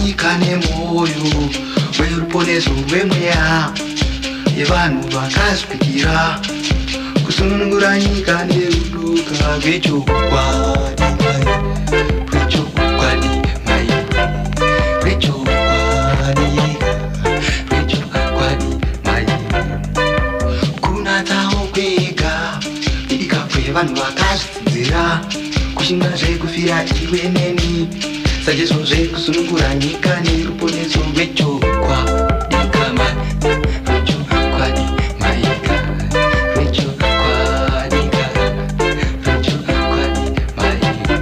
nyika nemoyo weruponeso rwemweya yevanhu vakazvikira kusunungura nyika nerudoka rwechokwadi rwechokwadi mai rwechokwadi rwechokwadi mai kunatawo kwega idikabwe vanhu vakazvidzidzira kushinga zvekufira iwe neni sajeso zvekusunungura nyika neruponeso rwechokwadi kamai rwechokwadi maika rwechokwadi maika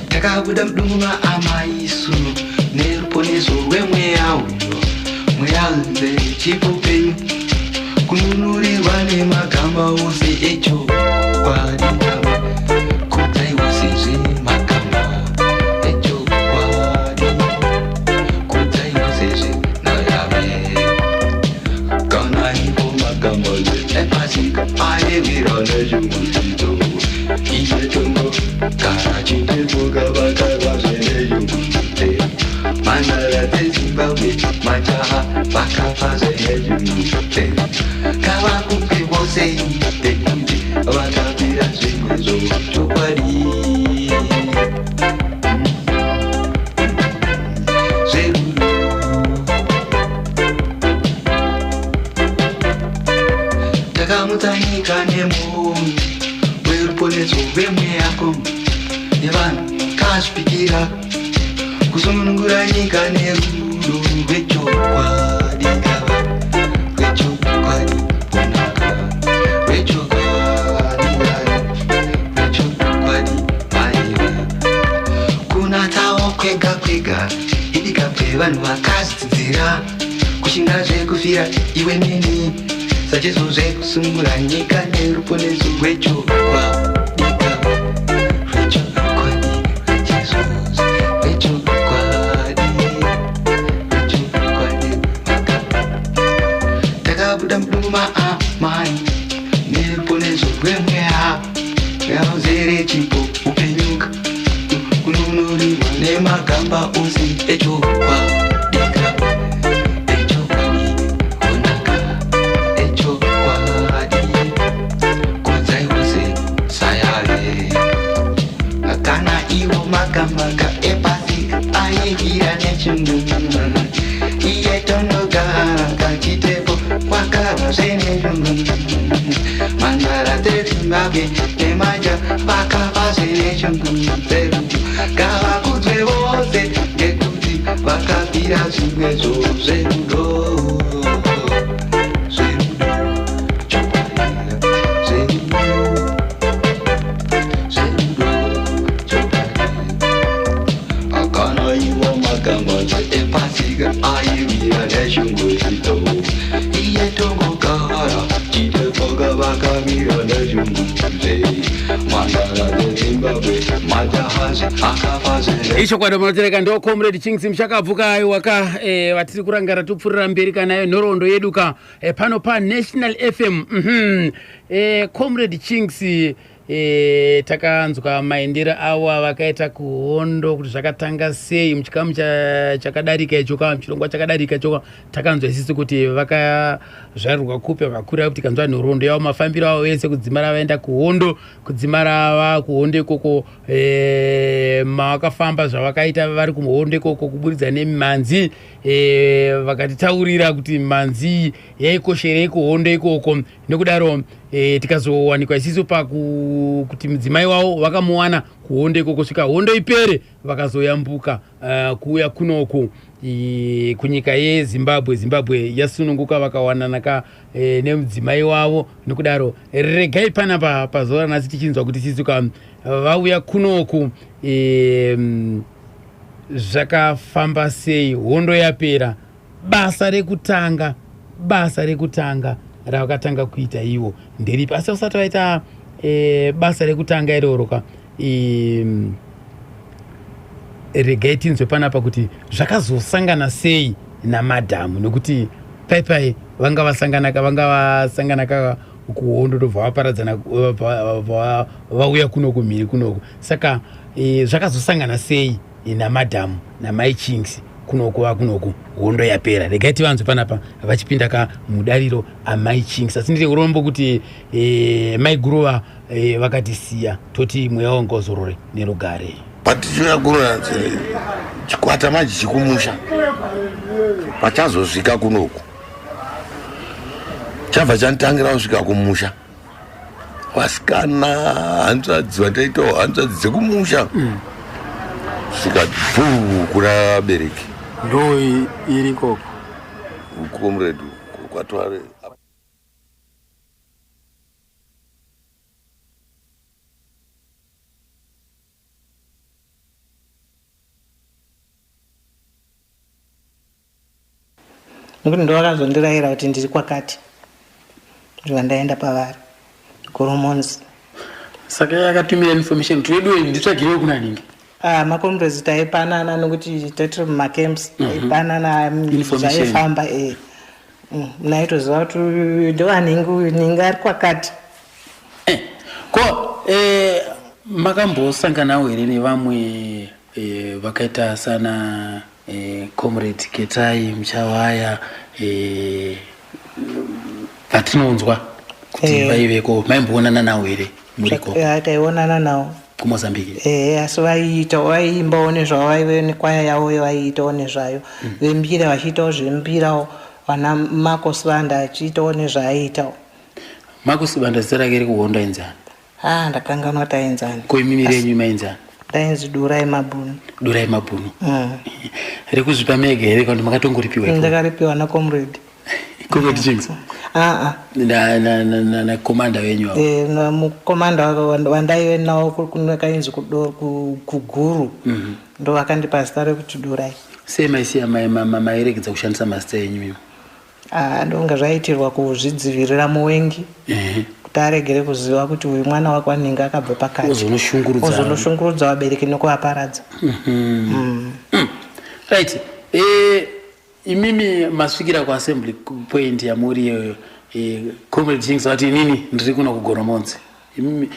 takabuda mudunguma amaisu neruponeso rwemweya uyo mweya nze chipupenyu kununurirwa nemagamba ose echokwadi kudzaiwa sezve magamba echokwadi kudzaiwa sezve nayave kana ivo magamba epasika ayevirwa nezvimuzito iyetongo kana chitepoka vakarwa zvenezvimuzite manara dzezimbabwe majaha vakafa zvenezvimuzite kavakupe vose tekuti vakapira zvimwe zvokwadi zverudo takamutsa nyika nemoyo weruponeso rwemweyako nevanhu vakazvipikira kusunungura nyika nerudo rwechokwadi kava rwechokwadi kunaka rwechokwadi rwechokwadi maiva kunatawo kwega kwega idikabwe vanhu vakazvidzidzira kushinga zvekufira iwe neni sajeso zvekusunungura nyika neruponeso rwechokwadi kava rwechokwadi rwejesu takabuda mudunguma amai neruponeso rwemweya yauzere chipo upenyuka kununurirwa nemagamba ose echokwadi echokwadi kunaka echokwadi kudzaiwose sayare kana iwo magambaka epasika ayevira nechindungu iyetonogara kachitepo kwakarwa zvenezvungu mandara dzezimbabwe nemaja vakafa zvenezvungu dzerudo ngavakudzwe vose ngekuti vakapira zvimwezvo zverudo epasika ayevira neshunguzito iyetongogara chitepoka vakamira neshunguze mandara dzezimbabwe majahazi akafa zve ichokwadi munotereka ndo comrade Kings muchakabvuka aiwaka watiri kurangara tupfurira mberi kanayo nhoroondo yedu ka pano paNational FM comrade Kings takanzwa maendero avo vakaita kuhondo kuti zvakatanga sei muchikamu chakadarika icho ka muchirongwa chakadarika icho takanzwa isisi kuti vakazvarirwa kupe vakura kuti kanzwa nhoroondo yavo mafambiro avo vese kudzimara vaenda kuhondo kudzimara va kuhondo ikoko mavakafamba zvavakaita vari kuhondo ikoko kuburidza nemimhanzi vakatitaurira kuti mhanzi yaikosherei kuhondo ikoko nekudaro tikazowanikwa isisu kuti mudzimai wavo vakamuwana kuhondo ikoko kusvika hondo ipere vakazoyambuka kuuya kunoku kunyika yeZimbabwe yasununguka vakawanana nemudzimai wavo nekudaro regai panapa pazuva ranhasi tichinzwa kuti sisuka vauya kunoku zvakafamba sei hondo yapera basa rekutanga ravakatanga kuita ivo nderipi asi usati vaita basa rekutanga iroroka regai tinzwe panapa kuti zvakazosangana sei namadhamu nekuti paipai vanga vasangana kuhondo ndobva vaparadzana vauya kunoku mhiri kunoku saka zvakazosangana sei namadhamu namai Kings kunoku hondo yapera. Regai tivanzwe panapa vachipinda mudariro amai Chinks. Asi ndiri urombo kuti mai Guruva vakatisiya toti mweya wangu ngozorore nerugare. Patichoya Guruva chikwata manje chikumusha pachazosvika kunoku chabva chanitangira kusvika kumusha vasikana hanzvadzi vandaitawo hanzvadzi dzekumusha svika bvuu kuna abereki ndo iri koko comrade kwatware. Nekuti ndovakazondirayira kuti ndiri kwakati vandaenda pavari Goromonzi. Saka yakatumira information twedu nditsvagirewo kuna ningi. Makomrezi taipanana nokuti tatiri mumacamps taipanana zvaifamba naitoziva kuti ndovanhingi ari kwakati. Ko makambosanganawo here nevamwe vakaita sana comrade Ketai Muchawaya vatinonzwa kuti vaiveko maimboonana nawo here muriko? Taionana nawo kuMozambique. Asi vaimbawo nezvavaive nekwaya yavo vaiitawo nezvayo vembira vachiitawo zvembirawo vana Marcus Banda achiitawo nezvaaiitawo. Marcus Banda zita rake rikuhondo ainzani? Ndakanganwa kuti ainzani. Koimimi renyu mainzani? Ndainzi Durai Mabhunu. Durai Mabhunu. Rekuzvipa mega here kana kuti makatongoripiwa? Ndakaripiwa naComrade. Comrade Chinks? Na komanda wenyu avo? Mukomanda wandaive nawo kunekainzi kuguru ndo vakandipa zita rekuti Durai. Sei maisiya mairegedza kushandisa mazita enyu imi? Ndonga zvaitirwa kuzvidzivirira muwengi kuti aregere kuziva kuti uyu mwana wako anenge akabva pakati ozonoshungurudza vabereki nekuvaparadza. Right. Imimi masvikira kuassembly point yamuri iyoyo Comrade Chinks vati inini ndiri kuno kuGoromonzi. Imimi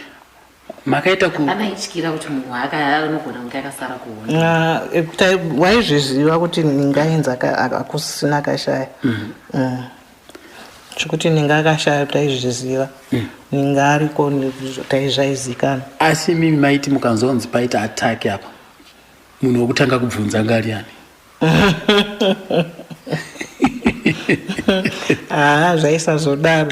makaita anaityira kuti munhu anogona kunge akasara kuona. Waizviziva kuti ningainzi akusina akashaya zvekuti ninga akashaya taizviziva ninga ariko taizvaizikana. Asi mimi maiti mukanzonzi paita attack apa munhu wokutanga kubvunza ngariani? Zvaisazodaro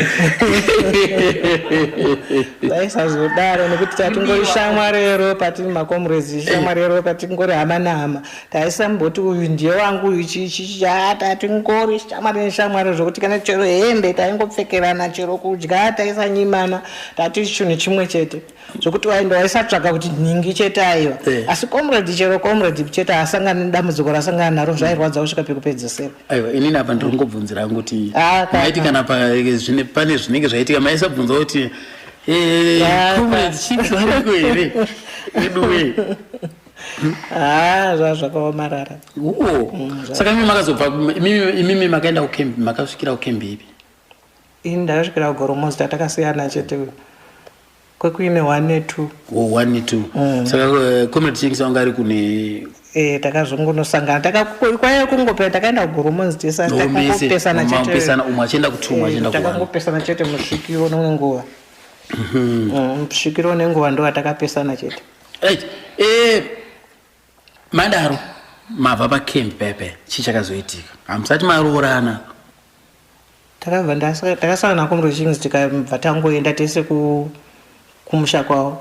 nekuti tatingori shamwari yeropa tiri makomrezi shamwari yeropa tingori hama nehama taisamboti uyu ndiye wangu uyu tatingori shamwari zvokuti kana chero hembe taingopfekerana chero kudya taisanyimana tati chinhu chimwe chete zvokuti waenda waisatsvaga kuti nhingi chete aiva asi comrade chero comrade chete asangana nedambudziko rasangana naro zvairwadza kusvika pekupedzisira. Aiwa inini apa ndiri kungobvunzira kuti maiti kana pane zvinenge zvaitika maisabvunza kuti comrade Chinks variko here eduwe? Zvakaomarara. Saka mimi makazobva imimi makaenda kukembi makasvikira kukembi ipi? Ini ndakasvikira kuGoromonzi tatakasiyana chete kwekuine 1 ne2. 1 ne2. Saka comrade Chinks wanga ari kune takazongonosangana kwaiya kungopera takaenda kuGoromonzi takangopesana chete umwe achienda kutumwa achienda takangopesana chete musvikiro nenguva musvikiro nenguva ndo atakapesana chete. Madaro mabva pakembi pepe chichakazoitika hamusati maroorana? Takabva takasangana naComrade Chinks tikabva tangoenda tese kumusha kwavo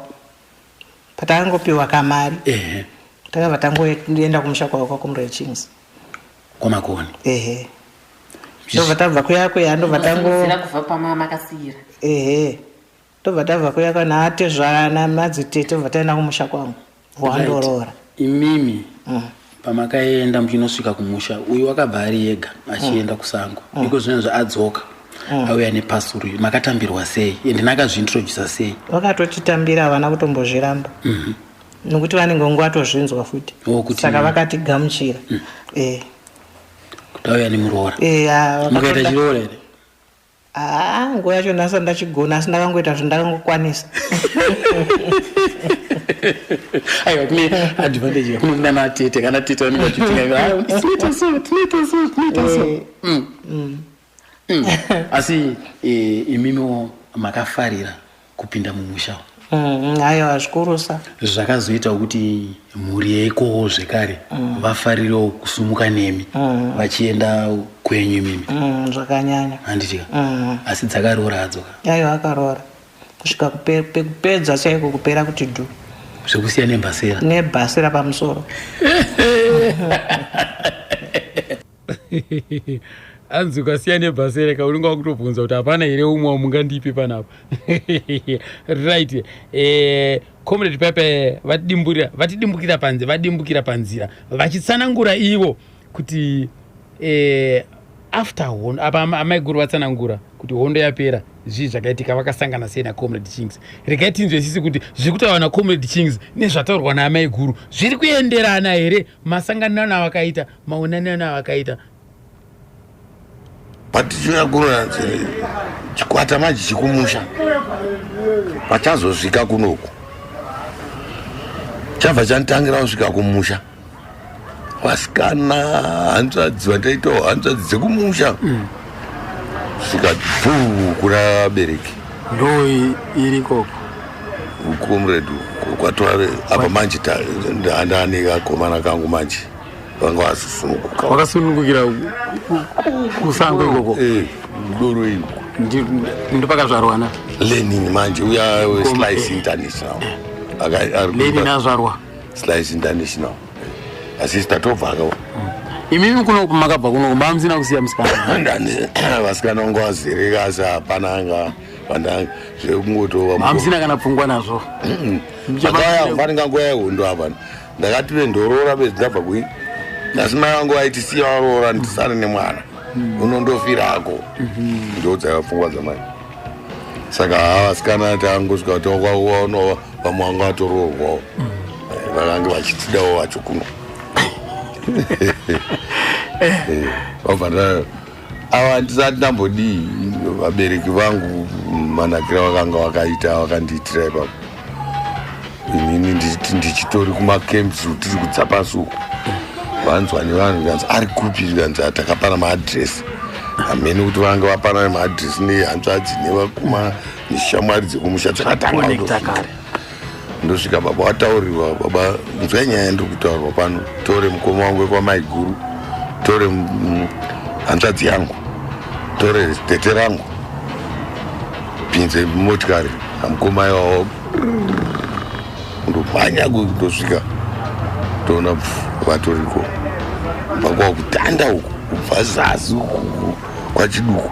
patangopiwa kamari takabva tangoenda kumusha kwavo kwaComrade Chinks kwamakoni. Ndobva tabva kuya ndobva kubva pamakasiyira ndobva tabva kuya kana atezvana madzitete ndobva taenda kumusha kwangu wandoroora. Imimi pamakaenda muchinosvika kumusha uyu wakabva ari yega achienda kusango iko zvinezvo adzoka auya nepasuri makatambirwa sei ende nakazviintrodusa sei? Vakatotitambira havana kutombozviramba nokuti vanenge ngatozvinzwa futi saka vakatigamuchira kuti auya nemuroora. Mukaita chiroora here? Nguva yacho ndasati ndachigona asi ndakangoita zvandakangokwanisa. aiwa kune advantage kunonga natete kana tete vanenge vachitinga tinoita so asi imimo makafarira kupinda mumusha aiwa zvikurusa zvakazoita kuti mhuri yeikowo zvekare vafarirewo kusumuka nemi vachienda kwenyu mimi zvakanyanya handitika asi dzakaroora hadzo aiwa akaroora kusvika kupedza chaiko kupera kuti dhu zvekusiya nebhasera pamusoro anzi ukasiya nebhasera kaunenge wakutobvunza kuti hapana here umwe wamungandipi panapo right comrade Pepe vadimbukira panzira vachitsanangura ivo kuti after hondo apa amaiguru vatsanangura kuti hondo yapera zvii zvakaitika vakasangana sei naComrade Chings. Regai tinzwisise kuti zviri kutaurwa naComrade Chings nezvataurwa naamaiguru zviri kuenderana here, masanganano avakaita, maonanano avakaita. patichiona chikwata manje chikumusha pachazosvika kunoku chabva chanitangira kusvika kumusha vasikana hanzvadzi vandaitawo hanzvadzi dzekumusha svika pfuu kuna abereki ndo iri koko comrade kwatora apa manje ndaaneka komana kangu manje vanga vasisununguka wakasunungukira kusango ikoko mudoro iko ndopakazvarwana lenin manje uya weslice international lenin azvarwa slice international asi sitatobva akawa imimi kuno makabva kuno mamusina kusiya musikana vasikana vanga vazereka asi hapana anga vandanga zvekungotova mamusina kana pfungwa nazvo vanenge nguva yehondo apa ndakati vendorora bezindabva kui asi mai vangu vaiti siya varoora ndisane nemwana unondofirako ndo dzakapfungwa dzamai saka havasikana tangosvika kuti wakwaona vamwe vanga vatoroorwawo vakange vachitidawo vacho kuno vabva ava ndisati ndambodii vabereki vangu manakira vakanga vakaita vakandiitira ipapo inini ndichitori kumakemps tiri kudzapasuku vanzwa nevanhu kanzi ari kupi kanzi atakapana maadhiresi hameni kuti vange vapana maadhiresi nehanzvadzi nevakuma neshamwari dzekumusha dzakatanga ndosvika baba wataurirwa baba nzwa nyaya ndiri kutaurwa pano tore mukoma wangu wekwamaiguru tore hanzvadzi yangu tore tete rangu pinze motikari amukoma iwawo ndopanya kundosvika toona vatoriko pakwa kutanda uku kubva zasi kwachiduku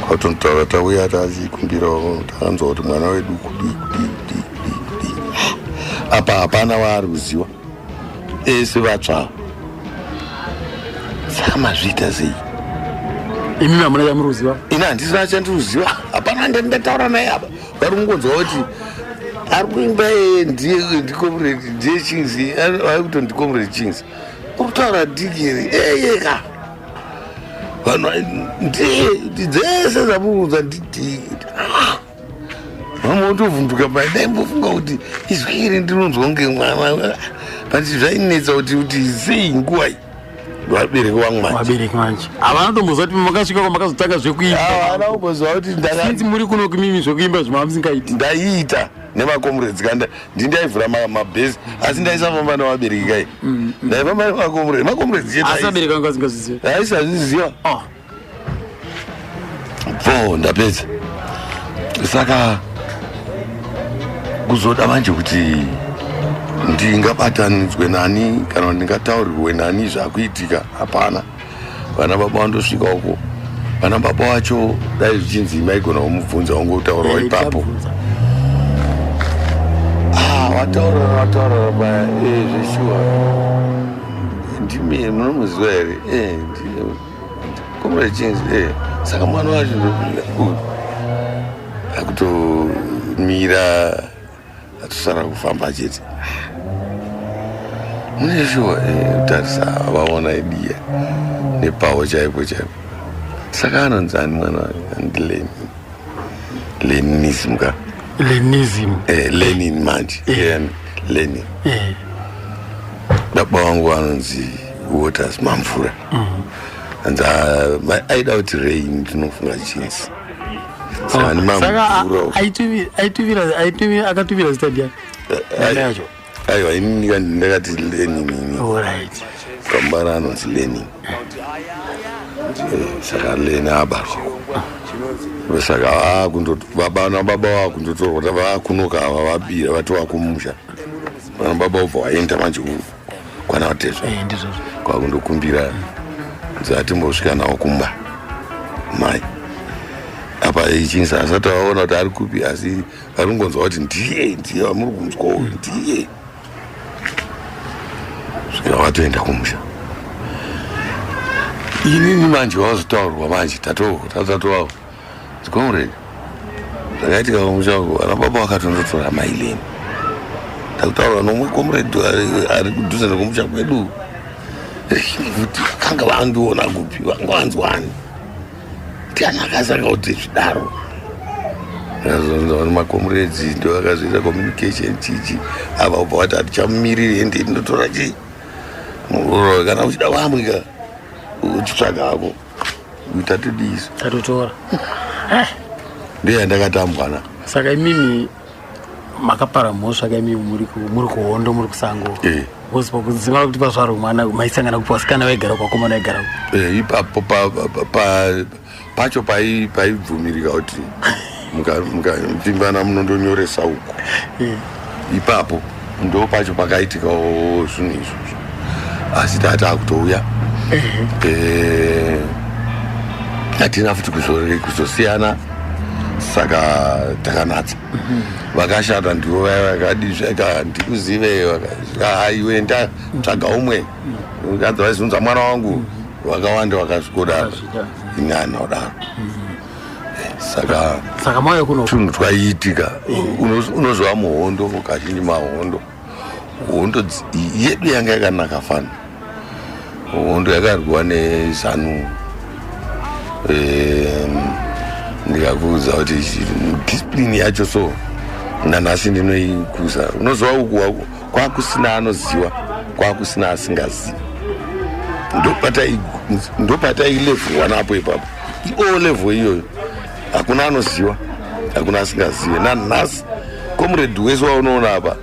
kwatondotaura tauya tachikumbirawo takanzwa kuti mwana wedu kudi apa hapana waari kuziva ese vatsvava saka mazviita sei imimi hamuna chamuruziva ina handisina chandiruziva hapana ndataura naye apa vari kungonzwa kuti ari kuimba ndiye Chings ari kuti ndiComrade Chings uri kutaura digiri eyeka vanhu dzese dzamuudza ndidii vamwe utovhunduka daimbofunga kuti izwi iri ndinonzwa kunge mwana but zvainetsa kuti sei nguwai vabereki vangu manje havana tombozva kuti makasvika kwamakazotanga zvekuimba havana kumbozva kuti sinzi muri kuno kumimi zvekuimba zvemamusingaiti ndaiita nemakomrades kanda ndindaivhura mabhesi asi ndaisafamba navabereki kai ndaifamba nemakomrades asi abereki vangu vasingazviziva aisazviziva pfo ndapedza saka kuzoda manje kuti ndingabatanidzwe nani kana kuti ndingataurirwe nani zvakuitika hapana vana baba vandosvika uko vana baba vacho dai zvichinzi maigona kumubvunza wangotaurawo ipapo wataurara baya zveshuwa ndimi munomuziva here Comrade Chings saka mwana wacho akutomira atosara kufamba chete mune shuwa kutarisa vaona idiya nepawo chaipo saka anonzani mwana ndileninism ka Leninism. Lenin manje. Lenin. Baba wangu anonzi Waters Mamfura. And aida kuti rain tinofunga chinsi. Saka Mamfura. Aitumira akatuvira stadia. Ndacho. Aiwa ini ndakati Lenin. All right. Kambara anonzi Lenin. Saka Lenin abarwa. Saka baba wako kundotorwa kuti vakunoka vabira vati vakumusha. Baba ubva waenda manje kwana watezva. Ndizvo. Kwakundokumbira dzatimbosvika nawo kumba mai apa ichinzi asati vaona kuti ari kupi asi varingonzwa kuti ndiye vamuri kunzwawo ndiye svika vatoenda kumusha. Inini manje vazotaurwa manje tatatovawo comrade zvakaitika kumusha uko ana baba vakatondotora maileni takutaura nomwe comrade ari kudhuze nekumusha kwedu kuti kanga vandiona kupi vanga vanzwani ndiani akasaka kuti zvidaro makomrades ndo akazoita communication chichi ava ubva vati hatichamumiriri ende ndotora chii kana uchida wamwika uchitsvaga hako utatodiso Tatotora. ndiye ndakatambwana. Saka imimi makapara mhosva kaimimi muri kuhondo muri kusango. Wosipa kuziva kuti pazvaro mwana maisangana kupasikana vaigara kwakomana vaigara. Ipapo pacho paibvumirika kuti mukapfimbana munondonyoresa uko. Ipapo ndo pacho pakaitikawo zvinhu izvozvo asi tatakutouya hatina futi kuzosiyana saka takanatsa vakashanda ndivo vaya vakadizveka ndikuzive vakaiwe ndatsvaga umwe kanza vaizunza mwana wangu vakawanda vakasvikodaro inyana kudaro saka mauya kuno tunhu twaiitika unozova muhondo kazhinji mahondo hondo yedu yanga yakanaka fana hondo yakarwiwa nezanu ndikakuudza kuti discipline yacho so nanhasi ndinoikuza unozova uku kwakusina anoziva kwakusina asingazivi ndopatailevhurwa napo ipapo o level iyoyo hakuna anoziva hakuna asingazive nanhasi comrade wese waunoona apa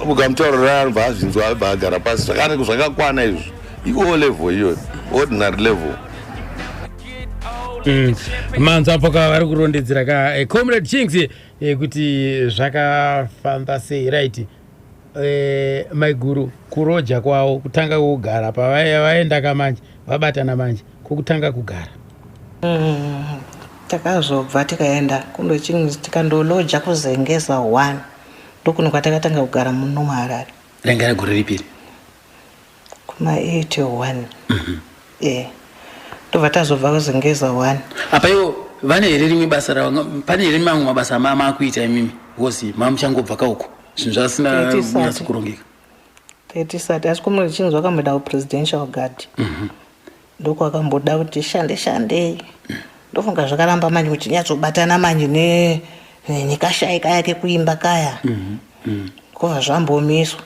ukamutaurira anobva azvinzwa abva agara pasi zvakakwana izvo io level iyoyo ordinary level. manzo apo kavari kurondedzera ka comrade Chinks kuti zvakafamba sei right. Maiguru kuroja kwavo kutanga kugara pavaenda kamanje vabatana manje kokutanga kugara takazobva tikaenda kundo Chinks tikandoloja kuzengeza 1 ndokuno kwatakatanga kugara muno muHarare. Rangara gore ripiri kuma 81 ndobva tazobva kuzengeza 1 apa iwo vane here rimwe basa ravo pane here mamwe mabasa makuita imimi kozi mamuchangobva kauko zvinhu zvasina kunatsa kurongeka 30 asi comrade Chinks wakamboda kupresidential guard ndokwakamboda kuti shandei ndofunga zvakaramba manje kuti nyatsobatana manje nekashaika yake kuimba kaya kova zvambomiswa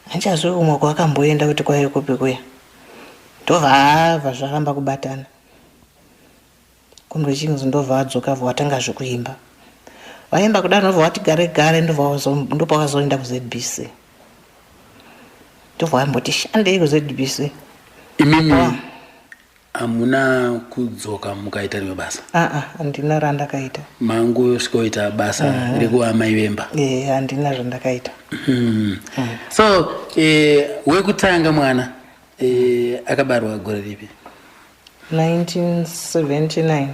handichazve umwe kwakamboenda kuti kwaiyo kupi kuya ndobva zvaramba kubatana comrade Chinks ndobva adzoka watanga zvekuimba vaimba kudaro ndobva wati gare ndobva wakazoenda kuZBC ndobva wamboti shandei kuZBC imimi hamuna kudzoka mukaita rimwe basa. handina randakaita mangu svikoita basa rekuva mai vemba. handina randakaita. So wekutanga mwana akabarwa gore ripi? 1979.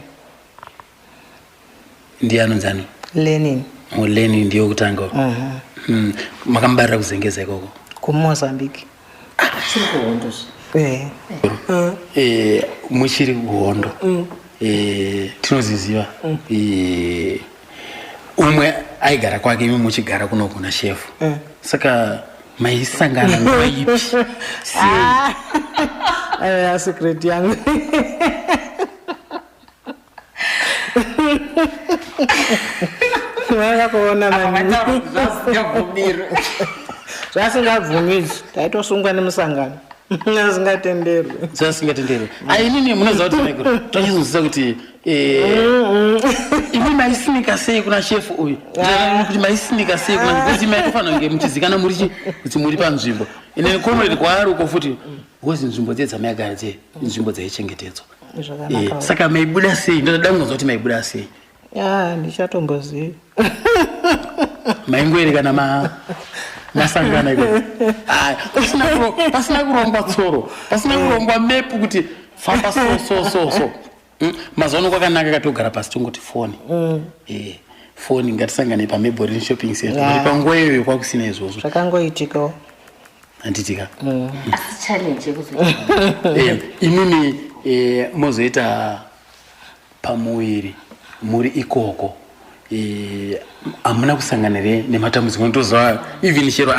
ndiye anonzani? Lenin. Lenin ndiyo kutanga. Makambarira kuzengeza ikoko kuMozambique. Chiri kuhondo. Muchiri kuhondo tinoziziva umwe aigara kwake imi muchigara kuno kuna shefu saka maisangana nguva ipi? Secret yangu Vakakuona maningi. Zvasingabvumirwi taitosungwa nemusangano. Asingatenderwi. Zvasingatenderwi. Inini munoziva kuti maikuru tachizonzisa kuti imi maisinika sei kuna chef uyu. Kuti maisinika sei kuna kuti maitofanira kunge muchizikana kuti muri panzvimbo. Ine comrade kwaari uko futi ngozi nzvimbo dze dzamayagara dze nzvimbo dzaichengetedzwa. Saka maibuda sei? Ndoda kunzwa kuti maibuda sei. Ndichatomboziva. Maingwere kana masangana iko. Pasina kurongwa tsoro, pasina kurongwa mepu kuti famba so. Mazono kwakanaka katogara pasi tongoti phone. Phone ngatisangane pa Maybelline shopping center. Muri pangweyo kwakusina izvozvo. Zvakangoitikawo. Anditika. Asi challenge kuzoita. Inini mozoita pamuwiri muri ikoko. Amuna kusanganire nematambudziko ndoza even chero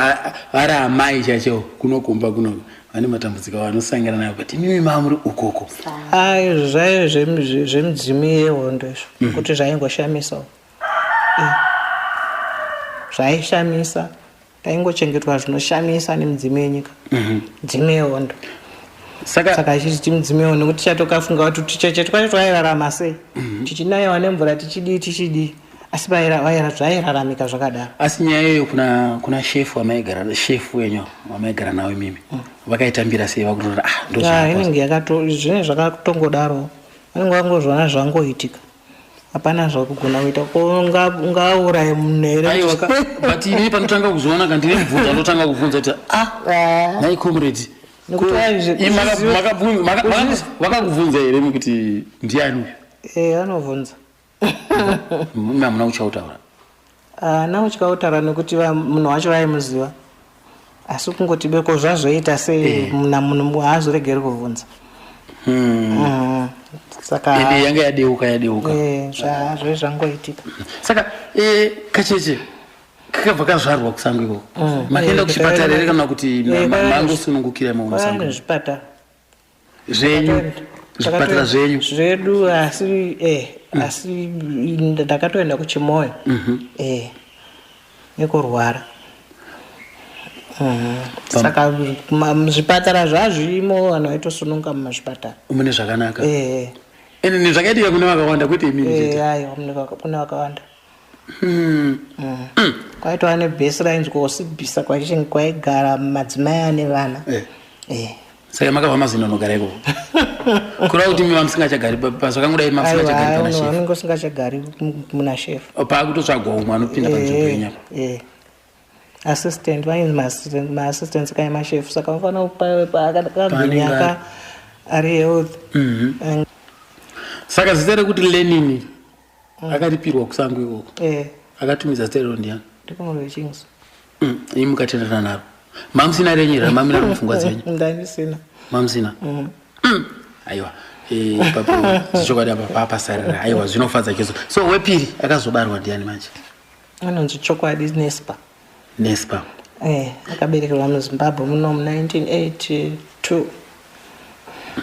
ari amai chacho kunokomba kuno vane matambudziko vanosangana nayo but mimi mamuri ukoko zvayo zvemudzimi yehondo izvo kuti zvaingoshamisa zvaishamisa taingochengetwa zvinoshamisa nemudzimi yenyika mudzimi yehondo saka ichiti mudzimi yehondo nekuti chatokafunga kuti ticheche twacho twairarama sei tichinayiwa nemvura tichidi asi zvairaramika zvakadaro. Asi nyaya iyoyo kuna chef wamaigara chef wenyu wamaigara nawo mimi vakaitambira sei vakutora inenge zvine zvakatongodaro vanenge vangozvona zvangoitika hapana zvakugona kuita ungauraye munhu here but ini panotanga kuzoona kandine mubvunza ndotanga kubvunza kuti nai comrade vakakubvunza here kuti ndiani uyu? Vanobvunza. Mamuna uchautaura? Uchautaura nekuti munhu wacho vaimuziva. Asi kungoti beko zvazvoita sei munhu haazoregeri kuvhunza. Saka yanga yadeuka. Zvazvo zvangoitika. Saka kacheche kakabva kazvarwa kusango ikoko. Makaenda kuchipatara here kana kuti mangosunungukira maunasangana? Zvipatara. Zvenyu? Zvipatara zvenyu? Zvedu asi ndakatoenda kuchimoyo nekurwara saka zvipatara zvazvimo vanhu vaitosununga mumazvipatara mune zvakanaka ene zvakaitika kune vakawanda kwete imini kune vakawanda kwaitova nebhaselines kosibhisa kwaigara madzimai ane vana saka makabva mazinonogara ikoko kurava kuti miva musingachagari pazvakangudai musingachagari pana chef vanenge usingachagari muna chef paakutotsvagwa umwe anopinda panzvimbo yenyama assistant vainzi maassistants kai machef saka vafanira akagwinyaka ari health saka zita rekuti Lenini akaripirwa kusango ikoko akatumidza zita rero ndiani? Ndikomrade Chings. Imi mukatenderana naro mamusina renyera mamina mupfungwa dzenyu? Ndanisina. Mamusina? Aiwa ipapo zichokwadi apa pasarira aiwa zvinofadza cheso. So wepiri akazobarwa ndiani manje? Anonzi chokwadi Nespa. Akaberekerwa muZimbabwe muno mu1982.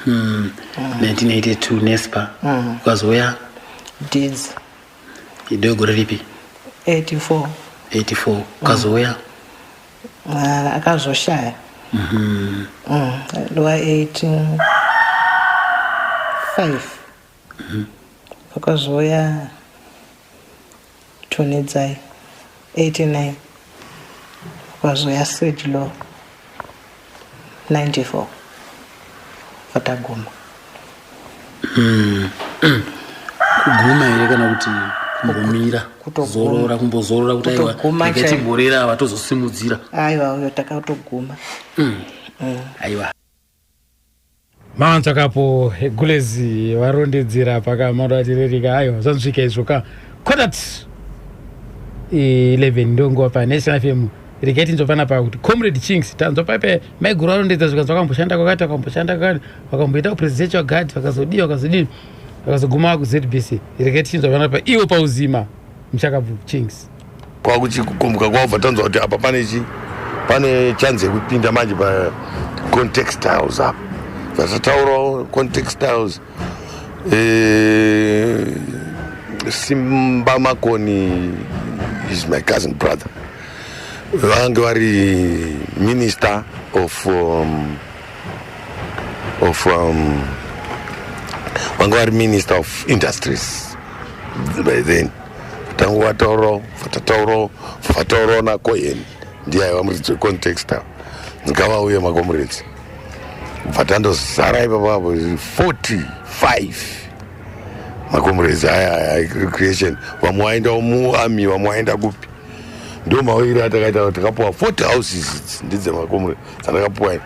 1982 Nespa. Ukazouya Deeds. Idogore ripi? 84. Ukazouya akazoshaya lwa 85 akazoya Tunidzai 89 akazoya Sedlo 94 vataguma kuguma here kana kuti kumbomira kumbozorora kuti aiwa tikachimborera vatozosimudzira aiwa uyo takatoguma aiwa maanzvakapo Gulezi varondedzera pakamauratirerika aiwa zvanosvika izvoka kodati 11 ndongo pa National FM reketi nzopana pa kuti Comrade Chings tanzo pape maiguru arondedza zvikanzwa akamboshanda kwakati vakamboita president wa guard vakazodini vakazoguma ku ZBC reketi nzopana pa iwo pauzima mchakavu Chings kwakuchikumbuka kwabva tanzwa kuti apa pane chance yekupinda manje pa contextiles apa zvataurawo contextiles Simba Makoni is my cousin brother. Vange vari minister of vange vari minister of industries by then. Tangu vatoro na Cohen ndiye aiva muridzi wecontext avo ngavauye makomuredzi vatandozara ipapapo 45 makomuredzi aya creation. Vamwe vaenda muarmy, vamwe vaenda kupi. Ndo mawiri atakaita takapuwa 40 houses ndidze makomuredzi dzandakapuwa.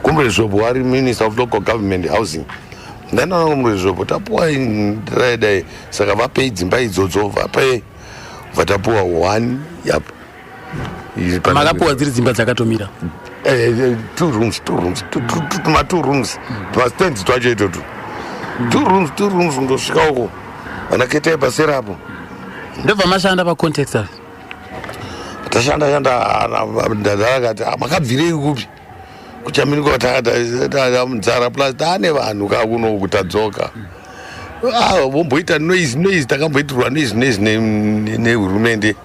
Comrade Zvobo wari minister of local government housing. Ndana Comrade Zvobo tapuwa ndiraidai saka vapei dzimba idzodzo vape vatapuwa 1 yap. Makapuwa dziri dzimba dzakatomira 2 rooms pastand twacho itoto 2 rooms ndosvika uko vanaketa paserapo ndobva mashanda pacontext avo tashanda ndakati makabvirei kupi kuchamini kwatamudzara plus taane vanhu kakuno kutadzoka vomboita noise takamboitirwa noise nehurumende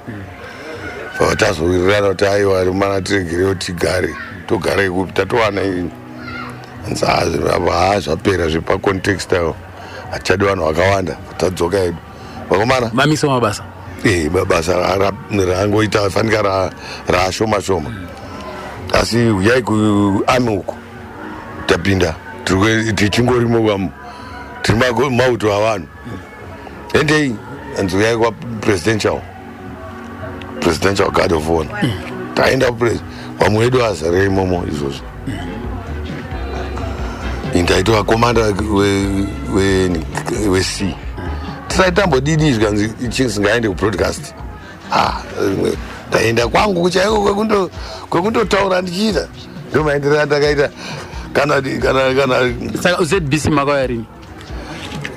vatazowirirana kuti aiwa mana tiregerewo tigare togarei kupi tatowana zvapera zvepacontext avo hatichadi vanhu vakawanda tadzoka hedu vakomana mamisa mabasa basa rangoita fanika raashoma asi uyai kuami uko tapinda tichingorimo tiri mauto avanhu endei anzi uyai kwapresidential guard of honor taenda vamwe vedu azarei imomo izvozvo ndaitwa komanda wec tisaitambo-didi zvikanzi singaende kubroadcast ndaenda kwangu kuchaiko kwekundotaura ndichiita ndomaenderera ndakaita kana saka ZBC makauya rini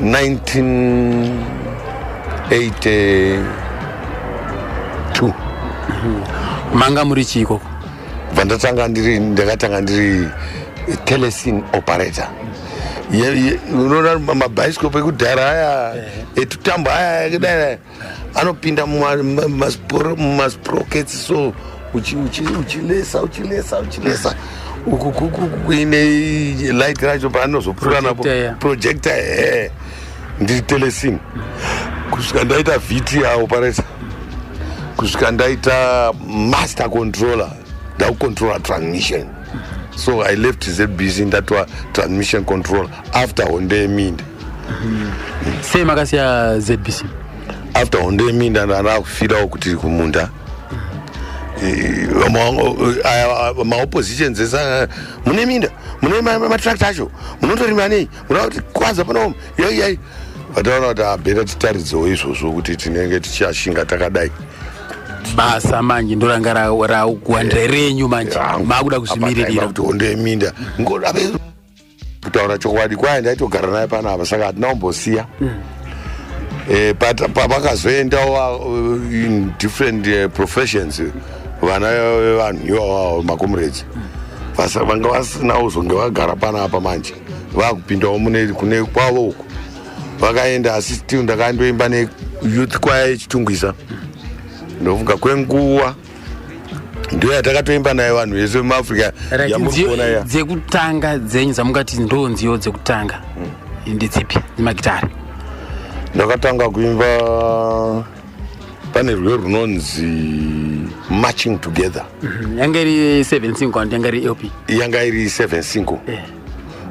1982 manga muri chii ikoko ndakatanga ndiri telesin operator. Unoona mabhaisikopu ekudhara aya etutambo aya kudai anopinda mumasprockets, so uchilesa kuine light racho paanozopfuura napo projector ndiri telesin kusvika ndaita VT operator, kusvika ndaita master controller, ndakucontroller transmission. So I left ZBC ndatwa transmission control after Honda Minda. Sei makasiya ZBC? After Honda Minda ndakufira kuti kumunda. Ma opposition zesa mune minda, mune matractor acho, munotorima nei, munoti kwanza pano yai vataona kuti abhera titaridzewo izvozvo kuti tinenge tichashinga takadai. Basa manje ndoranga rakuwandira renyu manje makuda kuzvimiririra kuti Honda Minda ngodabe kutaura chokwadi kwaya ndaitogara naye panapa saka atinombosiya pavakazoendawo in different professions vana vevanhu iwawo macomrades vanga vasinawo zonge vagara panapa manje vakupindawo kune kwavo uko vakaenda asi still ndakandoimba neyouth kwaya yechitungwisa ndofunga kwenguva ndiyo yatakatoimba naye vanhu vese vemuafrica yamurikuona ya dzekutanga dzenyu dzamungati ndonziyo dzekutanga ndedzipi dzemagitari? ndakatanga kuimba pane rwiyo runonzi marching together. Yanga iri 7-5 kana yanga iri LP? Yanga iri 7-5.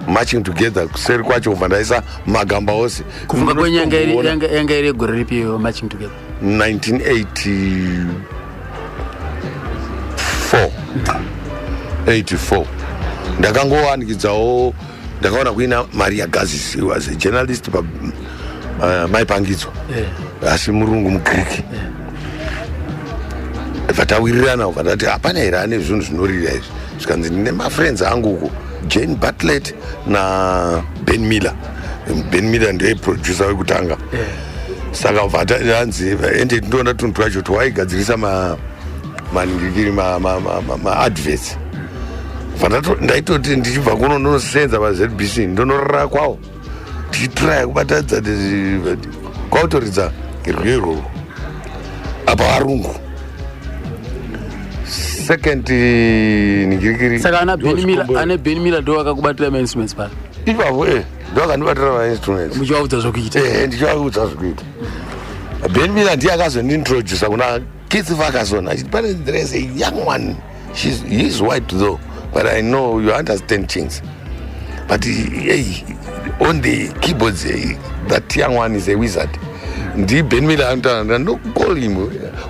Marching together kuseri kwacho kubva ndaisa magamba ose. Kufunga kwenye yanga iri gore ripi marching together? 1984. Ndakangowanikidzawo ndakaona kuina Maria Gazis, he was a journalist maipangidzwa asi murungu muGreek. Vatawirirana vakati hapana here ane zvinhu zvinorira izvi, zvikanzi ndine mafriends angu uko Jane Bartlett na Ben Miller. Ben Miller ndiye producer wekutanga. Saka vatanzi ende ndinoona tunhu twacho twaigadzirisa maningikiri ma-adverts. Ndaitoti ndichibva kuno ndinosenza paZBC ndonorara kwawo tichitraya kubatadza kwautoridza vanakirwe iroro apa varungu. Second ningirikiri saka ane Ben Miller ndo akakubatira mainstruments pari ipavo ndo akandibatira mainstruments muchivaudza zvokuita ndichivaudza zvokuita. Ben Miller ndiye akazondintrodusa kuna Keith Ferguson achiti there is a young one, he's white though, but I know you understand things, but on the keyboards that young one is a wizard. Ndi Ben Miller no call him,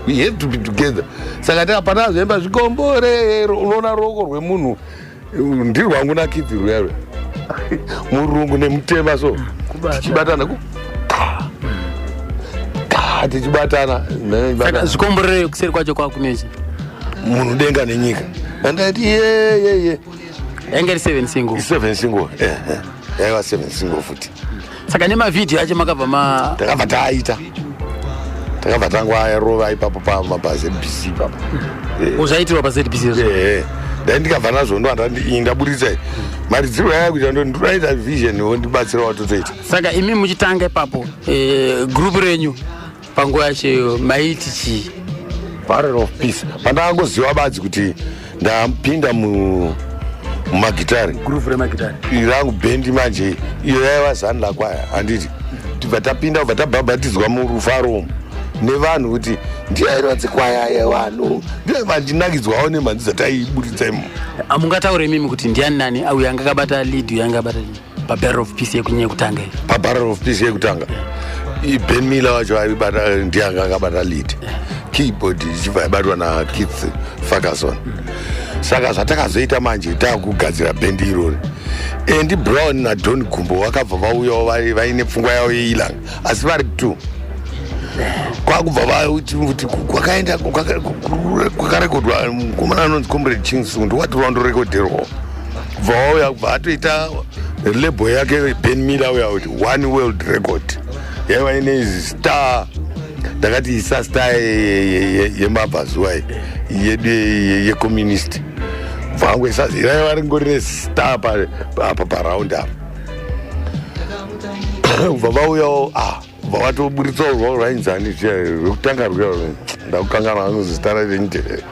we have to be together. Saka takapana zvemba zvikombore unoona ruoko rwemunhu ndirwangu naKeith rwere murungu nemutema so tichibatana tichibatana saka zvikomborere kuseri kwacho kwakunechi munhu denga nenyika andati ye yange ri 7 single yaiva 7 single futi. saka nemavhidhiyo acho makabva takabva tangwa yarova ipapo pazbc ipapo uzvaitirwa pazbc dai ndikabva nazvo ndaburitsa maridziro yaya kuita ndiraita vision ndibatsira watotoita. saka imi muchitanga ipapo gurupu renyu panguva yacho maiti chii? Barrel of Peace. Pandangoziva badzi kuti ndapinda mumagitari gurupu remagitari irangu bendi manje iyo yaiva zani lakwaya handiti tibva tapinda kubva tabhabhatidzwa murufaro nevanhu kuti ndiyairwa tsikwaya yevanhu ndiyo vandinakidzwawo nemhanzi dzataiburitsaimo. amungataure mimi kuti ndiani nani auyo anga akabata lead uyo anga akabata pabarrel of peace yekutanga pabarrel of peace yekutanga Ben Miller wacho aibata ndianga akabata lead keyboard ichibva yabatwa naKeith Ferguson. Saka zvatakazoita manje takugadzira bendi irori Andy Brown naDon Gumbo vakabva vauyawo vaine pfungwa yavo yeilanga asi vari 2 kwakubva kuti kwakaenda kwakarekodwa mukomana anonzi Comrade Chingsu ndiwati wandorekodherwawo kubva vauya kubva atoita label yake Ben Miller uya kuti one world record yaiva ine star ndakati isa star yemabhazuwa yedu yecommunist vangu isazira vari ngori star apa paraund apa kubva vauyawo kubva vatoburitsawo rwavo rwainzani rwekutanga rweo ndakukangana vanozi zita rainitevere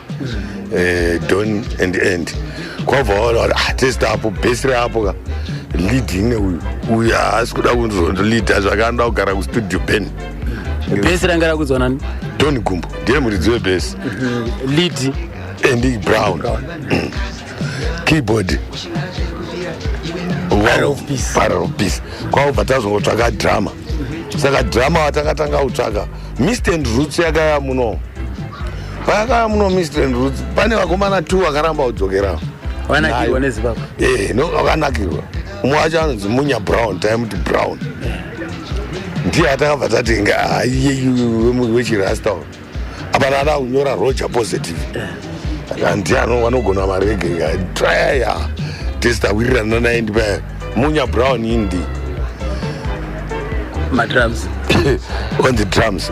Don and End kwabva vaona kuti testa apo bhesi reapo ka leading neuyu haasi kuda kuzondolida zvakanda kugara kustudio Ben. bhesi ranga rakudzwa nani? Don Gumbo ndiye muridzi webhesi. lead Andy Brown keyboard Barrel of Peace kwakubva tazongotsvaka drama. Saka drama watakatanga kutsvaka Mist and Roots yakaya muno pakaya muno Mist and Roots pane vakomana 2 vakaramba kudzokera vanakirwa nezimbabwe vakanakirwa umwe wacho anonzi Munya Brown taimuti Brown ndiye atakabva tatenga iyeyu wechirasta apa nada kunyora Roger Positive ndiano vanogona marege traya testa wirirana naye ndipa Munya Brown indi madrums on the drums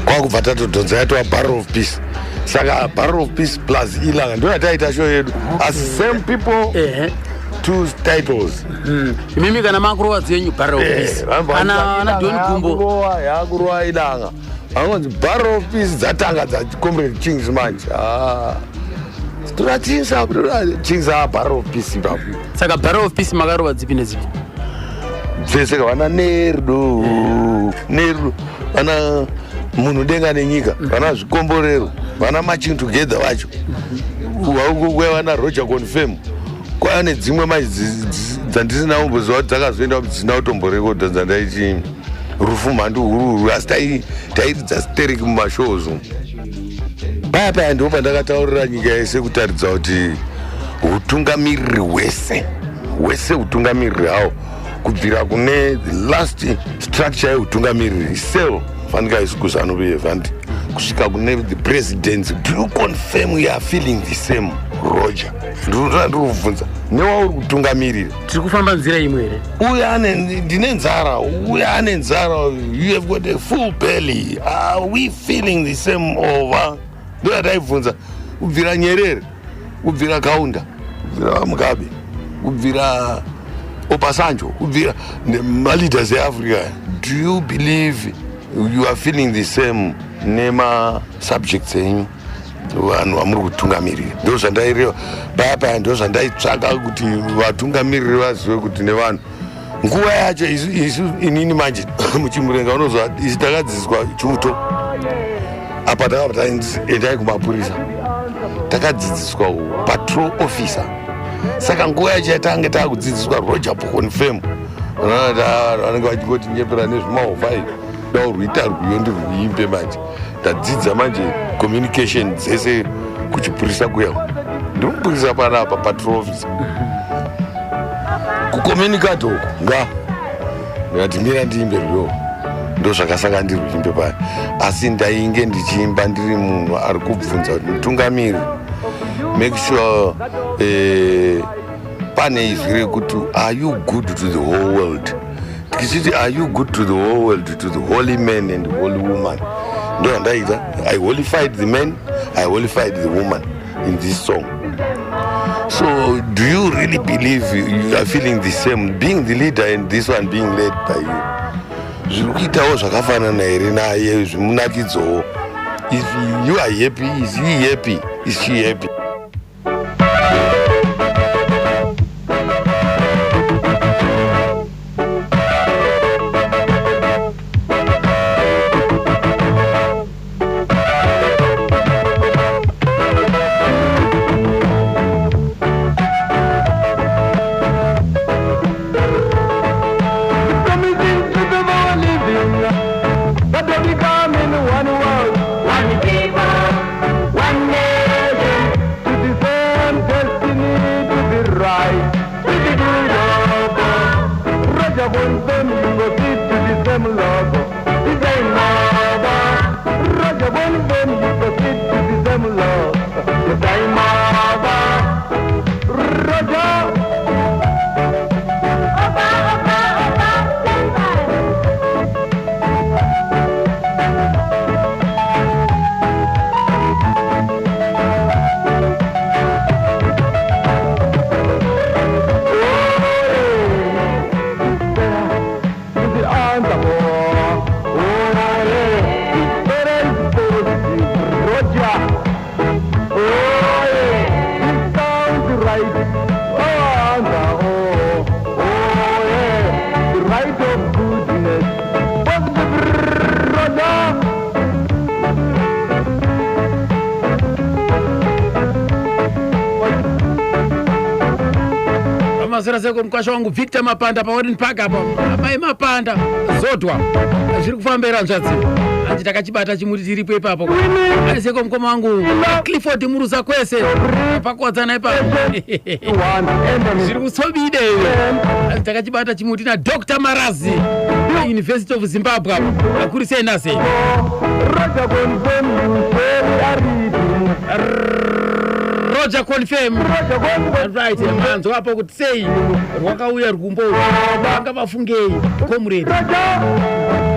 kwakubva tatodhonza yatova Barrel of Peace. Saka Barrel of Peace plus ilanga ndo yataita show yedu as same people 2 titles. mimi kana makurova dzenyu Barrel of Peace ana Don Gumbo yakurova ilanga anonzi Barrel of Peace dzatanga Comrade Chingsu manje toratisa Chingsu Barrel of Peace ipapo. Saka Barrel of Peace makarova dzipi nedzipi? dzese vana nerudo vana munhu denga nenyika vana zvikomborero vana marching together vacho vana Roger Confirm kwaane dzimwe dzandisina umboziva kuti dzakazoenda dzina kutomborekodha dzandaiti rufu mhandu hururu asi tairidza stereki mumashows paya ndipo pandakataurira nyika yese kutaridza kuti utungamiriri hwese utungamiriri hawo kubvira kune the last structure yeutungamiriri cell fanika isikuzanobe vandi kusvika kune the president. Do you confirm you are feeling the same Roger? Ndirikubvunza newauri kutungamirira tiri kufamba nzira imwe here? uya ndine nzara uya ane nzara you have got a full belly. Are we feeling the same over? ndo yataibvunza kubvira Nyerere kubvira Kaunda kubvira Mugabe kubvira Obasanjo kubvira maleaders eAfrica. Do you believe you are feeling the same nema-subjects enyu vanhu vamuri kutungamirira. Ndo zvandaireva paya ndo zvandaitsvaka kuti vatungamiriri vazive kuti nevanhu nguva yacho isu inini manje muchimurenga unozva isi takadzidziswa chuto apa takabataendai kumapurisa takadzidziswa patrol officer. Saka nguva yacho yatange takudzidziswa Roger confirm vanenge vachingoti nyepera nezvimahovhai dao rwita rwiyo ndirwuimbe manje tadzidza manje communication dzese kuchipurisa kuya ndiri mupurisa panapa patrol officer kucommunicate uku ndikati mira ndiimbe rwiyo ndo zvakasaka ndirwuimbe paya asi ndainge ndichiimba ndiri munhu ari kubvunza kuti mutungamiri make sure pane izwi rekuti are you good to the whole world. Tikichiti are you good to the whole world, to the holy men and the holy woman. Ndo andaita I holified the men, I holified the woman in this song. So do you really believe you are feeling the same, being the leader and this one being led by you? Zviri kuitawo zvakafanana here naye zvimunakidzowo. If you are happy, is he happy, is she happy? Seko mkwasha wangu Victor Mapanda pa Warren Park apa apai Mapanda zotwa zviri kufambira nzvadzi andi takachibata chimuti chiripo ipapo seko mkoma wangu Clifford Muruza kwese pakwadzana ipapo zviri kutsobide andi takachibata chimuti na Dr. Marazi University of Zimbabwe akurise nase Roger confirm. Right, manzo hapo kuti sei rwakauya rugumbo vanga vafungei comrade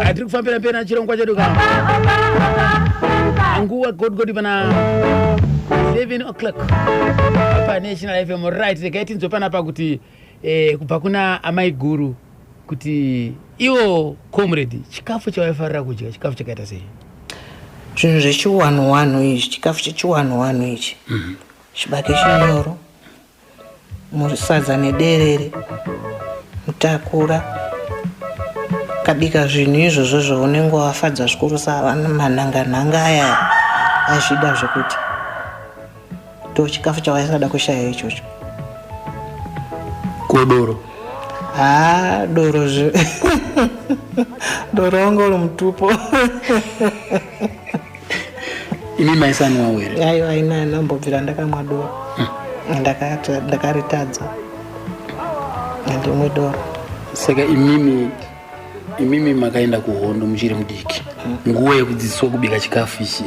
atiri kufambira mberi nachirongwa chedu ka nguva godgodi pana 11 o'clock pa National FM. Right, rekaiti nzopana pa kuti kubva kuna amai guru kuti iwo comrade chikafu chawaifarira kudya chikafu chakaita sei? Zvinhu zvechiwanu izvi, chikafu chechiwanu ichi chibage chinyoro, sadza nederere, mutakura, kabika zvinhu izvozvo zvounenge wafadza zvikuru savana manhanga aya azvida zvekuti ndo chikafu chawaisada kushaya ichocho. Kodoro doro doro wangu uri mutupo. Imi maisani wawere aiwa aina nambobvira ndakamwa doro ndakaritadza ndimwe doro. Saka imimi makaenda kuhondo muchiri mudiki nguva yekudzidziswa kubika chikafu ichi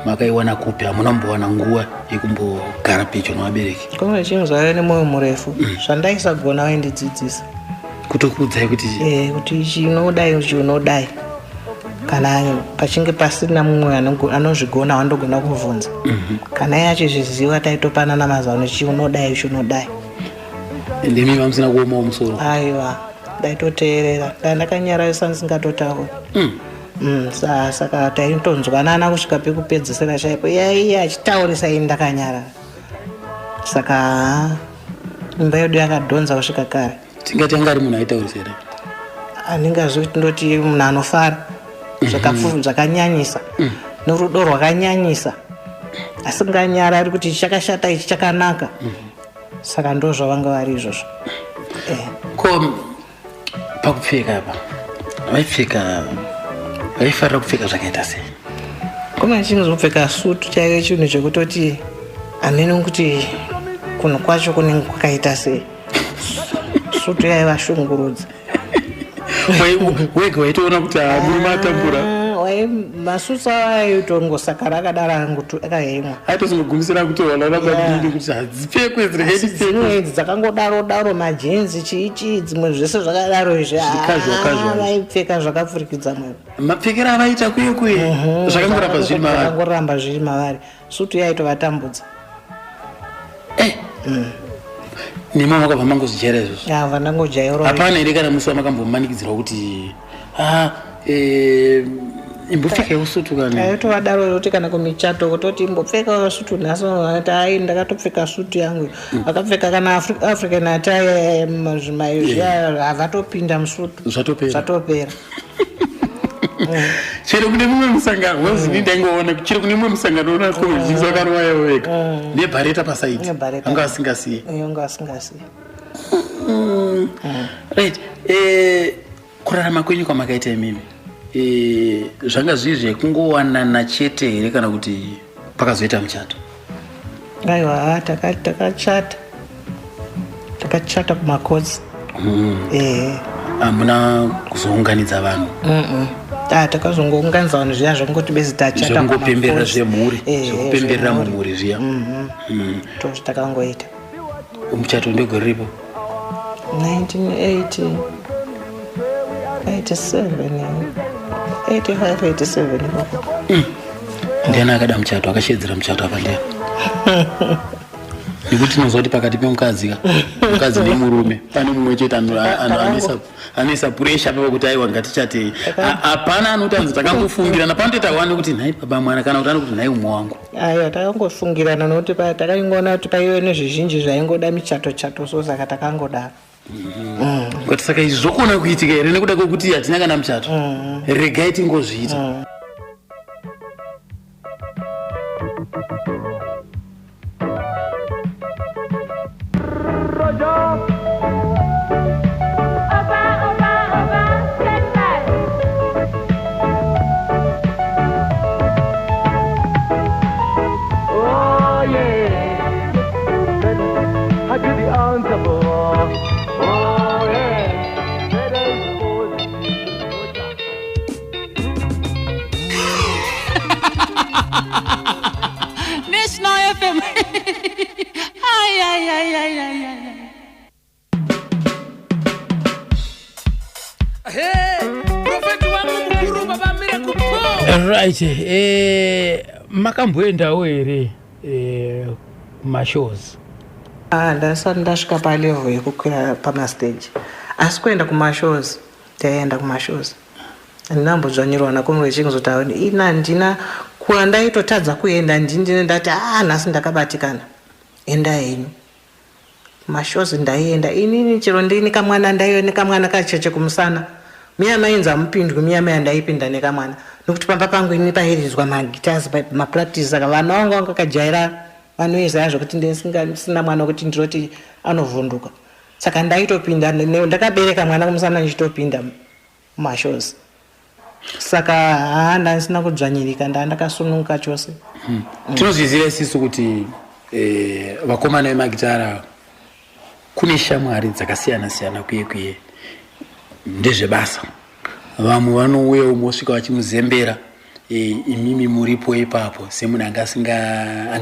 makaiwana kupi? Hamuna mbowana nguva yekumbogara pedyo nevabereki? Kune chinhu zvaiva nemwoyo murefu zvandaisagona waindidzidzisa kutokuudzai kuti kuti ichi unodai kana pachinge pasina mumwe anozvigona wandogona kuvhunza kana iye achizviziva taitopanana mazano chi unodai ndimi vamusina kuomawo musoro. Aiwa ndaitoteerera ndakanyararisa ndisingatotauri Saka taitonzwanana kusvika pekupedzisira chaipo yaiya achitaurisa ini ndakanyarara. Saka imba yedu yakadhonza kusvika kare. Tingati anga ari munhu aitaurisa here? Handingazvi kuti ndoti munhu anofara zvakanyanyisa norudo rwakanyanyisa asinganyarari kuti chakashata ichi chakanaka. Saka ndo zvavanga vari izvozvo. Ko pakupfeka apa vaifarira kupfeka zvakaita sei? Koma chingizopfeka sutu chaive chinhu chekutoti handini kuti kunhu kwacho kunenge kwakaita sei. Sutu yaivashungurudza. Wega waitoona kuti murume atambura? Masusu aitongosakara akadaro akaimwa. Aitozogumisira kutoona kwandini kuti hadzipfekwe dzimwe dzakangodaro majinzi chii dzimwe zvese zvakadaro izvi vaipfeka zvakapfurikidza mwero. Mapfekero avaita kuye zvakangoramba zviri mavari. Sutu yaitovatambudza. Nemo makabva mangozvijera izvozvo? Vandangojairwa. Hapana here kana musi wamakambomanikidza kuti imbopfekawo sutu kana? Aitovadaro kuti kana kumichato kutoti imbopfekawo sutu naso ati ndakatopfeka sutu yangu. Vakapfeka kana African attire zvimaizvi havatopinda musutu. Zvatopera. Chero kune mumwe musangano wazini ndaingoona chero kune mumwe musangano una kozinzo akarwaya wega nebhareta pasaidi anga asingasiye. Right. Kurarama kwenyu kwamakaita imimi zvanga zviri zvekungowanana chete here kana kuti pakazoita muchato? Aiwa takachata kumakodzi. Hamuna kuzounganidza vanhu? Takazongounganidza vanhu zviya zvongoti bezi tachata zvongopemberera zvemhuri zvokupemberera mumhuri zviya. Ndozvo takangoita. Muchato ndegore ripo? 1987 ndiani akada muchato akashedzera muchato apa ndiani? Nekuti nozwa kuti pakati pemukadzi nemurume pane mumwe chete anoisa puresha pekuti aiwa ngatichatei. Hapana anoti anzi takangofungirana panotoita wani kuti nhai baba mwana kana kuti anokuti nhai umwe wangu. Aiwa takangofungirana nokuti takaingoona kuti paive nezvizhinji zvaingoda michato so saka takangodaro. Kuti saka izvi zvokona kuitika here nekuda kwekuti hatina kana muchato? Regai tingozviita. National FM. Right. Makamboendawo here kumashows? Ndasati ndasvika palevel yekukwira pamastage. Asi kuenda kumashows, taienda kumashows. Ndinambodzvanyirwa nakomwe chingizoti ina ndina kuwa ndaitotadza kuenda ndini ndati nhasi ndakabatikana. Enda henyu. Mashows ndaienda inini chero ndini kamwana ndaiona kamwana kacheche kumusana. Miya mainzi amupindwi miya mai ndaipinda nekamwana. Nokuti pamba pangu ini pairidzwa magitars mapractice saka vana vangu vakajaira vanoisa yazvo kuti ndisina mwana wekuti ndinoti anovhunduka. Saka ndaitopinda ndakabereka mwana kumusana ndichitopinda mumashows. Saka ndasina kudzvanyirika ndakasununguka chose. Tinozviziva isusu kuti vakomana vemagitara kune shamwari dzakasiyana-siyana kuye ndezvebasa. Vamwe vanouyawo mosvika vachimuzembera imimi muripo ipapo semunhu anga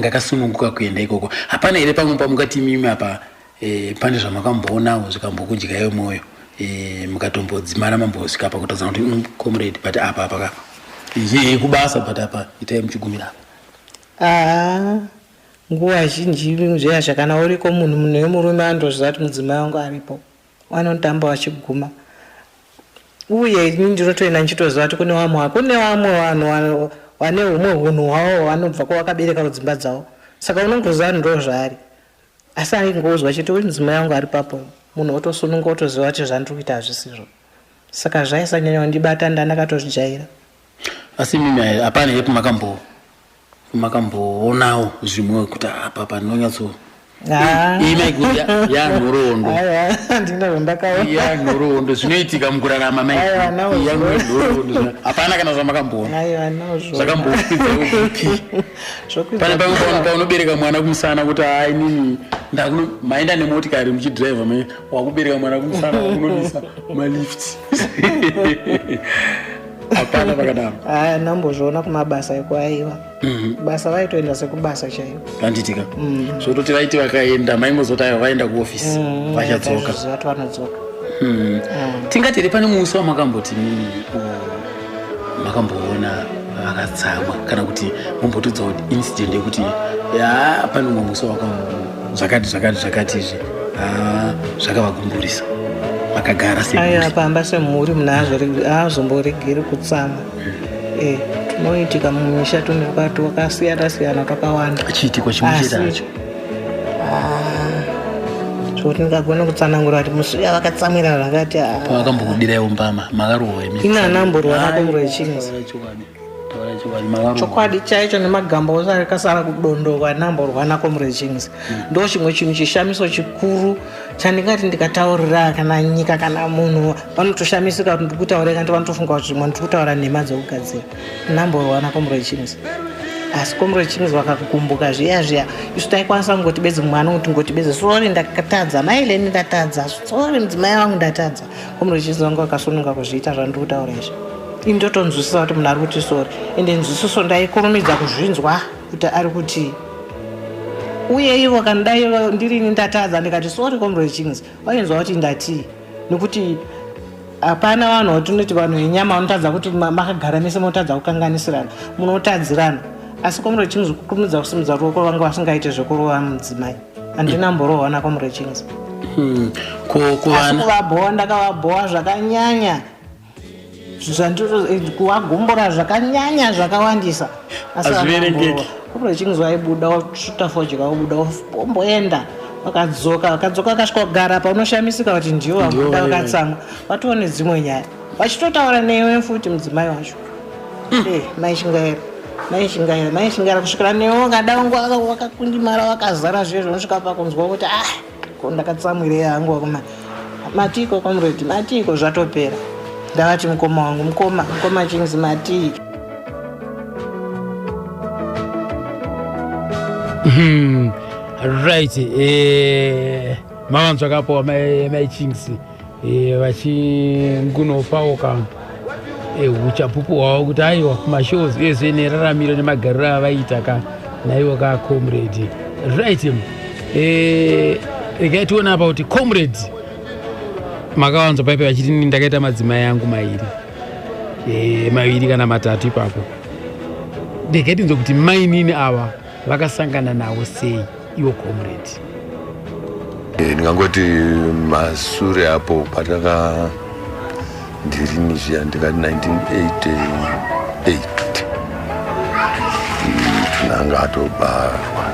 akasununguka kuenda ikoko. Hapana here pamwe pamungati imimi apa pane zvamakamboonavo zvikambokudyayo mwoyo mukatombodzimara mambosvika pakutaza kuti comrade but apa kubasa but apa itai muchigumira apa? Nguva zhinji zviya zvakana uriko munhu wemurume andozviziva kuti mudzimai wangu aripo. Vanotamba vachiguma. uye ini ndinotoenda ndichitoziva kuti kune vamwe vanhu vane humwe hunhu hwavo vanobva kwavakabereka kudzimba dzavo, saka unongoziva ndo zvaari. Asi aingozwa chiti uyu mudzimai wangu ari papo, munhu otosununga otoziva kuti zvandiri kuita hazvisizvo. Saka zvaisanyanya kundibata ndandakatozvijaira. Asi mimi hapana yepo makamboonawo zvimwe kuti apa panonyatso imaigudi yanhoroondo yanhoroondo zvinoitika mukurarama mayanhoroondo hapana kana zvamakamboona zvakambofidzaokupi pane paunobereka mwana kumusana kuti hai nini maenda nemotikari muchidhiraivha wakubereka mwana kumusana unonisa malifti hapana pakadaro. Nambozviona kumabasa ekuaiwa. Basa vaitoenda sekubasa chaivo. Kanditika. Zvototi vaiti vakaenda maingozoti aiva vaenda kuofisi vachadzoka. Zvati vanodzoka. Tingatiri pane musi wamakamboti makamboona vakatsamwa kana kuti mumbotudza kuti incident yekuti pane umwe musi zvakati izvi zvakavagumburisa vakagara seaiwa pamba semhuri munhu haazomboregeri kutsama. Tunoitika mumisha tunekati wakasiyana twakawanda chiitiko chimwe chetacho zvoti ndingagona kutsanangura kuti musi uya vakatsamwira zvakati pavakambokudiraiwo mbama makarohwa ina namborwana komurechings chokwadi chaicho nemagambo ose akasara kudondoka namborwana komurechings ndo chimwe chinhu chishamiso chikuru chandingati ndikataurira kana nyika kana munhu vanotoshamisika kuti ndikutaurira kandi vanotofunga kuti zvimwe ndikutaura nhema dzekugadzira namborwana komurechings. Asi komurechings vakakukumbuka zviya isu taikwanisa kungoti bedzi mwana kuti ngoti bedzi sori ndakatadza maileni ndatadza sori mudzimai wangu ndatadza. Komurechings vangu vakasununga kuzviita zvandikutaura izvi. Ini ndotonzwisisa kuti munhu ari kuti sori ende nzwisiso ndaikurumidza kuzvinzwa kuti ari kuti uye ivo kandai ndirini ndatadza ndikati sori komurechings vainzwa kuti ndati nekuti hapana vanhu vatinoti vanhu venyama vanotadza kuti makagara mese munotadza kukanganisirana munotadzirana. Asi komurechings kukurumidza kusimudza ruoko vangu vasingaite zvekurova mudzimai handinamborohwana komurechings. Asi kuvabhowa ndakavabhowa zvakanyanya kuvagumbura zvakanyanya zvakawandisa. Azviverengeki. Komurechings vaibuda vasvuta fodya vobuda vomboenda vakadzoka vakasvika kugara pa unoshamisika kuti ndiwo vabuda vakatsamwa vatoone dzimwe nyaya vachitotaura newe futi mudzimai wacho maishingaira kusvikira newe ngada wangu wakakundimara wakazara zviye zvinosvika pakunzwa kuti ndakatsamwirei hangu wakoma matiko komuredi matiko zvatopera ndavati mukoma wangu mukoma chingzi matiki. Right, mavanzwa kapo maichings vachingunopauka uchapupu hwavo kuti aiwa kumashows uyezve neraramiro nemagariro avaita ka naiwo ka comrade. Right, regai tiona apa kuti comrade makavanzwa paipa vachiti ndakaita madzimai angu maviri kana matatu ipapo. Regai tinzwa kuti mainini ava vakasangana nawo sei iwo comrade. Ndingangoti mashure apo pataka ndirini zviya ndikati 1988 tunanga atobarwa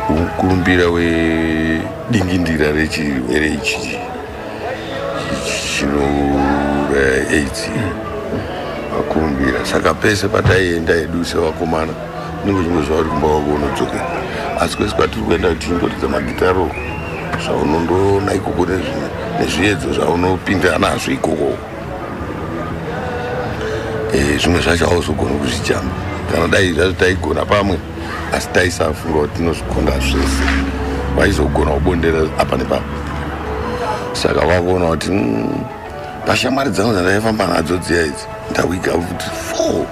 mukurumbira wedingindira rechirwere ichi chinouraya AIDS vakurumbira. Saka pese pataienda edu sevakomana unenge chingozva kuti kumba wako unodzoka. Asi kwese kwatiri kuenda kuti ingoridza magitaro zvaunondoona ikoko nezviedzo zvaunopinda nazvo ikoko. Zvimwe zvacho hauzogona kuzvijamba kana dai zvazvo taigona pamwe asi taisafunga kuti tinozvikonda zvese vaizogona kubondera apa nepapa. Saka vakuona kuti pashamwari dzangu dzandaifamba nadzo dziya idzi ndawiga kuti 4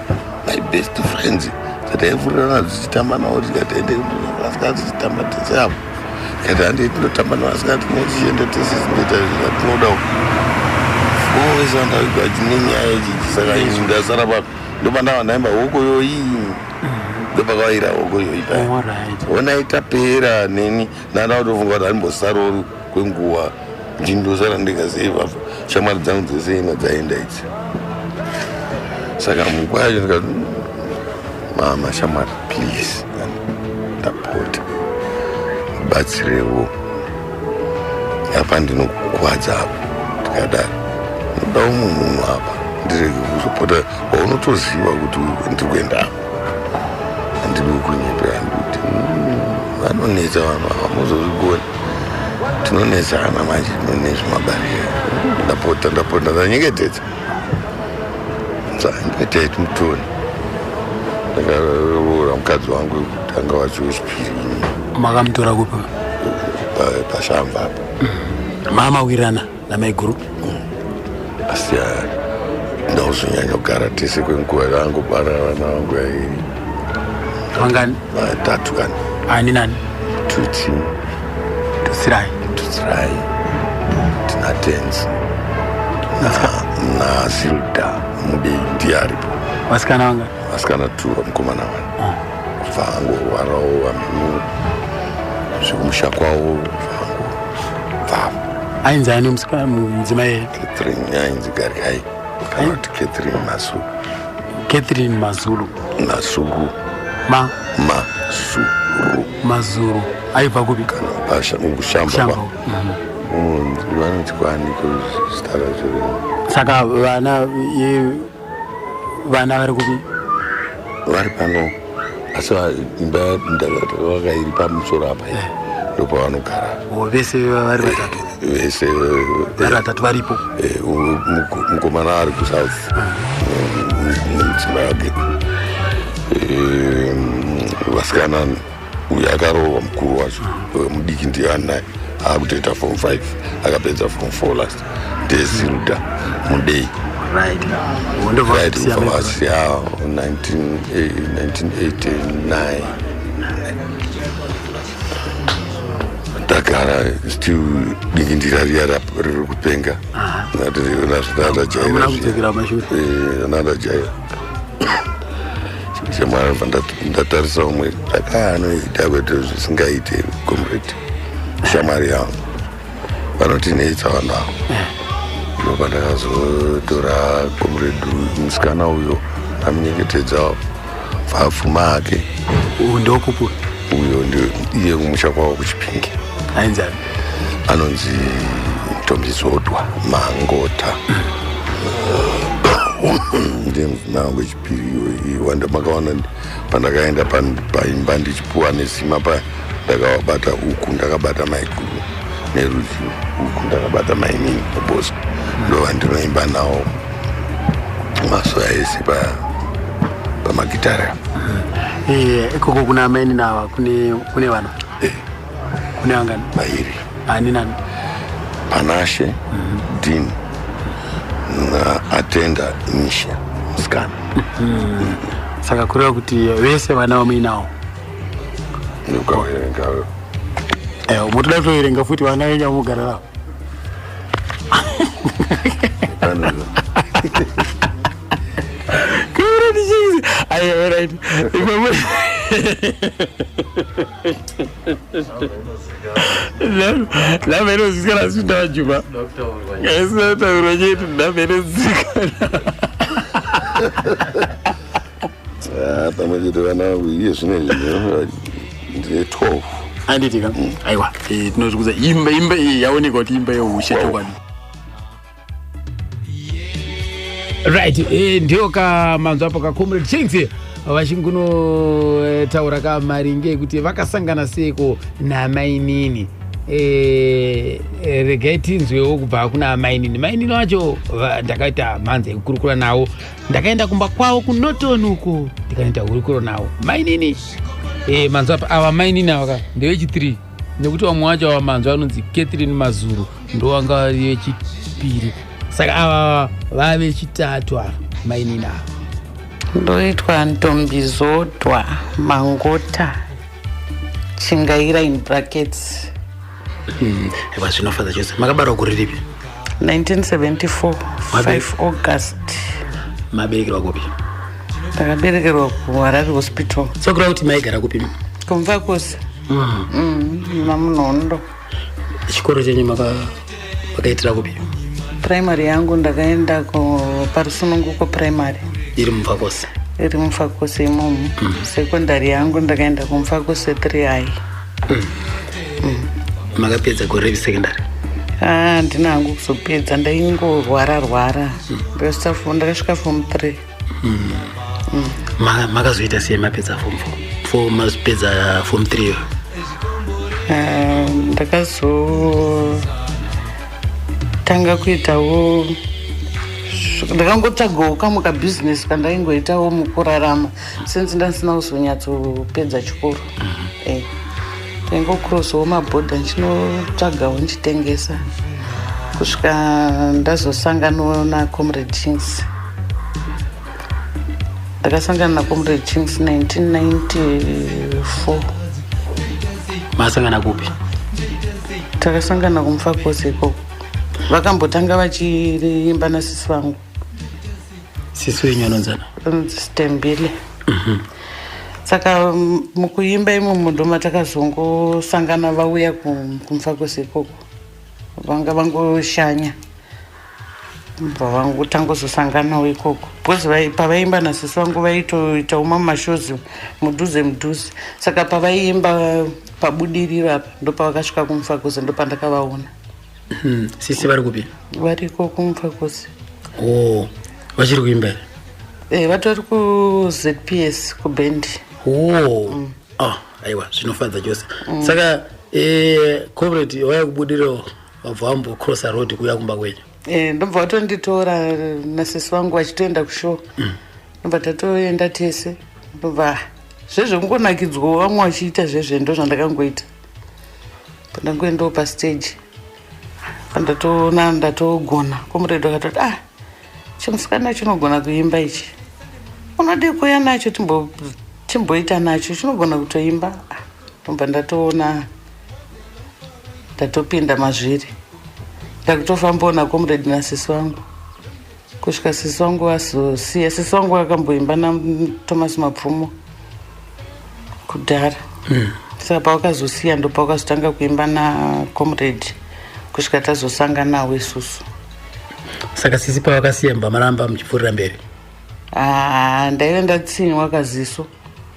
my best friends dzataivhurirana dzichitamba navo tikataende vasikati tichitamba tese apo kati handei tinotamba navasikati netichienda tese zinoita zvatinodawo 4 vese vandawiga chinenyaya ichichi. Saka izvi ndasara papo ndopandava ndaimba hokoyo iyi ndopakavaira hokoyo ipa ona itapera neni ndanda kutofunga kuti handimbosaro kwenguva ndindosara ndingaziva shamwari dzangu dzese ina dzaenda idzi. Saka mukwayo ndikati mama shamwari please ndapota batsirewo apa ndinokukwadza apa ndikadaro ndodawo munhu apa ndirege kuzopota waunotoziva kuti ndiri kuenda apa handidi kunyepera ndikuti vanonetsa vanhu ava muzozvigona tinonetsana manje nezvemabariro ndapota ndanyengetedza ndingaitaiti mutoni ndakaroora mukadzi wangu kuti anga wachechipiri makamutora kupi pashamba apa mamawirana namaiguru asi ndauzonyanya kugara tese kwenguva yaangobara vana vangu vairi vangani 3 kani ani nani tutsirai tina tenzi nasilda mudei ndiye aripo vasikana vanga vasikana 2 mukomana 1 kubva angorwarawo aminu zvekumusha kwawo vavo ainzi ani mudzimai Catherine ainzi Garigai kana kuti Catherine Mazulu Nasuru Mazuru aibva kupi kana pasha mukushamba vanoti kwani kuzitara zviri saka vana vari kupi vari pano asi imba vakairi pamusoro apa ndopavanogara vese vari vatatu vese vari vatatu varipo mukomana ari kusouth nemudzimba yake vasikana uyu akaroorwa mukuru wacho mudiki ndiye anaye akutoita form 5 akapedza form 4 last ndezilda mudei right ufamasi ya 1989 ndagara still diki ndirariya riri kupenga nadajaira shamwari ndatarisa umwe ndakaanoita kwete zvisingaite comrade shamwari yangu vanoti neitsa vanhu avo ndopa ndakazotora comrade musikana uyo amunyengetedza vapfuma ake ndokupu uyo iye kumusha kwavo kuchipingi ainzani anonzi Ntombizodwa Mangota ndiye muzina wangu wechipiri wanda makaona pandakaenda paimba ndichipuwa nesima pa ndakavabata uku ndakabata maiguru nerudzi uku ndakabata mainini mubosco ndova ndinoimba nawo mazuva ese pamagitara ikoko kuna maini nawa kune vana kune vangani vairi ani nani Panashe Dean na Atenda Nisha musikana saka kureva kuti vese vana vamuinawo ndikaverenga mutoda kutoverenga futi vana venyu vamugara navo ndamenozisikana sindavajuma aisinautaura chetu ndamenozisikana pamwe chete vana vangu iye zvinezvi ndine 12 anditika aiwa tinozvikuza imba yaonekwa kuti imba yeushe chokwadi right ndiyo kamanzwa apo kaComrade Chinks vachingunotaura kamaringe kuti vakasangana seiko namainini regai tinzwewo kubva kuna mainini wacho ndakaita mhanza yekukurukura nawo ndakaenda kumba kwavo kuNorton uko ndikanoita hurukuro nawo mainini manzwa apa ava mainini ava ndevechitiri nekuti vamwe wacho ava manzwa anonzi Catherine Mazuru ndovanga vari vechipiri saka ava vavechitatu ava mainini ava ndoitwa Ntombizodwa Mangota Chingaira in brackets zvinofaza chose makabarwa kuri ripi 1974 5 August maberekerwa kupi ndakaberekerwa kuHarare Hospital sakura kuti maigara kupi kumva kwose mamunondo chikoro chenyu wakaitira kupi? Primary yangu ndakaenda parusununguko primary iri Mufakose. iri Mufakose imomo. Secondary yangu ndakaenda kuMufakose 3I. Makapedza gore repi secondary? Ndina hangu kuzopedza, ndaingorwara ndakasvika form 3. Makazoita sei mapedza form 4? Mapedza form 3 ndakazotanga kuitawo, ndakangotsvagawo kamwe kabhizinesi kandaingoitawo mukurarama since ndasina kuzonyatsopedza chikoro. Ndaingokrosawo mabhodha ndichinotsvagawo ndichitengesa kusvika ndazosanganawo naComrade Chinks. Ndakasangana naComrade Chinks 1994. Masangana kupi? Takasangana kuMufakose ikoko. Vakambotanga vachiimba nasisi vangu. Sisi wenyu anonzana? Stembile. Saka mukuimba imomo ndoma takazongosangana vauya kuMufakose ikoko. Vanga vangoshanya. Vangotangozosanganawo ikoko. Because pavaimba nasisi vangu vaitoitawo mashozi mudhuze. Saka pavaiimba pabudiriro apa ndopavakasvika kuMufakose, ndopandakavaona. Sisi vari kupi? Variko kuMufakose. Vachiri kuimba here? Vatori kuZPS kubendi. Aiwa, zvinofadza chose. Saka Comrade waya kubudiriro wabva wambocrossa road kuuya kumba kwenyu? Ndobva vatonditora nasisi vangu vachitoenda kushow. Ndobva tatoenda tese. Ndobva zvezvekungonakidzwa vamwe vachiita zvezvendo zvandakangoita. Pandangoendawo pastage pandatoona ndatogona, Comrade akatoti chimusikana chinogona kuimba ichi, unode kuuya nacho timboita nacho, chinogona kutoimba. Ndobva ndatoona ndatopinda mazviri, ndakutofambawo naComrade nasisi vangu kusvika sisi vangu vazosiya. Sisi vangu vakamboimba naThomas Mapfumo kudhara. Saka pavakazosiya ndopavakazotanga kuimba naComrade kusvika tazosanganawo isusu. Saka sisi pavakasiya maramba muchipfuurira mberi? Ndaive ndatsinywa kaziso,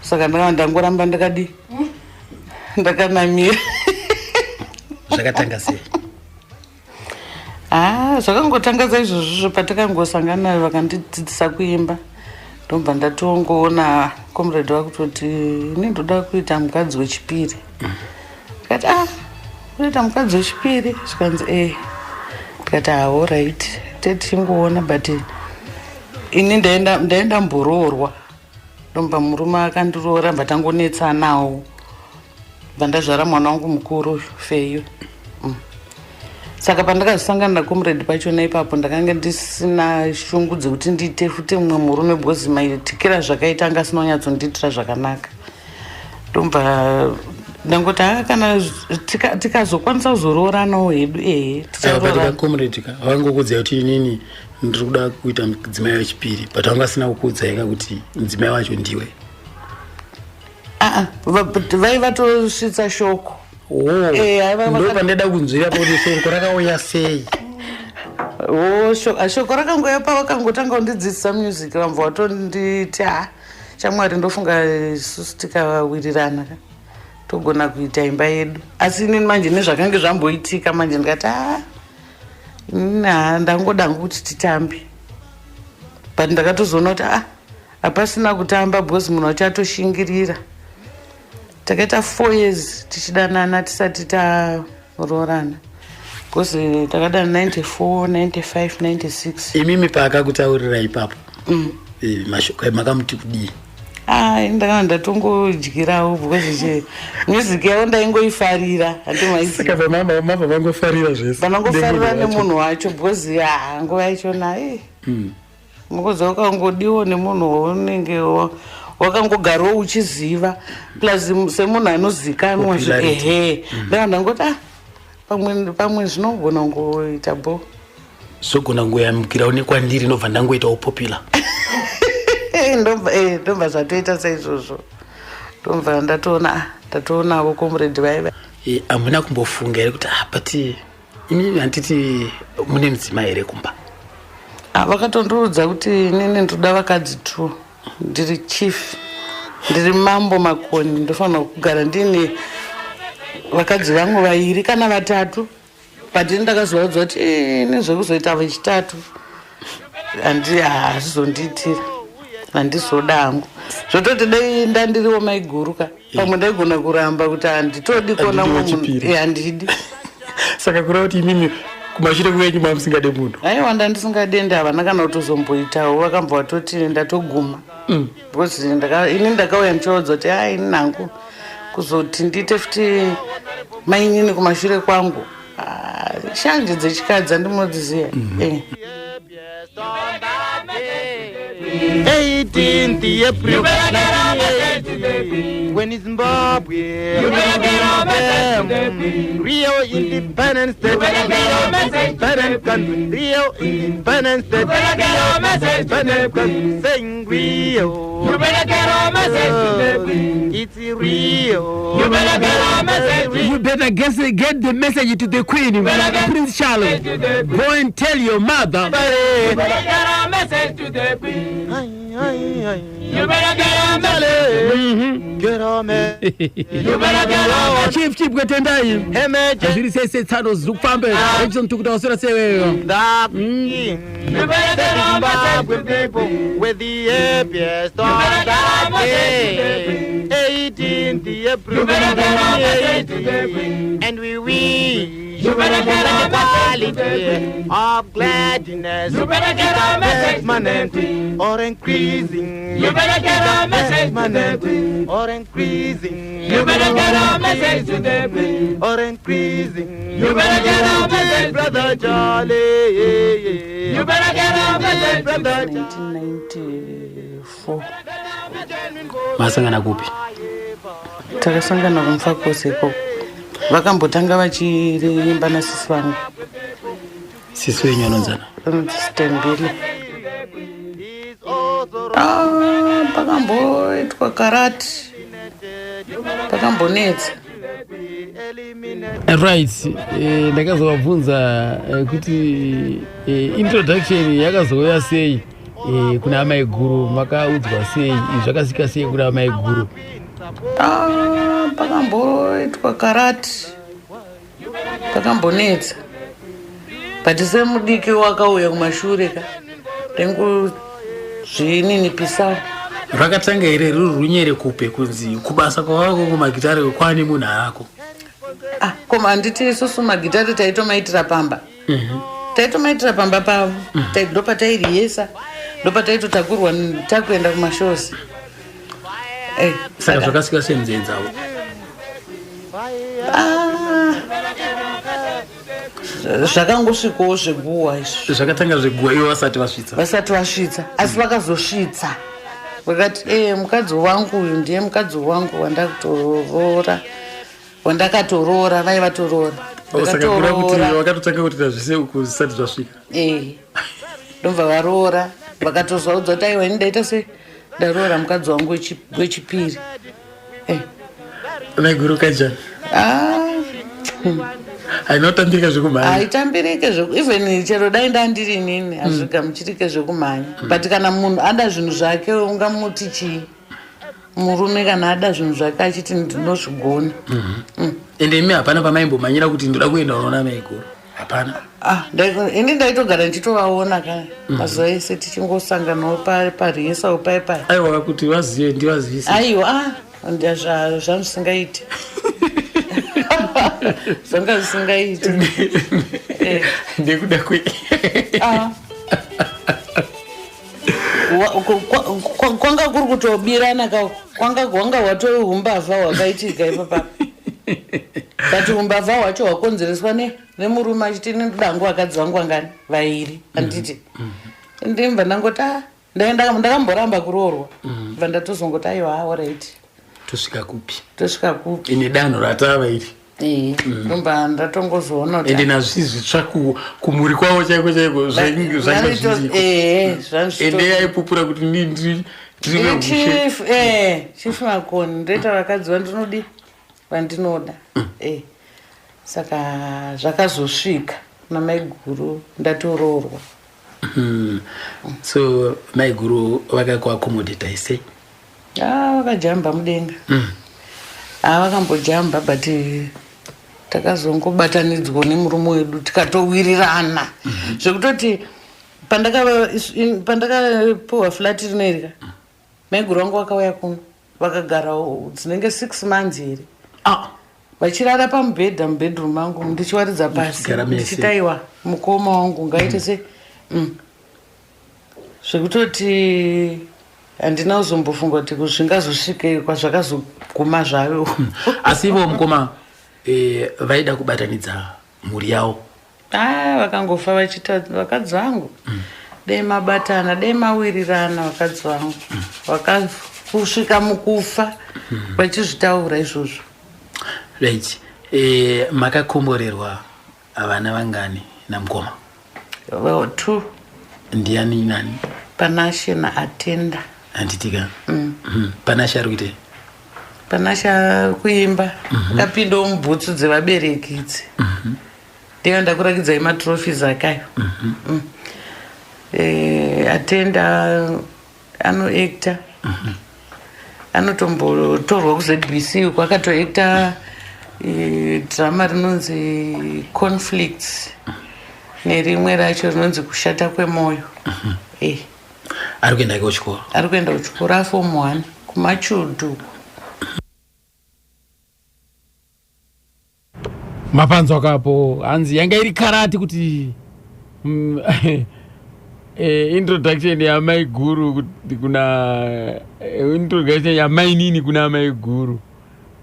saka ndangoramba ndakanamira. Zvakatanga sei? Zvakangotanga saizvozvo patakangosangana vakandidzidzisa kuimba. Ndobva ndatongoona Comrade vakutoti ini ndoda kuita mukadzi wechipiri. Ndikati unoita mukadzi wechipiri? Zvikanzi ndikati alright, tichingoona, but ini ndaenda mboroorwa. Ndobva murume akandiroora, bva tangonetsanawo, bva ndazvara mwana wangu mukuru Feyu. Saka pandakazosangana naComrade pachona ipapo ndakanga ndisina shungu dzekuti ndiite futi mumwe murume, because maitikira zvakaita anga asina kunyatsondiitira zvakanaka. Ndobva ndangoti kana tikazokwanisa kuzorooranawo hedu ticharoora. Comrade havangokuudza kuti inini ndiri kuda kuita mudzimai wechipiri, but vanga asina kukuudza eka kuti mudzimai wacho ndiwe? Vaivatosvitsa shoko. Ndopandada kunzwira kuti shoko rakauya sei? Shoko rakangoya pavakangotanga kundidzidzisa music, vamva vatonditi shamwari ndofunga isusu tikawirirana togona kuita imba yedu. Asi inini manje nezvakange zvamboitika manje ndikati ndangoda kuti titambe, but ndakatozoona kuti hapasina kutamba because munhu achatoshingira. Takaita 4 years tichidanana tisati taroorana, because takadana 94, 95, 96. Imimi paakakutaurira ipapo mashoko makamuti kudii? Ndakanga ndatongodyirawo because music yavo ndaingoifarira. Saka mabva vangofarira zvese? Vanongofarira nemunhu wacho, because nguva yachona mukuza ukangodiwo nemunhu waunenge wakangogarawo uchiziva, plus semunhu anozikanwa. Ndakanga ndangoti pamwe zvinogona kungoita bo, zvogona ngoyamukira une kwandiri ndobva ndangoitawo popular. Ndobva zvatoita saizvozvo. Ndobva ndatoonawo Comrade vaiva. Hamuna kumbofunga here kuti but inini handiti mune mudzimai here kumba? Vakatondiudza kuti inini ndoda vakadzi 2 ndiri chief ndiri mambo Makoni ndofanira kugara ndine vakadzi vangu 2 kana 3 patini ndakazoudzwa kuti nezvekuzoita vechitatu hazvizondiitira handizoda hangu zvototi dai ndandiriwo maiguruka pamwe ndaigona kuramba kuti handitodi kuona munhu handidi saka kureva kuti imimi kumashure kwenyu mamusingade munhu? Aiwa ndandisingade ndavana kana kutozomboitawo vakambva vatoti ndatoguma because ini ndakauya ndichiudzwa kuti ini nangu kuzoti ndiite futi mainini kumashure kwangu shanje dzechikadzi andimodziziya 18th April when Zimbabwe Rio Independence Day, independent country, Rio Independence Day, independent country, saying Rio, it's Rio. You better get the message to the Queen, Prince Charles. Go and tell your mother. You better get a message to the Queen. You better get a message. Get a message. You better get a message. Chief kwetendai. Azviri sese tsano zvikufamba echontukuta usira seweyo. You better get a message people with the happiest of that day. 18th April, and we wish you better get a quality of gladness. You better get a message, permanent or increasing. You better get a message, permanent or increasing. You better get a message today, or increasing. You better get a message, brother Charlie. You better get a message, brother Charlie. 1994 masangana kupi? takasangana kumfakosi ikoko vakambotanga vachirimba nasisi vangu. Sisi wenyu anonzana? Stembele. Pakamboitwa karati pakambonetsa. Right, ndakazovabvunza kuti introduction yakazouya sei kuna amai guru, makaudzwa sei, zvakasika sei kuna amai guru? Pakamboitwa karati pakambonetsa, but semudiki wakauya kumashure ka rengu zvinini pisao. Rakatanga here ruri runyere kupe kunzi kubasa kwako kumagitare kwani munhu ako? Koma handiti isusu magitare taitomaitira pamba. Taitomaitira pamba pavo. Ndopa tairiyesa. Ndopa taitotakurwa takuenda kumashozi. Saka zvakasika senzei dzavo? Zvakangosvikawo zveguwa izvo. Zvakatanga zveguwa ivo vasati vasvitsa? Vasati vasvitsa, asi vakazosvitsa. Vakati mukadzi wangu uyu ndiye mukadzi wangu wandakutorora, wandakatorora, vaivatorora. Saka kura kuti vakatotanga kuita zvese uku zvisati zvasvika? Ndobva varora, vakatozvaudza kuti aiwa ini ndaita se ndarora mukadzi wangu wechipiri. Maiguru kanjani? Hainotambirika zvekumhanya? Haitambirike even chero dai ndandiri inini hazvigamuchirike zvekumhanya. But kana munhu ada zvinhu zvake ungamuti chii? Murume kana ada zvinhu zvake achiti ndinozvigona. Ende imi hapana pamaimbomhanyira kuti ndoda kuenda kunoona maiguru? Hapana? Ini ndaitogara ndichitovaona ka mazuva ese tichingosanganawo pariyesawo pai. Aiwa kuti vazive ndivazivise. Aiwa zvamusingaiti. Zvanga zvisingaiti. Ndekuda kwe. Kwanga kuri kutobirana ka kwanga watohumbavha hwakaitika ipapa. But humbavha hwacho hwakonzereswa nemurume achiti ndoda hangu vakadzi vangu vangani 2 handiti. Ndimva ndangoti ndakamboramba kuroorwa. Bva ndatozongoti aiwa alright. Tosvika kupi? Tosvika kupi? Ine danho ratava iri. Ndomba ndatongozoona kuti ende nazvizvitsva kumuri kwavo chaiko chaiko zvangazviziko. Ende yaipupura kuti ndiri chief Makoni ndoita vakadzi vandinodi vandinoda. saka zvakazosvika namaiguru ndatoroorwa. So maiguru vakakuakomodeta ise? Vakajamba mudenga. Vakambojamba but takazongobatanidzwa nemurume wedu tikatowirirana zvekutoti pandakapuhwa flat rinoirika maiguru vangu vakauya kuno vakagarawo dzinenge 6 months here vachirara pamubhedha mubedroom mangu ndichiwaridza pasi ndichitaiwa mukoma wangu ngaite se zvekutoti handina kuzombofunga kuti zvingazosvike kwazvakazoguma zvayo. Asi ivo mukoma vaida kubatanidza mhuri yavo? Vakangofa vachita vakadzi vangu dei mabatana dei mawirirana vakadzi vangu vakakusvika mukufa vachizvitaura izvozvo. Right. Makakomborerwa vana vangani namukoma? 2. Ndiani nani? Panashe naAtenda. Handitika. Panashe ari kuite? Panashe ari kuimba. Akapindawo mubhutsu dzevabereki idzi. Ndiyo ndakurakidzai matrophies akayo. Atenda anoacta. Anotombotorwa kuZBC uko akatoacta drama rinonzi Conflicts nerimwe racho rinonzi Kushata kwemoyo. Ari kuenda kuchikoro? Ari kuenda kuchikoro Form 1 kuMachudu. Mapanzo akapo hanzi yanga iri karati kuti introduction ya maiguru kuna introduction ya mainini kuna maiguru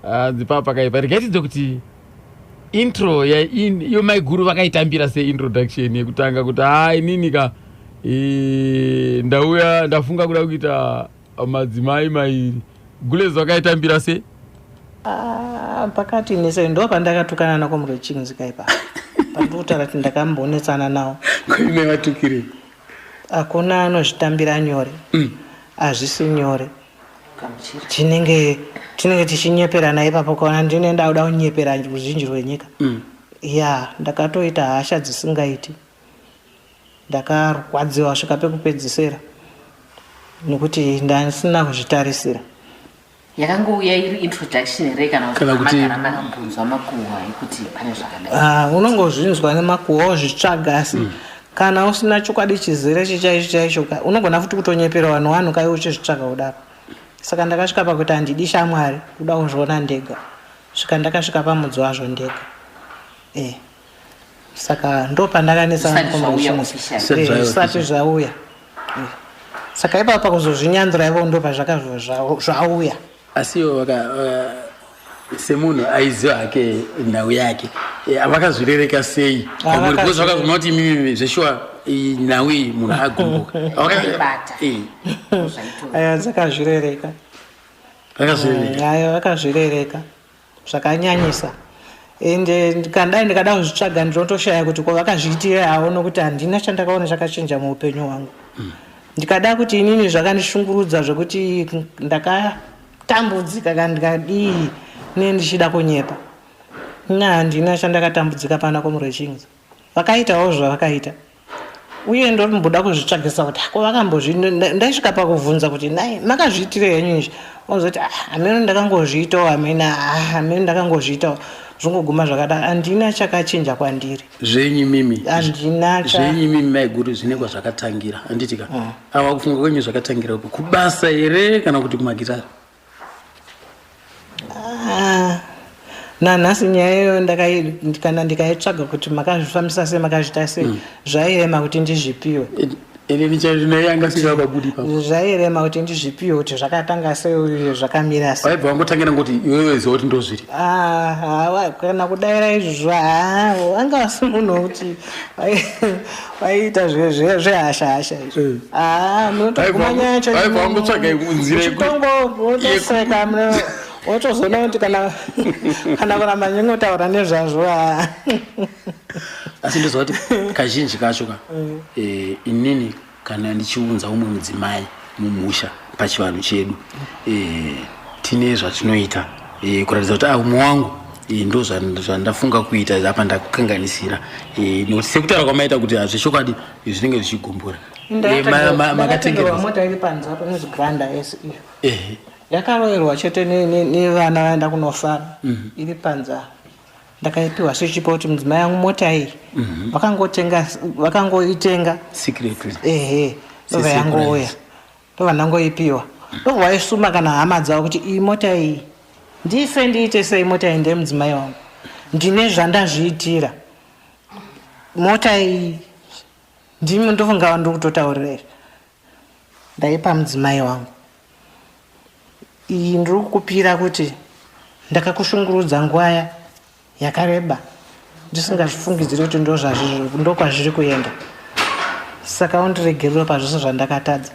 hanzi papa kaipa rikatidzo kuti intro ya yo maiguru vakaitambira se introduction yekutanga kuti inini ka ndauya ndafunga kuda kuita madzimai mairi Gulezo vakaitambira se pakati nese ndo pandakatukana nako murechings kaipa pandutaura kuti ndakambonetsana nawo kuime vatukire akuna anozvitambira nyore hazvisi nyore tinenge tichinyeperana ipapo kaona ndine ndauda kunyepera ruzhinji rwenyika ndakatoita hasha dzisingaiti ndakarwadziwa svika pekupedzisira nekuti ndasina kuzvitarisira. Yakangouya iri introduction here kana kuti makambunzwa makuhwa ekuti pane zvakadai? Unongozvinzwa nemakuhwa ozvitsvaga asi kana usina chokwadi chizere chaicho unogona futi kutonyepera vanhu kai uchizvitsvaga kudaro. Saka ndakasvika pakuti handidi shamwari kuda kuzviona ndega svika ndakasvika pamudzi wazvo ndega. Saka ndo pandakanetsana zvisati zvauya. Saka ipapo kuzozvinyandura ivo ndo pazvakazvauya. Asiyo semunhu aiziva hake nhau yake avakazvirereka sei because vakazona kuti mimi zveshuwa nhau iyi munhu agumbuka dzakazvirereka vakazvirereka zvakanyanyisa ende ndikadai ndikada kuzvitsvaga ndinotoshaya kuti kwavakazviitira havo nokuti handina chandakaona chakachinja muupenyu hwangu. Ndikada kuti inini zvakandishungurudza zvokuti ndakatambudzika kandikadii ndichida kunyepa. Handina chandakatambudzika pana komurechings. Vakaitawo zvavakaita. Uye ndomboda kuzvitsvagisa kuti ndasvika pakuvhunza kuti nai makazviitira henyu izvi. Ozoti hameno ndakangozviitawo hameno ndakangozviitawo. Zvongoguma zvakadaro handina chakachinja kwandiri. Zvenyu mimi. Handina zvenyu mimi maiguru zvine kwazvakatangira handitika. Ava kufunga kwenyu zvakatangira uko kubasa here kana kuti kumagitari? Nanhasi nyaya iyoyo kana ndikaitsvaga kuti makazvifambisa sei makazviita sei zvairema kuti ndizvipiwe. Zvairema kuti ndizvipiwe kuti zvakatanga sei uye zvakamira sei. Waibva wangotangira ngoti iwewe ziva kuti ndozviri? Kana kudaira izvozvo anga wasi munhu wekuti waiita zvehashahasha izvo. Munotoguma nyaya yacho waibva wangotsvaga nzira wotoseka wotozoona kuti kana kuramba nyongotaura nezvazvo. Asi ndoziva kuti kazhinji kacho inini kana ndichiunza umwe mudzimai mumusha pachivanhu chedu tine zvatinoita kuratidza kuti umwe wangu ndo zvandafunga kuita apa ndakukanganisira nokuti sekutaura kwamaita kuti hazvechokwadi zvinenge zvichigumbura makatengerwa mota iri panze apo inonzi granda s iyo yakaroverwa chete nevana vaenda kunofara iri panze ndakaipiwa sechipa kuti mudzimai yangu mota iyi vakangoitenga ndobva yangouya ndobva ndangoipiwa ndobva vaisuma kana hama dzavo kuti iyi mota iyi ndife ndiite sei mota iyi ndemudzimai wangu ndine zvandazviitira mota iyi ndimi ndofunga ndikutotaurira ndaipa mudzimai wangu iyi ndiri kukupira kuti ndakakushungurudza nguva yakareba ndisingazvifungidziri kuti ndokwazviri kuenda saka undiregerero pazvose zvandakatadza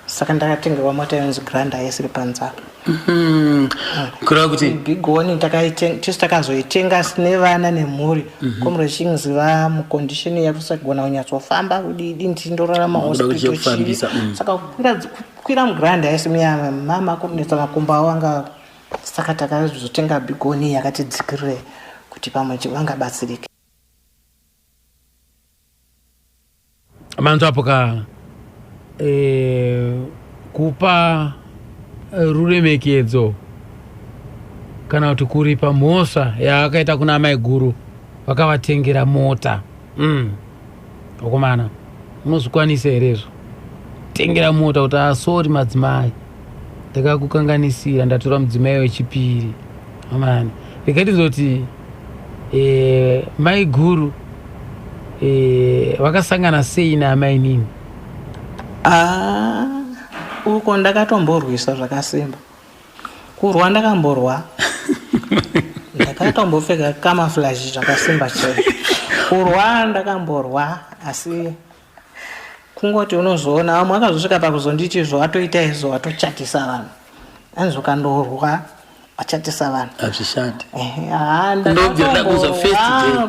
saka ndakatengerwa mota inonzi granda yesiri panzapa kureva kuti bigoni tisu takazoitenga sine vana nemhuri Comrade Chings vamukondisheni yakusagona kunyatsofamba kudidi ndindorarama hospital saka kukwira mugranda yesi mama kunetsa makumbo avo anga saka takazotenga bigoni yakatidzikirire kuti pamwe vangabatsirike manzo apo ka kupa ruremekedzo kana kuti kuripa mhosva yaakaita kuna amai guru vakavatengera mota okomana unozvikwanisa herezvo tengera mota kuti asori madzimai ndakakukanganisira ndatora mudzimai wechipiri amani vikatizoti mai guru vakasangana sei naamai nini uko ndakatomborwisa zvakasimba kurwa ndakamborwa ndakatombopfeka kamaflashi zvakasimba chaizvo kurwa ndakamborwa asi kungoti unozoona vamwe vakazosvika pakuzonditi izvo atoita izvo atochatisa vanhu anzokandorwa achatisa vanhu hazvishandi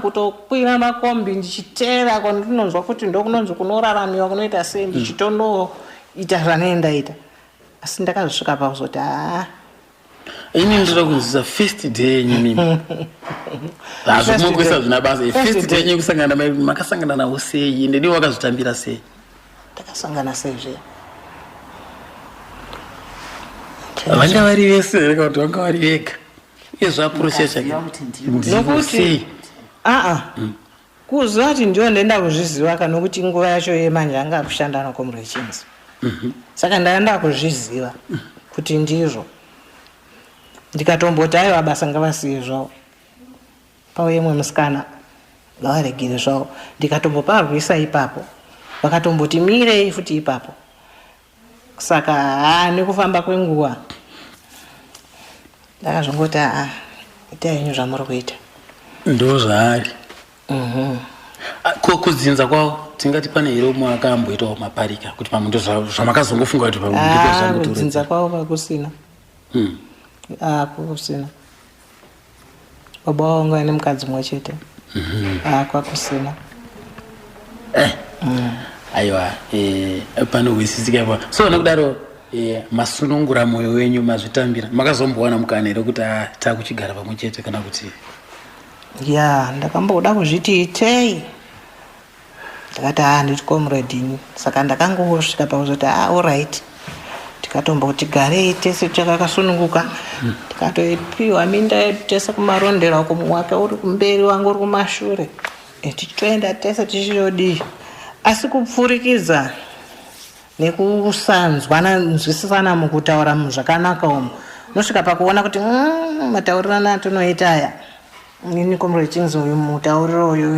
kutokwira makombi ndichiteera kwandinonzwa kuti ndokunonzi kunoraramiwa kunoita sei ndichitondoita zvanendaita asi ndakazosvika pakuzoti ini ndoda kunzisa first day yenyu mimi hazvokuisa zvina basa first day yenyu yekusangana makasangana nawo sei ndini wakazotambira sei takasangana seizve vanga vari vese reka kuti vanga vari vega uye zvaprocesa nokuti kuziva kuti ndiyo ndenda kuzviziva kana kuti nguva yacho yemanje anga kushanda naComrade Chings saka ndaenda kuzviziva kuti ndizvo ndikatomboti aiwa basa ngavasiye zvavo pauye mwe musikana ngavaregere zvavo ndikatomboparwisa ipapo vakatomboti mirei futi ipapo saka nekufamba kwenguva ndakazvongoti itai henyu zvamuri kuita ndo zvaari kudzinza kwavo tingati pane here umwe akamboitawo maparika kuti pamwe ndo zvamakazongofunga kuti kudzinza kwavo pakusina kusina baba wangu ane mukadzi mwe chete kwakusina aiwa panohwisisika ipa so nokudaro masunungura mwoyo wenyu mazvitambira makazombowana mukana here kuti takuchigara pamwe chete kana kuti ndakamboda kuzviti itei ndakati nditi comradini saka ndakangosvika pakuzoti alright tikatomboti garei tese takakasununguka tikatoipiwa minda yedu tese kumarondera uko mwake uri kumberi wangu uri kumashure tichitoenda tese tichitodii asi kupfurikidza nekusanzwana nzwisisana mukutaura zvakanaka umo nosvika pakuona kuti mataurirano atinoita aya inini Comrade Chings uyu mutauriro uyu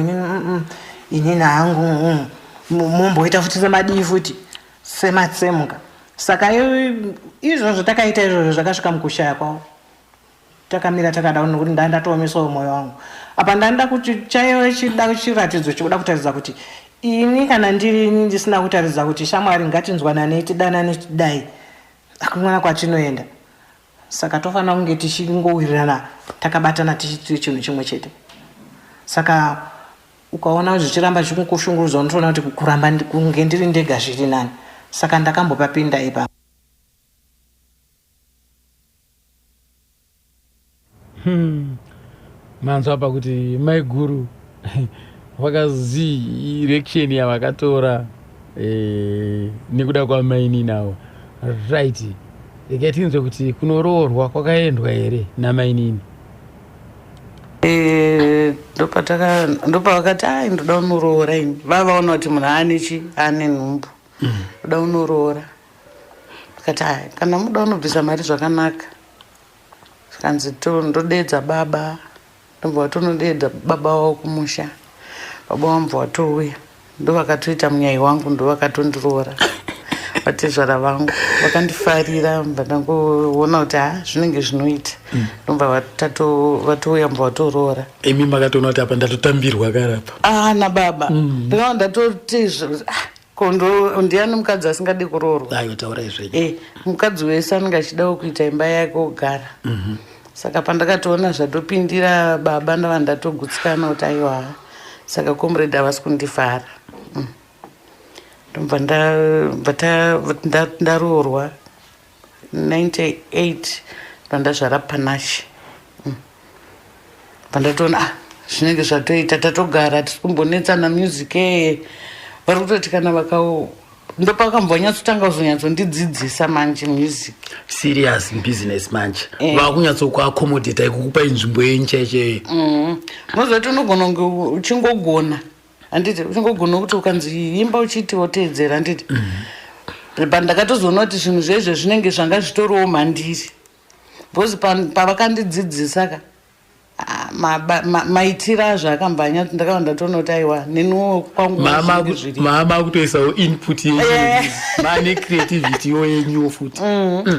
inini hangu mumboita futi semadii futi sematsemuka saka izvozvo takaita izvozvo zvakasvika mukushaya kwavo takamira takada nokuti ndandatomesawo mwoyo wangu apa ndanda kuti chaive chida chiratidzo chikuda kutaridza kuti ini kana ndirini ndisina kutaridza kuti shamwari ngatinzwanane tidanane tidai akumwana kwatinoenda saka tofanira kunge tichingowirirana takabatana tichitiri chinhu chimwe chete saka ukaona zvichiramba zvichikushungurudza unotoona kuti kuramba kunge ndiri ndega zviri nani saka ndakambopapinda ipapo manzwa pakuti maiguru vakazi erection yavakatora nekuda kwamaini nawo right rekatinzwe kuti kunoroorwa kwakaendwa here namainini ndopavakati ai ndoda unoroora ini vavaona kuti munhu anechi ane nhumbu ndoda unoroora akati ai kana muda unobvisa mari zvakanaka zvikanzi ndodedza baba ndobva watonodedza baba wavo kumusha baba wamva watouya ndovakatoita munyai wangu ndovakatondiroora vatezvara vangu vakandifarira mba ndangoona kuti zvinenge zvinoita ndomba vatouya mba watoroora imi makatoona kuti apa ndatotambirwa karapa nababa ndinaa ndatoti kondo ndiani mukadzi asingadi kuroorwa ayo taura izvezvo mukadzi wese anenge achidawo kuita imba yake ogara saka pandakatoona zvatopindira baba ndava ndatogutsikana kuti aiwa saka comrade havasi kundifara ndobva ndaroorwa 98 ndandazvara panashi pandatoona zvinenge zvatoita tatogara tiri kumbonetsana music vari kutoti kana vakao ndopakambonyatsotanga kuzonyatsondidzidzisa manje music serious business manje vakunyatsokuakomodeta ikukupa inzvimbo yencheche unozoti unogona kunge uchingogona handiti uchingogona kuti ukanzi imba uchiti woteedzera handiti pandakatozoona kuti zvinhu zvezvo zvinenge zvanga zvitoriwo mhandiri bcause pavakandidzidzisa ka maitiro azvo akambanya ndakava ndatoona kuti aiwa neniwo kwangu mama kutoisawo input mane creativity yo yenyu futi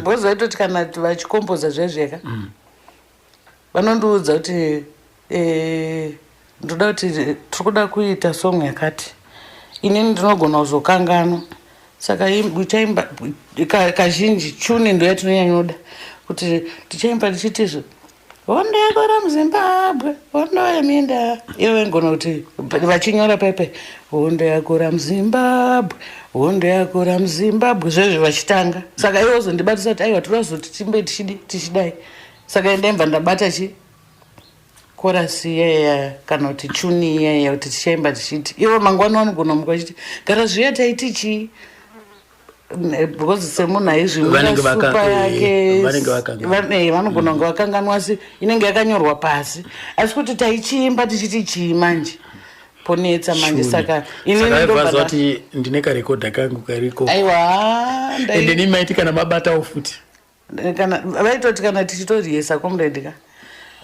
bcause vaitoti kana vachikompoza zvezveka vanondiudza kuti ndoda kuti tiri kuda kuita song yakati inini ndinogona kuzokanganwa saka uchaimba kazhinji chuni ndo yatinonyanyoda kuti tichaimba tichitizvo hondo yakora muzimbabwe hondo yaminda iwe ngona kuti vachinyora pepe hondo yakora muzimbabwe hondo yakora muzimbabwe zvezvo vachitanga saka iwe uzondibatisa kuti aiwa tirazoti timbe tichidai saka ndaimba ndabata korasi iyaya kana kuti chuni iyaya kuti tichaimba tichiti iwe mangwana vanogona muka chiti gara zviya taiti chii because semunhu aizvimuasupa yake vanogona kunge vakanganwa asi inenge yakanyorwa pasi asi kuti taichiimba tichiti chii manje ponetsa manje saka ininioti ndine karekodha kangu kariko aiwa ende nimaiti kana mabatawo futi vaitoti kana tichitoriesa komredika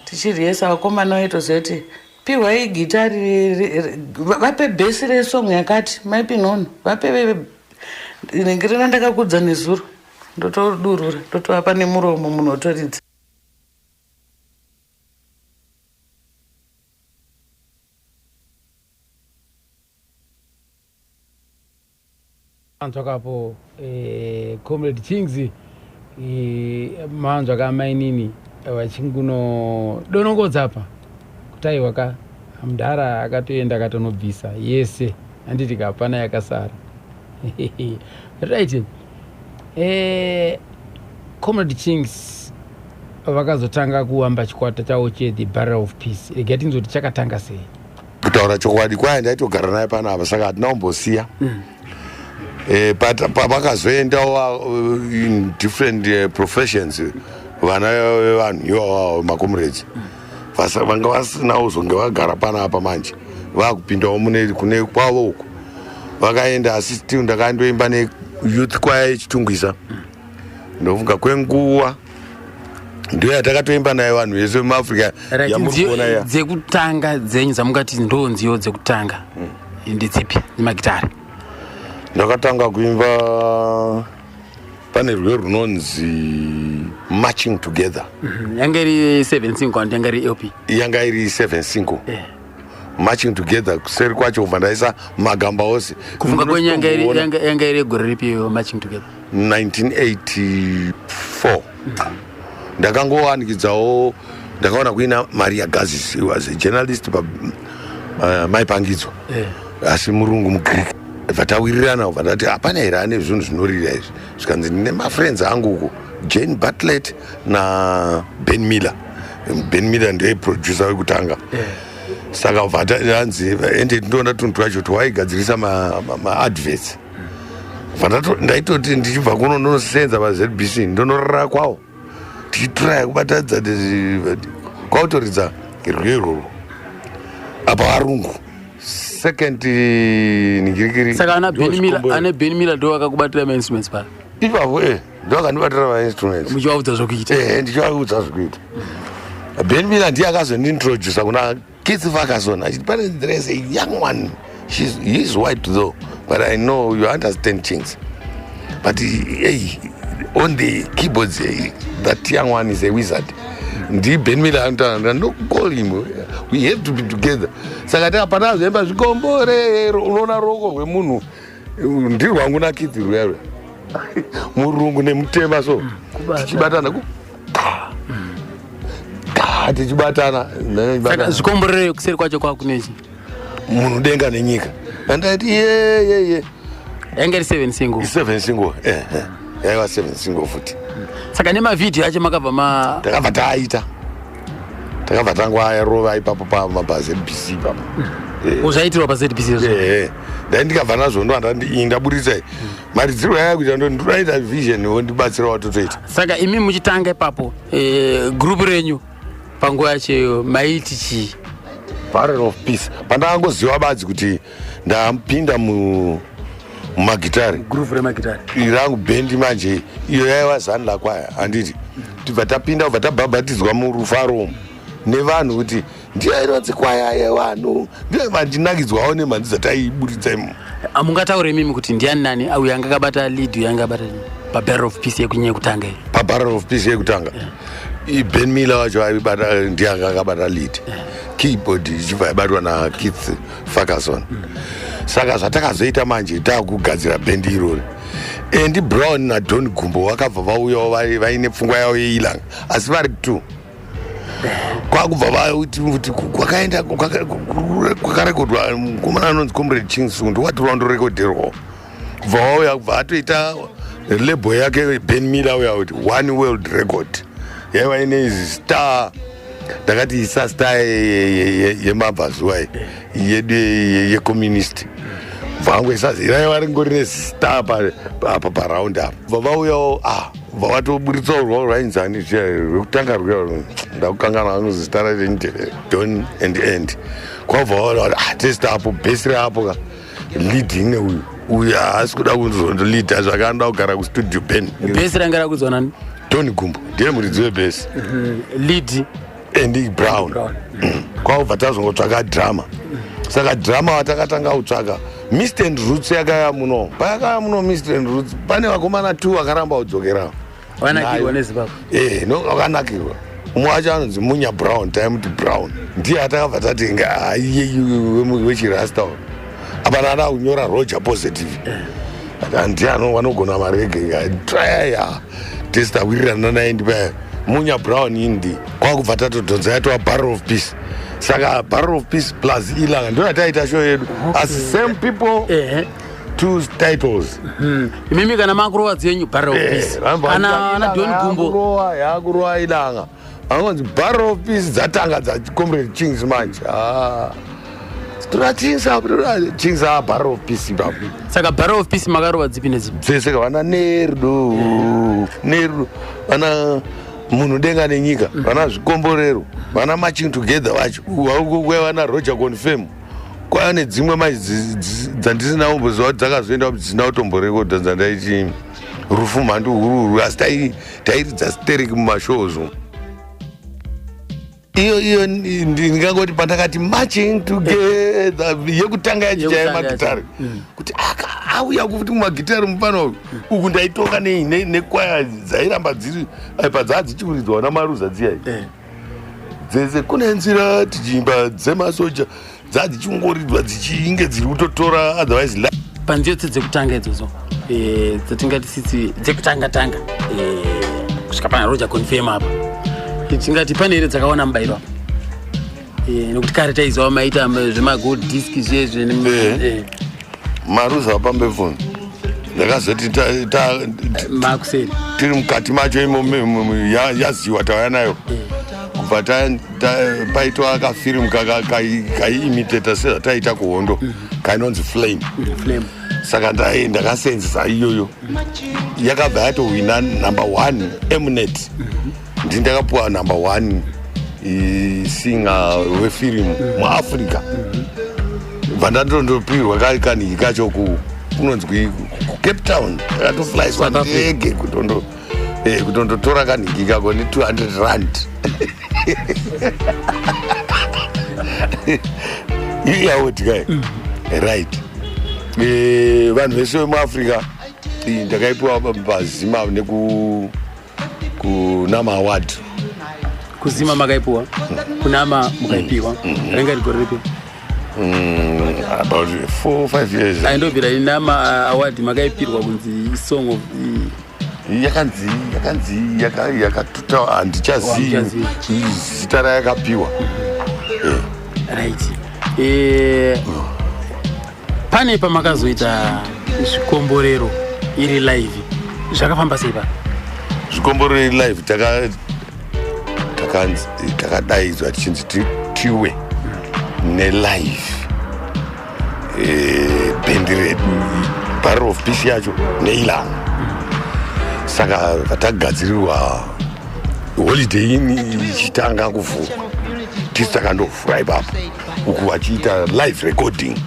tichiriesa vakomana vaitoziva kuti pihwai gitari vape bhesi resong yakati maipi nono vape ringirina ndakakudza nezuro ndotodurura ndotovapa nemuromo munhu otoridza anzwakapo comrade Kings manzwa kamainini vachinguno donongodzapa kuti aiwa ka mudhara akatoenda akatonobvisa yese handiti kapana yakasara right comrade Kings vakazotanga kuamba chikwata chavo The Barrel of Peace rega tinzoti chakatanga sei kutaura chokwadi kwaya ndaitogara naye panapa saka hatinaombosiya but pavakazoendawo in different professions vana vevanhu ivavo macomrades vanga vasinawo zonge vagara panapa manje vakupindawo kune kwavo uko vakaenda asi still ndakandoimba neyouth kwaya yechitungwisa ndofunga kwenguva ndiyo yatakatoimba naye vanhu vese vemuafrica yamurikuona dzekutanga dzenyu dzamungati ndonziyo dzekutanga ndedzipi nemagitari ndakatanga kuimba pane rwe runonzi Marching Together yanga iri 7-5 kana yanga iri LP yanga iri 7-5 Marching Together kuseri kwacho ubva ndaisa magamba ose kufunga kwenyu yanga iri gore ripi Marching Together 1984 ndakangowanikidzawo ndakaona kuina Maria Gazis he was a journalist maipangidzwa asi murungu mugreek vatawirirana vandati hapana here ane zvinhu zvinorira izvi zvikanzi ndine mafriends angu uko Jane Bartlett na Ben Miller Ben Miller ndiye producer wekutanga saka vhata anzi ende ndinoona tunhu twacho twaigadzirisa maadverts ndaitoti ndichibva kuno ndinosenza paZBC ndonorara kwawo tichitraya kubatadza kwautoridza rwero apa varungu second ningirikiri saka ane Ben Miller ndo akakubatira mainstruments pala ipapo ndoakandibatira mainstruments muchivaudza zvokuita ndichivaudza zvokuita Ben Miller ndiye akazondintroducer kuna Keith Ferguson achiti pane there is a young one he is white though but I know you understand things but hey, on the keyboards that young one is a wizard ndi Ben Miller anotanga no call him we have to be together saka takapana zvemba zvikombore unoona roko rwemunhu ndirwangu na Keith rwere murungu nemutema so tichibatana tichibatana saka zvikomborere kuseri kwacho kwakunechi munhu denga nenyika andaiti ye yanga iri 7 single 7 single yaiva 7 single futi saka nemavhidhiyo acho makabva takabva taaita takabva tangwayarova ipapo paZBC ipapo uzvaitirwa paZBC dai ndikabva nazvo ndaburisai maridziro yaya kuita ndodaita vision ndibatsira watotoita saka imi muchitanga ipapo group renyu panguva yacho maiti chii Barrel of Peace pandakangoziva badzi kuti ndapinda mumagitari groove remagitari irangu bendi manje iyo yaiva zani lakwaya handiti tibva tapinda kubva tabhabhatidzwa murufaro nevanhu kuti ndiyo inonzi kwaya yevanhu ndiyo vandinakidzwawo nemhanzi dzataiburitsa imo amungataure mimi kuti ndiani nani auyo anga akabata lead yanga akabata pabarrel of peace yekunyanya kutanga pabarrel of peace yekutanga Ben Miller wacho ndiye akabata lead keyboard ichibva yabatwa naKeith Ferguson saka zvatakazoita manje takugadzira bendi irori and Brown naDon Gumbo vakabva vauyawo vaine pfungwa yavo yeilanga asi vari 2 kwakubva vaiti kwakaenda kwakarekodwa mukomana anonzi Comrade Chingsu ndiwatirwa ndorekodherwawo kubva vauya kubva atoita label yake Ben Miller uya kuti one world record yaiva ine izi star ndakati isa star yemabvazuva yedu yecommunist vangu isazira vari ngori nestar apa paraund apa bva vauyawo bva vatoburitsawo rwavo rwainzani rwekutanga rwuya ndakukangana vanozi zita raiti Don and End kwabva vaona kuti testa apo bhesi reapo ka leading neuyu haasi kuda kunzondolida zvakanda kugara kustudio ben bhesi ranga rakudzwa nani Don Gumbo ndiye muridzi webhesi lead and Brown kwabva tazongotsvaka drama saka drama watakatanga kutsvaka Mist and Roots yakaya muno payakaya muno Mist and Roots pane vakomana 2 vakaramba kudzokerawo wanakirwa nezimbabwe no wakanakirwa umwe wacho anonzi Munya Brown taimuti Brown ndiye atakabva tatenga wechirasta apana ada kunyora Roger Positive ndiye vanogona marege traya testa wirirana naye ndipaya Munya Brown indi kwakubva tatodhonza yatova Barrel of Peace saka Barrel of Peace plus ilanga ndio yataita show yedu as same people 2 titles imimi kana makurova dzenyu Barrel of Peace ana Don Gumbo yakurova ilanga anonzi Barrel of Peace dzatanga Comrade Chings manje Chings Barrel of Peace ipapo saka Barrel of Peace makarova dzipi nedzipi dzese vana Nerudo vana munhu denga nenyika vana zvikomborero vana Marching Together vacho vana Roger Confirm kwaane dzimwe dzandisina umboziva kuti dzakazoenda kuti dzisina kutomborekodha dzandaiti rufu mhandu hururu asi tairidza stereki mumashows iyo ndingangoti pandakati Marching Together yekutanga yachichaya magitari kuti auya kuti mumagitari mupano uku ndaitonga nekwaya dzairamba dziri padzaa dzichiuridzwa namaruza dziyai dzese kune nzira tichiimba dzemasoja dzaa dzichingoridzwa dzichinge dziri kutotora otherwise panziyo dzekutanga idzodzo dzatingati sisi dzekutanga kusvika pana Roger Confirm apa tingati pane here dzakaona mubairo nekuti kare taiziva maita zvemagold disk zvezve maruza apambefoni ndakazoti makuseri tiri mukati macho imo yaziwa tauya nayo kubva paitwa kafirimu kaiimitata sezvataita kuhondo kainonzi Flame. Saka ndakasenzesa iyoyo yakabva yatowina number 1 Mnet. Ndindakapuwa number 1 singa wefirimu muAfrica. Bva ndatondopirwa kaniki kacho kunonzwi kuCape Town. Takatoflaiswa ndege kutondotora kaniki kako ne200 iyawoti kai right. Vanhu vese vemuAfrica ndakaipiwa pazima kunama award. Kuzima makaipiwa kunama mukaipiwa renga rigore ripi? About 4-5 years. Aindobvira inama award makaipirwa kunzi song of yakanzi yakatuta handichazivi zita rayakapiwa. Right. Pane pamakazoita zvikomborero iri live zvakafamba sei pa? Zvikomborero iri live takadaidzwa tichinzi tiwe nelive band Barrel of Peace yacho neilanga. Saka vatagadzirirwa holiday ichitanga kuvhurwa tisi takandovhura ipapo uku vachiita live recording.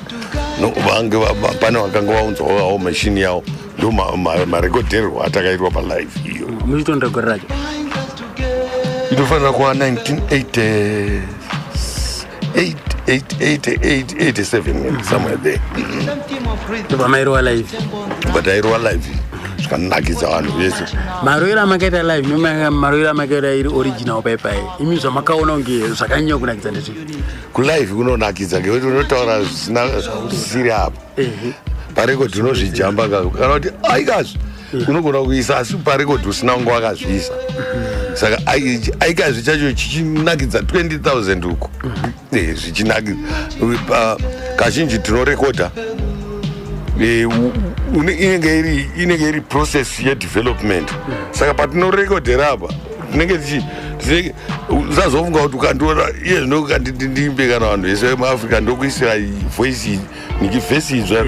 Vange pane vakanga vaunzwawo machine yavo ndo marekodherwo atakaitwa palive iyo. Muchitonda gore racho inofanira kuva 1987 somewhere there. pamairwa live But airwa live zvakanakidza vanhu vese. maroiro amakaita live nemaroiro amakaita iri original paipai imi zvamakaona kunge zvakanyanya kunakidza ndezvi kulive kunonakidza ngekuti unotaura zvisina zvisiri apo. Parekodhi unozvijamba kana kuti aikazvi unogona kuisa asi parekodhi usina kunge wakazviisa. Saka aikazvi chacho chichinakidza 20,000 uko zvichinakidza. Kazhinji tinorekodha inenge iri process yedevelopment. Saka patinorekodhera apa tinenge usazofunga kuti ukandiona iye zvinokandindimbe kana vanhu vese vemuAfrica ndokuisira voice nikivhesi izva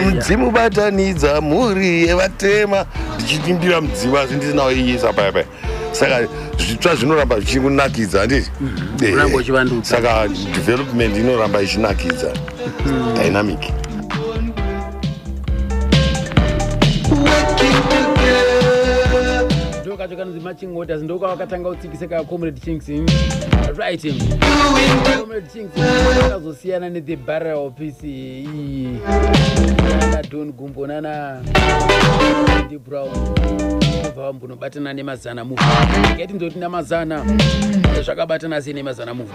mudzimu batanidza mhuri yevatema ndichidimbira mudzimu asi ndisinawo iisa payapaya. Saka zvitsva zvinoramba zvichingunakidza handiti. Saka development inoramba ichinakidza dynamic. kacho kanonzi matching orders ndoko wakatanga utsikiseka Comrade Chinks. Right. Comrade Chinks akazosiyana ne The Barrel of Peace iyi na Don Gumbo nana Andy Brown kubva mbunobatana nemazana move ngeti ndoti namazana zvakabatana sei nemazana move.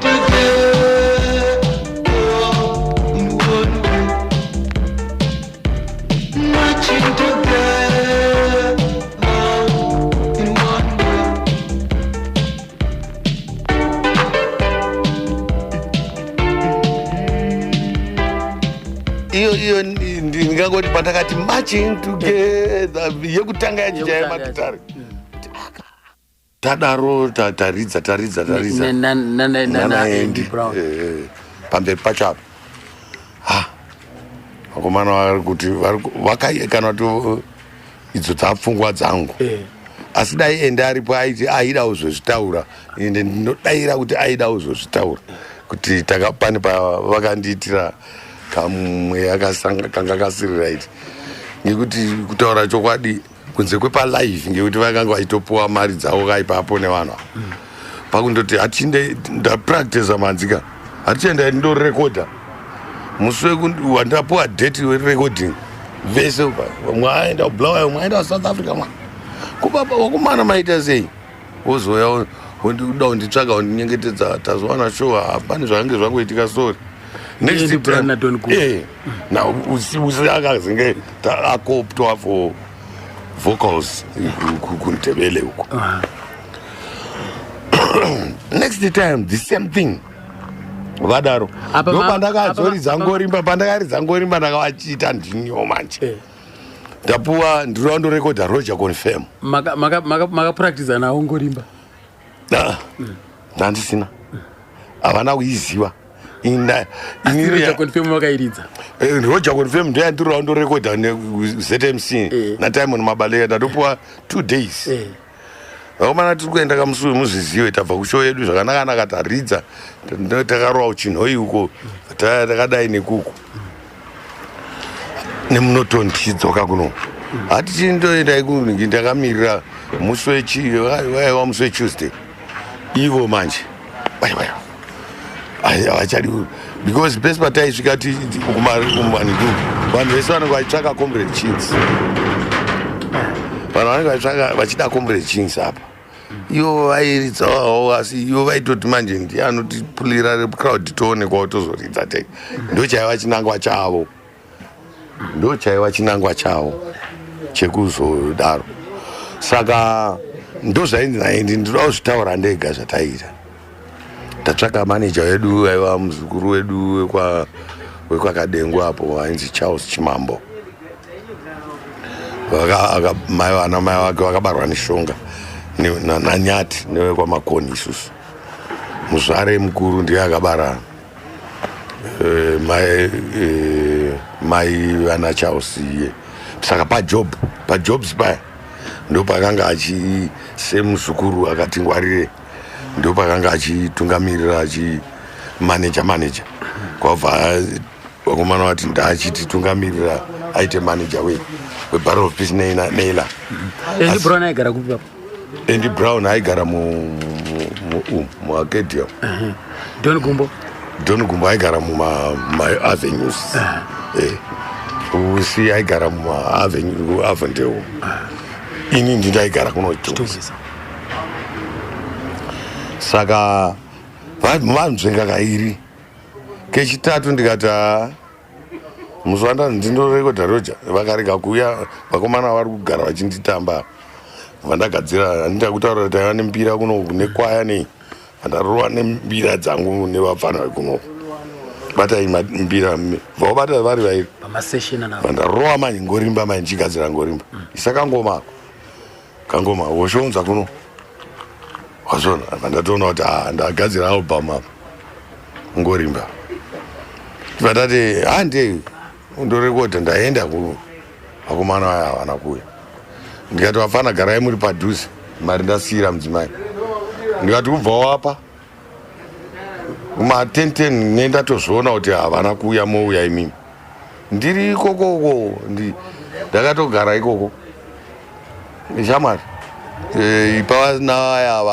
iyo ndingangoti patakati marching together yekutanga yajija yematutare tadaro taridza Andy Brown pamberi pachapo vakomana vari kuti kana kuti idzo dzapfungwa dzangu asi dai ende aripo aiti aida kuzozvitaura ende ndinodayira kuti aida kuzozvitaura kuti pane pavakandiitira kamwe kanga kasiri right ngekuti kutaura chokwadi kunze kwepalive ngekuti vakanga vaitopuwa mari dzavo kaipapo nevanhu pakundoti hatinde ndapractice manzika hatichenda ndinorekodha musi wandapuwa date werecording vese mwe aenda kubulawayo mwe aenda kuSouth Africa mwa kubaba wakumana maita sei wozoya uda kunditsvaka kundinyengetedza tazowana show hapana zvakange zvangoitika story next time na usi akazenge akoptwa for vocals kuNdebele uko. Next time the same thing vadaro ndopandakazoridza ngorimba ndakavachita ndinyo manje ndapuwa ndiri wandorekodha Roger Confirm makapractice nawo ngorimba ndandisina havana kuiziva Roger Confirm wakairidza Roger Confirm ndoyandirira ndorekodha neZMC naTimon Mabaleka ndatopuwa 2 days vakomana tiri kuenda kamusuwe muzvizive tabva kushow yedu zvakanaka taridza takarowa uchinhoi uko takadai nekuku nemunoton tichidzoka kuno hati chindoendai kunhingi ndakamirira musi waiwa musi weTuesday ivo manje havachadi because pesi pataisvika kumaniku vanhu vese vanenge vachitsvaka Comrade Chinks vanhu vanenge vachitsvaka vachida Comrade Chinks apa ivo vairidzawo asi ivo vaitoti manje ndianotipulira crowd toonekwawo tozoridza te ndochaiva chinangwa chavo chekuzodaro saka ndozvaindinaindi ndoda kuzvitaura ndega zvataita tatsvaka manager wedu aiva muzukuru wedu wekwakadengu apo ainzi Charles Chimambo ana mai vake vakabarwa neshonga nanyati nevekwamakoni isusu muzvare mukuru ndiye akabara mai vana Charles iye saka pajobs paya ndopakanga semuzukuru akati ngwarire ndopakanga achitungamirira manager kwabva vakomana vati ndaachititungamirira aite manager weBarrel of Peace Naylor Andy Brown aigara muAcadia Don Gumbo aigara mumaAvenues usi aigara mumaAvendale ini ndindaigara kunoTusi saka vanzvenga kairi kechitatu ndikati muzvanda ndindorekodha Roger vakarega kuuya vakomana vari kugara vachinditamba vandagadzira handida kutaura kuti aiva nembira kuno nekwaya nei vandarova nembira dzangu nevafana vekuno batai mbira vaubata vari vairi vandarova manje ngorimba manje nchigadzira ngorimba isakangomako woshounza kuno wazvona vandatoona kuti ndagadzira album apa ngorimba vatati hande ndorekodha ndaenda vakomana vaya havana kuuya ndikati vafana garai muri padhuze mari ndasiyira mudzimai ndikati kubvawo apa kuma10 nendatozviona kuti havana kuuya mouya imimi ndiri ikokoko ndakatogara ikoko shamwari ipa navaya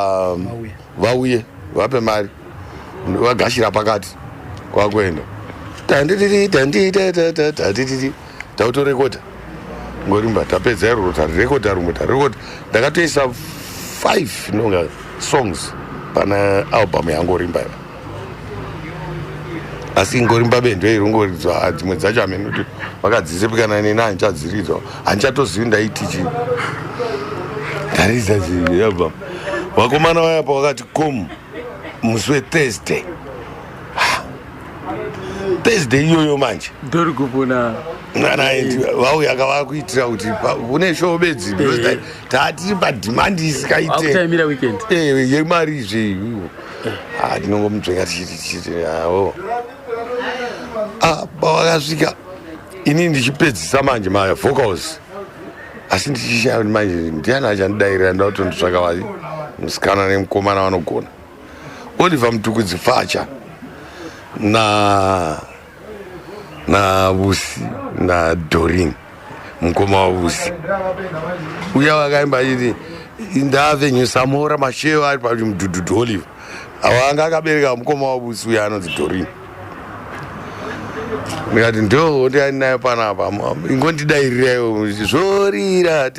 vauye vape mari vagashira pakati kwakuenda tautorekodha ngorimba tapedza iroro tarirekodha rumwe tarirekodha ndakatoisa 5 nonga songs pana album yangorimba asi ngorimba bendoirongoridzwa dzimwe dzacho amenuti vakadzisepikana neni handichadziridzwa handichatozivi ndaitichi ndaridza album vakomana vayapa vakati kom musi weThursday iyoyo manje ndori kupona vauya kava kuitira kuti kune show bedzi taatiri padhimandi isikaiteyemari izve tinongomudzvenga tichiti pavakasvika ini ndichipedzisa manje mavocals asi ndichishaa manje ndiani achandidairira ndautonditsvaka musikana nemukomana vanogona Oliver Mutukudzi Facha na Vusi na Doreen mukoma waVusi uya wakaimba achiti indave Samora mashewa ari pamudhudhudhu Oliver awanga akabereka mukoma waVusi uya anonzi Doreen ndikati ndo ndianayo panapa ingondidairirewo zvorira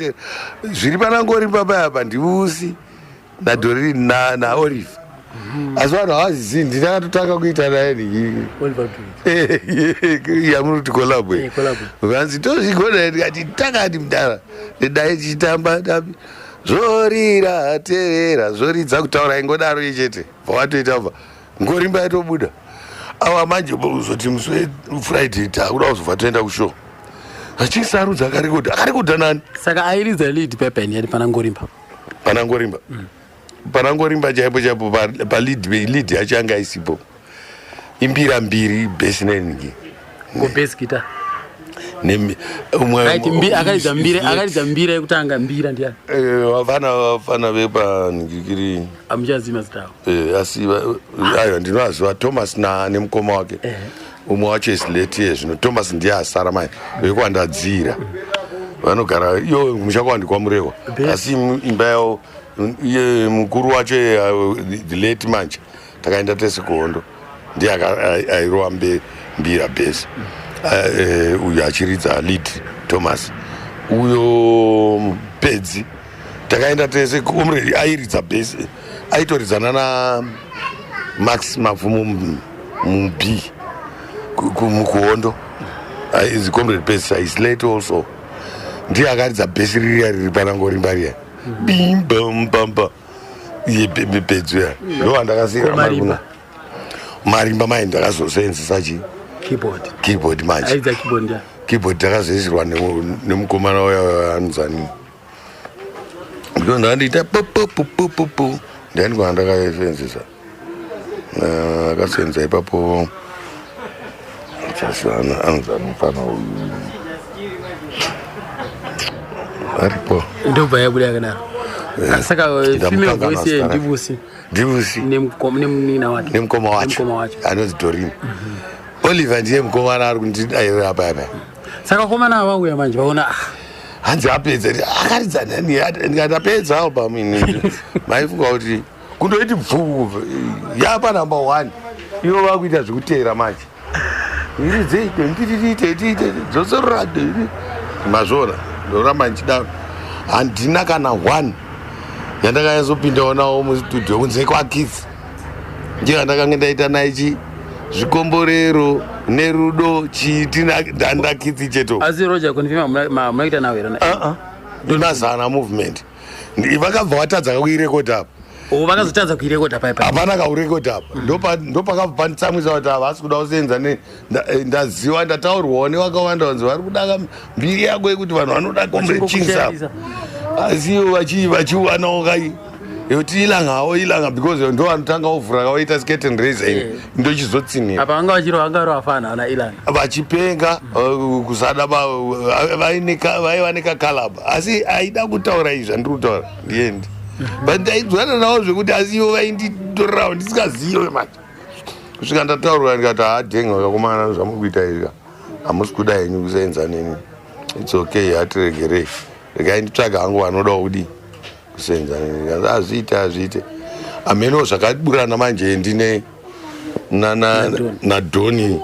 zviri panangorimba payapa ndiVusi naDoreen na Oliver asi vanhu havazizi ndinakatotanga kuita naye yamunoti kolabwe vanzi tozvigona ndikati takati mudara ndidai tichitamba dabi zvorira teerera zvoridza kutaura ingodaro ichete vawatoita bva ngorimba yatobuda ava manje uzoti musi weFriday takuda kuzobva toenda kushow achisarudza akarekodha nani saka airidza lead pepeni yari pana ngorimba panangorimba chaipo palid yacho anga isipo imbira mbiri besi nengi ngobesi guitar akaridza mbira yekutanga mbira ndiani vafana vepanhingikiri amuchazivi mazita avo asi aiwa ndinovaziva Thomas nemukoma wake umwe wacho isiletiye zvino Thomas ndiye asara mai vekuwandadzira vanogara iyo muchakuwandikwa murewa asi imba yavo iye mukuru wacho the late manje takaenda tese kuhondo ndiye airova mbira besi uyo achiridza lead Thomas uyo pedzi takaenda tese comrade airidza besi aitoridzana na Max Mavhumu muB mukuhondo is comrade besi is late also ndiye akaridza besi riya riri panangorimba riya bimbambamba iye pedzi ya ndo andakasiyira marimba mai ndakazosenzesa chi keyboard manje keyboard takazoisirwa nemukomana waya anuzani ndo ndandiita popopopopopo ndani kwa ndakasenzesa akasenza ipapo chasana anuzani mfana aripo ndobva yabuda yakadaro saka female voice ndivusi nemunina wake nemukoma wacho anonzi Doreen Oliver ndiye mukomana ari kundidaira apa saka komana avauya manje vaona hanzi apedza akaridza nani ndikatapedza album ini maifunga kuti kundoiti bvuu yapa number 1 ivo vakuita zvekuteera manje iridzeite dzosororade mazvona ndoramba ndichidaro handina kana 1 yandakanyazopindawo nawo mustudio kunze kwaKids ndiye ndakanga ndaita naichi zvikomborero nerudo chiti ndandakidzi cheto asi Roger confirm munaita nawo here ndimazana movement vakabva vatadza kuirekoda apa vakazotadza kuirekoda paipa hapana kaurekoda apa ndopakabva panditsamwisa kuti havasi kuda kusenza ndaziva ndataurwawo nevakawanda vanzi vari kuda mbiri yako yekuti vanhu vanoda kombrechingsa asi ivo vachiwanawo kai yekuti ilanga because ndo vanotanga ovhura kavaita skate and raise ndochizotsinira apa vanga vangaro vafana ana ilanga vachipenga kusada vaiva nekakalaba asi aida kutaura izvi zvandiri kutaura ndiendi but ndaidzwana navo zvekuti asi ivo vainditorerawo ndisingazive manje kusvika ndataurwa ndikati hadhenga vakakomana zvamuri kuita izvi hamusi kuda henyu kusenza neni its okay hatiregerei regai nditsvaga hangu vanoda kudi kusenza neni azviite ameno zvakaburana manje ndine nadhoni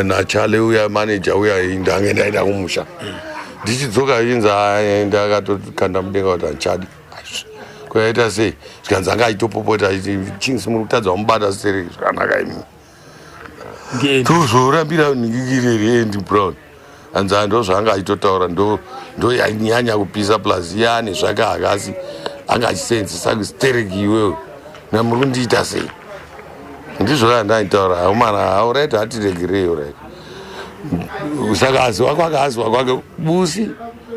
nachale uya manager uya ndange ndaenda kumusha ndichidzoka inzi ndakatokanda mudenga kuti handichadi kwaita sei zvikanzi anga aitopopota chingisi muri kutadza kumubata sere zvakanaka imi tozorambira nhingikireri Andy Brown hanzi ndo zvaanga aitotaura ndo yanyanya kupisa plus yane zvake hakasi anga achisenzesa kustereki iwewe namuri kundiita sei ndizvo kandaitaura haumana aurit hatiregerei urit saka aziwa kwake aziwa kwake busi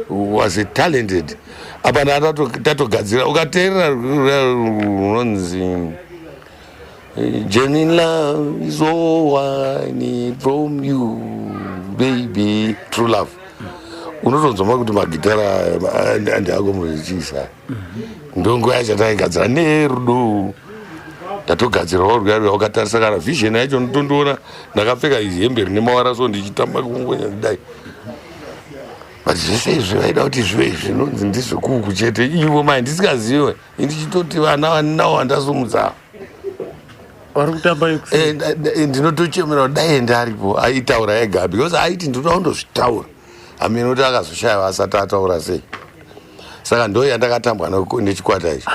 was a talented apa ndatogadzira ukateerera unonzi genuine love is all I need from you baby true love unotonzwa kuti magitara andako murichisa ndongo yacho ndaigadzira nerudo ndatogadzirawo rugare ukatarisa kana vision yacho notondoona ndakapfeka hembe rine mawara so ndichitamba kungonya kudai but zvese izvi vaida kuti zvive zvinonzi ndizvekuku chete ivo mai ndisingazive ndichitoti vana vaninawo vandasumudza vari kutamba ndinotochemera dai ndaripo aitaura ega because aiti ndinoda kundozvitaura amene kuti akazoshaiwa asati ataura sei saka ndo yandakatambwa nechikwata ichi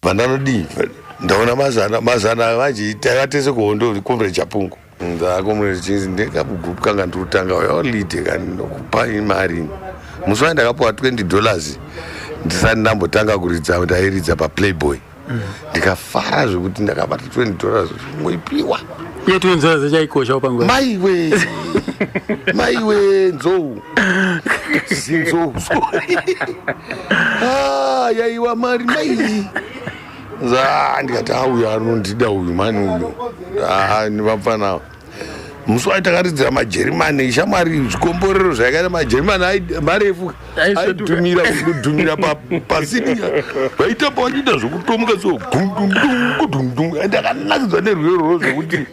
vandanodii ndaona mazana manje takatese kuhondo komrade Chapungu ndakomrade chinzi ndekabugrupu kanga ndirutanga yaolide kaninokupa imari musi wai ndakapiwa $20 ndisati ndambotanga kuridza ndairidza paPlayboy ndikafara zvekuti ndakabata $20 moipiwa iye $20 chaikoshawo panguva maiwe nzou zinzou yaiwa mari mai ndikati auyu anondida uyu mani uyu ndivapfana musi waitakaridza majerimani ishamwari zvikomborero zvaikaita majerimani marefu aidhumira pasini vaitamba vachiita zvokutomuka so gudungudungudungu ndakanakidzwa nerwero zvokuti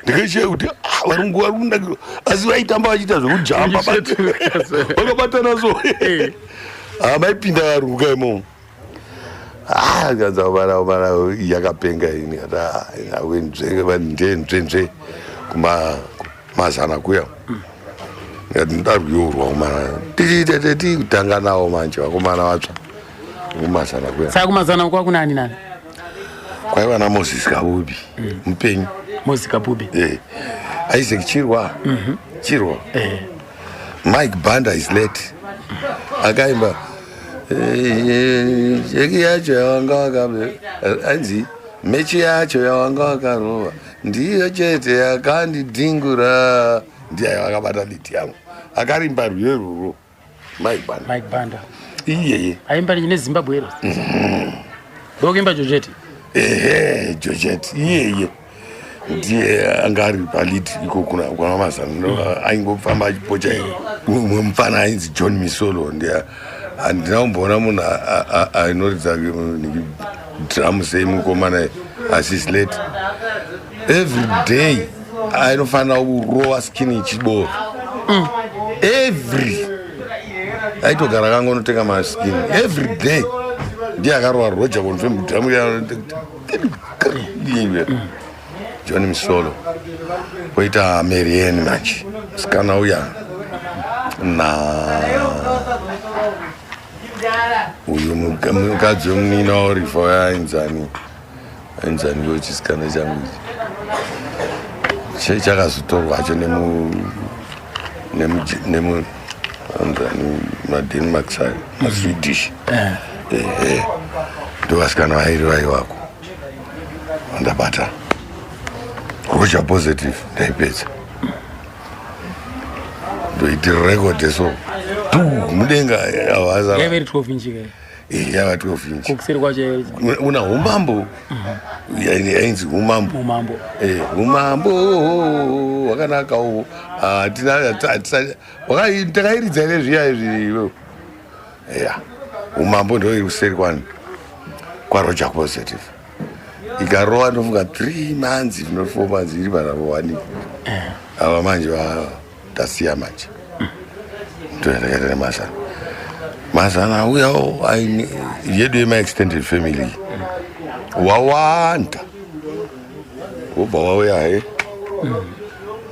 ndikashaya kuti varungu vari kunakirwa asi vaitamba vachiita zvokujamba vakabatana so maipinda varungu kaimomo kanzavara yakapenga ini ndenzve kumazana kuya ndarwiyorwa kumana titi kutanga nawo manje vakomana vatsva kumazana kuya. Saka kumazana kwa kuna nani? Kwaiva naMoses Kabubi mupenyu. Moses Kabubi. Isaac Chirwa. Mike Banda is late. Akaimba jeki yacho yawanga wakabe anzi mechi yacho yawanga wakarova ndiyo chete yakandidhingura ndiye wakabata liti yangu akarimba rweruro Mike Banda iyeye aimba ne Zimbabwe ero dokimba Jojeti Jojeti iyeye ndiye angari paliti iko kuna mazana aingofamba achipocha umwe mufana ainzi John Misolo ndiye andinaumboona munhu anoridza dhamu sei mukomana assist late every day ainofanira kurowa skin ichibova every aitogara kanga unotenga maskin every day ndiye akarowa Roger confirm dhamu John Misolo poita Marianne manje sikana uya uyu mukadzi wemunina waurifa wainzani yochisikana changu ichi chakazotorwa hacho madenmark side maswedish ndovasikana vairi vaivako ndabata Roger positive ndaipedza ndoitira record so mudenga yaveri 12 inch yava 12 inch kukuseri kwacho una umambo yainzi umambo wakanakawo takairidza ine zviya izvi umambo ndo iri kuseri kwaRoger positive ikarowa ndofunga 3 months 4 months iri vanavowanika ava manje tasiya manje ndakaita nemazana uyawo yedu yema-extended family wawanda wobva wauya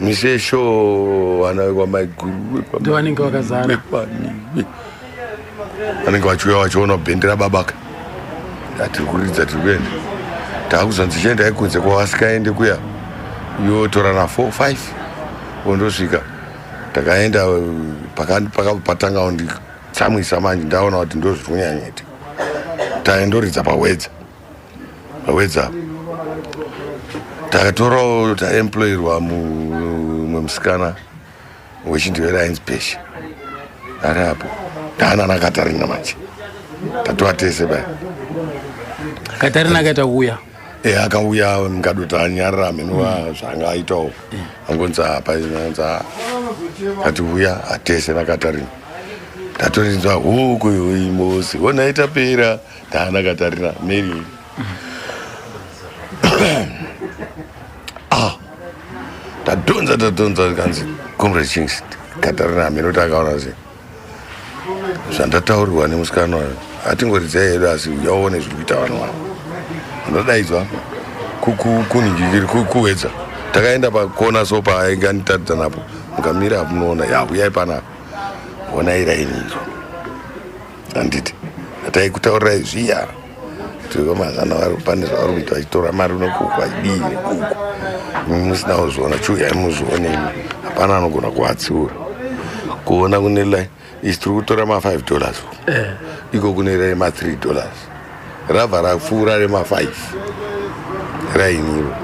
misesho vana vekwamaiguru ndovanenge vakazara vanenge vachiuya vachiona bhendera babaka atiri kuridza tiri kuenda taakuzonzi chiendai kunze kwavasikaende kuya yotora na 4-5 ondosvika takaenda patanga kunditsamwisa manje ndaona kuti ndozviri kunyanyeta taendoridza pawedza takatorawo taemployirwa mumwe musikana wechindivera ainzi Pesha ari apo taanana Katarina manje tatova tese bai Katarina akaita kuuya akauya mukadoti anyarara mhenua zvanga aitawo angonzi apa kati uya atese nakatarina tatorinzwa huku imosi ona itapera taana Katarina Mary tadonza kanzi Comrade Chinks Katarina mhenoti akaona sei zvandataurirwa nemusikana wayo atingoridzai hedu asi uyaone zviri kuita vanhu vavo ndodaidzwa kuninjikiri kuwedza takaenda pakona so paainge anitaridza napo mukamira munoona uyai panapa onai raini iro handiti ataikutaurirai zviya kuti vamazana pane zvavari kuita vachitora mari unokuku vachidii nekuku musina kuzviona chiuyai muzvionei hapana anogona kuvatsiura kuona kune lai isi tiri kutora $5 iko kune rai $3 rabva rapfuura rema5 rainiro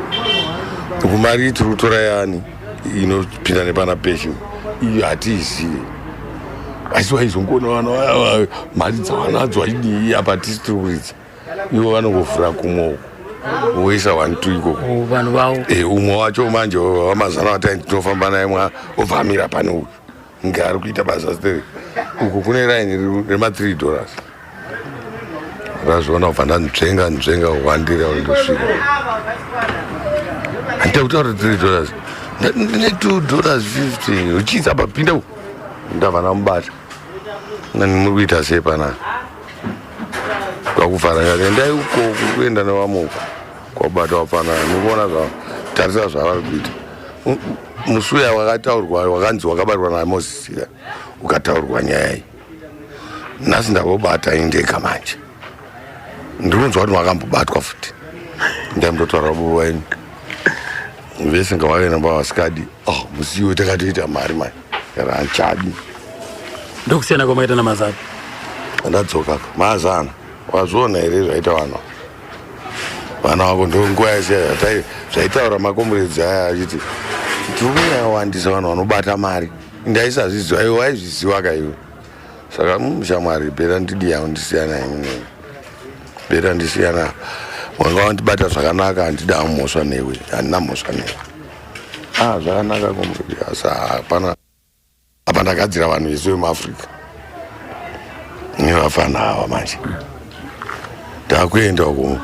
kumari tiri kutora yani inopinda nepana Pesha iyo hatiizive asi waizongona vana mari dzavanadzo vachidii apa tisi tiri kuridza ivo vanongovhura kumwe woisa 1-2 ikoko vanhu vavo umwe wacho manje wamazana wati tinofamba naye obva amira pane uyu nge ari kuita basa stere uku kune raini rema$3 razviona kubva ndanzvenga wandira ndosvika handita kutaura $3 ndine $2.50 uchidza papinda uku ndabva namubata nani muri kuita sei panapa kwakuvhara ngati endai ukoko kuenda nevamuko kwabata wafanana nikuona zvavo tarisa zvavari kuita musuya wakataurwa wakanzi wakabatwa namozisika ukataurwa nyaya iyi nhasi ndakobata indega manje ndiri kunzwa kuti wakambobatwa futi ndaimutotaura bobo waini vese ngavavena mbavasikadi musiwe takatoita mari manje kana anchadi ndokusiyana kwamaita namazana ndadzoka mazana wazviona here zvaita vana vako ndonguva yese zvaitaura makomberedzi aya achiti tiri kunyawandisa vanhu vanobata mari ndaisazviziva iwe waizviziva kaiwe saka shamwari bhera ndidiyawo ndisiyana bhera ndisiyana wanga wandibata zvakanaka handida mhosva newe handina mhosva newe zvakanaka komberedzi asi hapana apa ndagadzira vanhu vese vemuafrica nevafana ava manje ndakuenda uko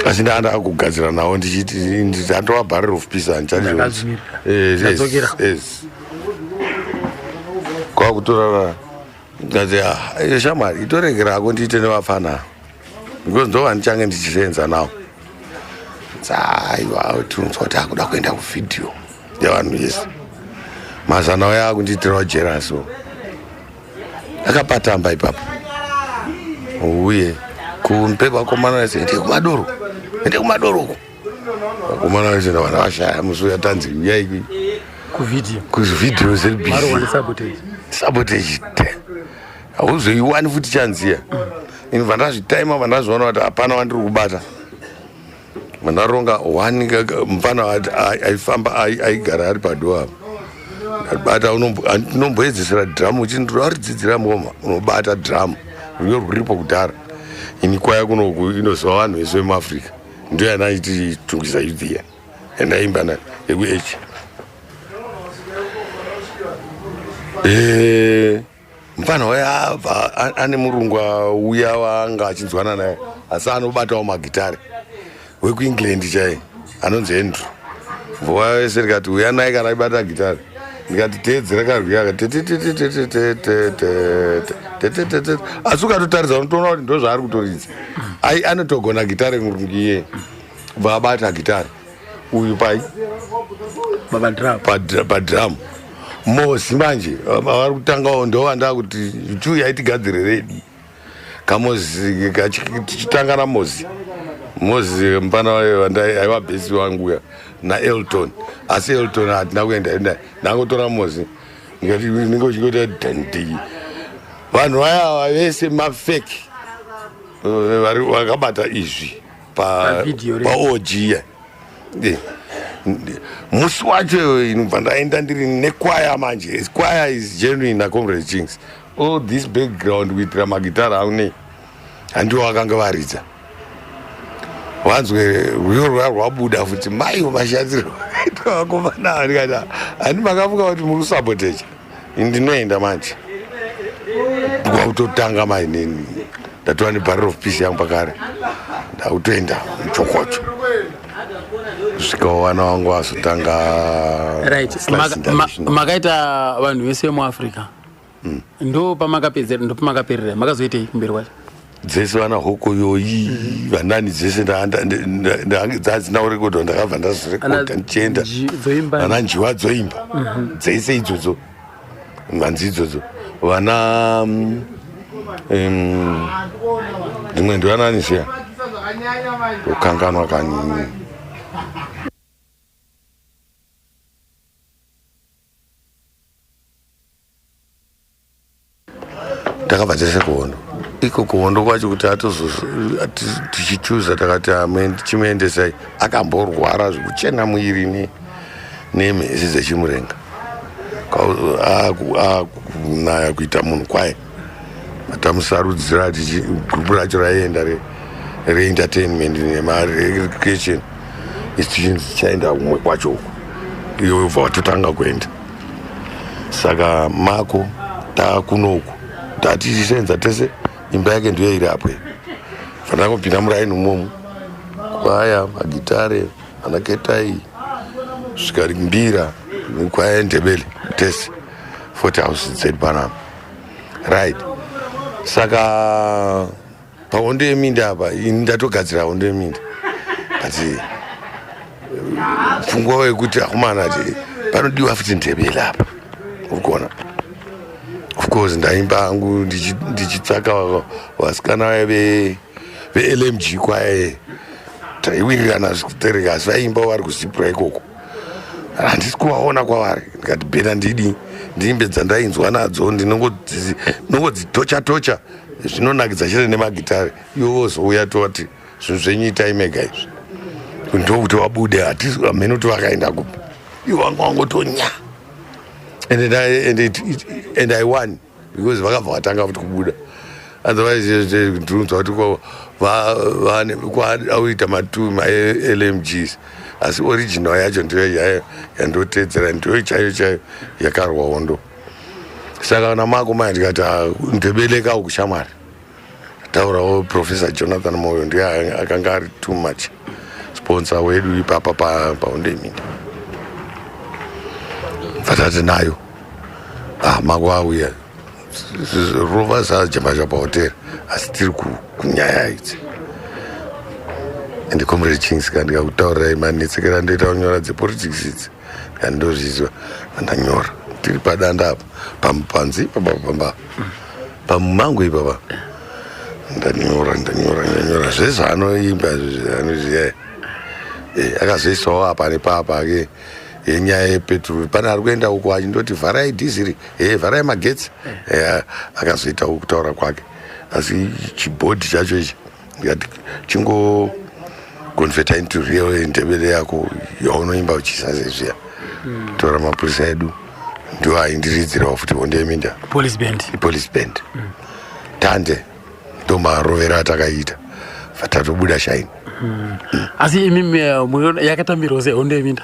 asi ndanda kugadzira nawo ndichiti ndandova barrel of peace kwakutorara ndati shamwari itoregerako ndiite nevafana because ndova ndichange ndichisenza nawo aiwa tinonzwa kuti akuda kuenda kuvhidhiyo yavanhu vese mazana waya akundiitirawo jeraso akapatamba ipapo uye kumpe vakomana vese ende kumadoro uko vakomana vese ndavana vashaya musuya tanzi uyai kuvhidhiyo sabotage hauzoiwani futi chanziya ini vandazvitaima vandazviona kuti hapana vandiri kubata vandaronga wani mufana aifamba aigara ari padoo apa bata unomboedzesera dhamu uchindira ridzidzira ngoma unobata dhamu ruyo rwuripo kudhara ini kwaya kunoku inoziva vanhu vese vemuafrica ndo yana ichitungisa yudhiya yandaimba na yekuh mufana waya abva ane murungwa uya wanga achinzwana naye asi anobatawo magitare wekuengland chai anonzi Andrew mvua vese rikati uya naye kana aibata gitare ndikati teedzera karwia asi ukatotaridza unotoona kuti ndo zvaari kutoridza anotogona gitare murungiye bva abata gitare uyu padhamu mosi manje vari kutangawo ndo vandaa kuti chuya itigadzire redi kamozi tichitanga namozi mupana aiva bhesi wangu uya naelton asi elton hatina kuenda ndangotora mozi ndikati ninge uchingota dandi vanhu vaya vese mafeki vakabata izvi paojiya musi wacho inobva ndaenda ndiri nekwaya manje kwaya is genuine acomrade chings all this background kuitira magitara aune handiwo vakanga varidza wanzwe rwiyo rwabuda futi maiwo mashandiro vakomana ndikati handi makavuka kuti muri kusabotecha ndinoenda manje kwakutotanga mainini ndatova nebarrel of peace yangu pakare ndakutoenda muchokocho kusvikawo vana vangu vazotanga makaita vanhu vese vemuafrica ndo pamakaperera makazoitei kumberi kwacho dzese vana hoko yoyi vanani dzese dzadzina kurekodwa ndakabva ndazirekodha ndichienda vana njiwa dzoimba dzese idzodzo mhanzi idzodzo vana dzimwe ndivanani ziya ukanganwa kanini takabva tese kuhondo iko kuhondo kwacho kuti tichichuza takati tichimuendesai akamborwara zvekuchena muiri nemhezi dzechimurenga akunaya kuita munhu kwaye tamusarudzira ati gurupu racho raienda reentertainment nemarecreation isi chaenda kumwe kwacho uko iwe ubva watotanga kuenda saka mako takunoku tatisenza tese imba yake ndiyo iri apo fanira kupinda muraini umomo kwaya magitare anaketai zvikarimbira kwaya ndebele tese 40 houses dzedu panapa right saka pahondo yeminda apa ini ndatogadzira hondo yeminda ati pfungwa wekuti akomana ati panodiwa futi ndebele apa urikuona of course ndaimba hangu ndichitsvaka vasikana ve-LMG kwaye taiwirirana zvikutereka asi vaimba vari kuzipura ikoko handisi kuvaona kwavari ndikati bhena ndidi ndiimbe dzandainzwa nadzo ndinongodzitocha zvinonakidza chete nemagitari iwo zouya toti zvinhu zvenyu itai mega izvi ndokuti vabude hamene kuti vakaenda kupi ivo vanga vangotonya and I won because vakabva vatanga kuti kubuda otherwise ndinonzwa kuti auita ma-LMGs asi original yacho ndiyo yandotedzera ndiyo chaiyo yakarwa hondo saka kana mako mai ndikati ndebeleka ukushamwari taurawo Professor Jonathan Moyo ndiye akanga ari too much sponsor wedu ipapa pahondo yeminda vatati nayo mako auya rova sajamba pahotera asi tiri kunyaya idzi ende Comrade Chinks kandikakutaurirai manetsekera ndoita kunyora dzepolitics idzi kandindozvizwa andanyora tiri padanda apa panzi pamumango ipapa ndanyora zvese anoimba anoziya akazoisawo apa nepapa ke yenyaya yepetrol pane ari kuenda uko achindoti vharai dhiziri vharai magetsi akazoita kutaura kwake asi chibhodhi chacho ichi ndikati chingoconverta into real ndebele yako yaunoimba uchisazezviya tora mapurisa edu ndiwo aindiridzirawo futi hondo yeminda police band tande ndomarovera atakaita vatatobuda shaini asi imi yakatambirwa sehondo yeminda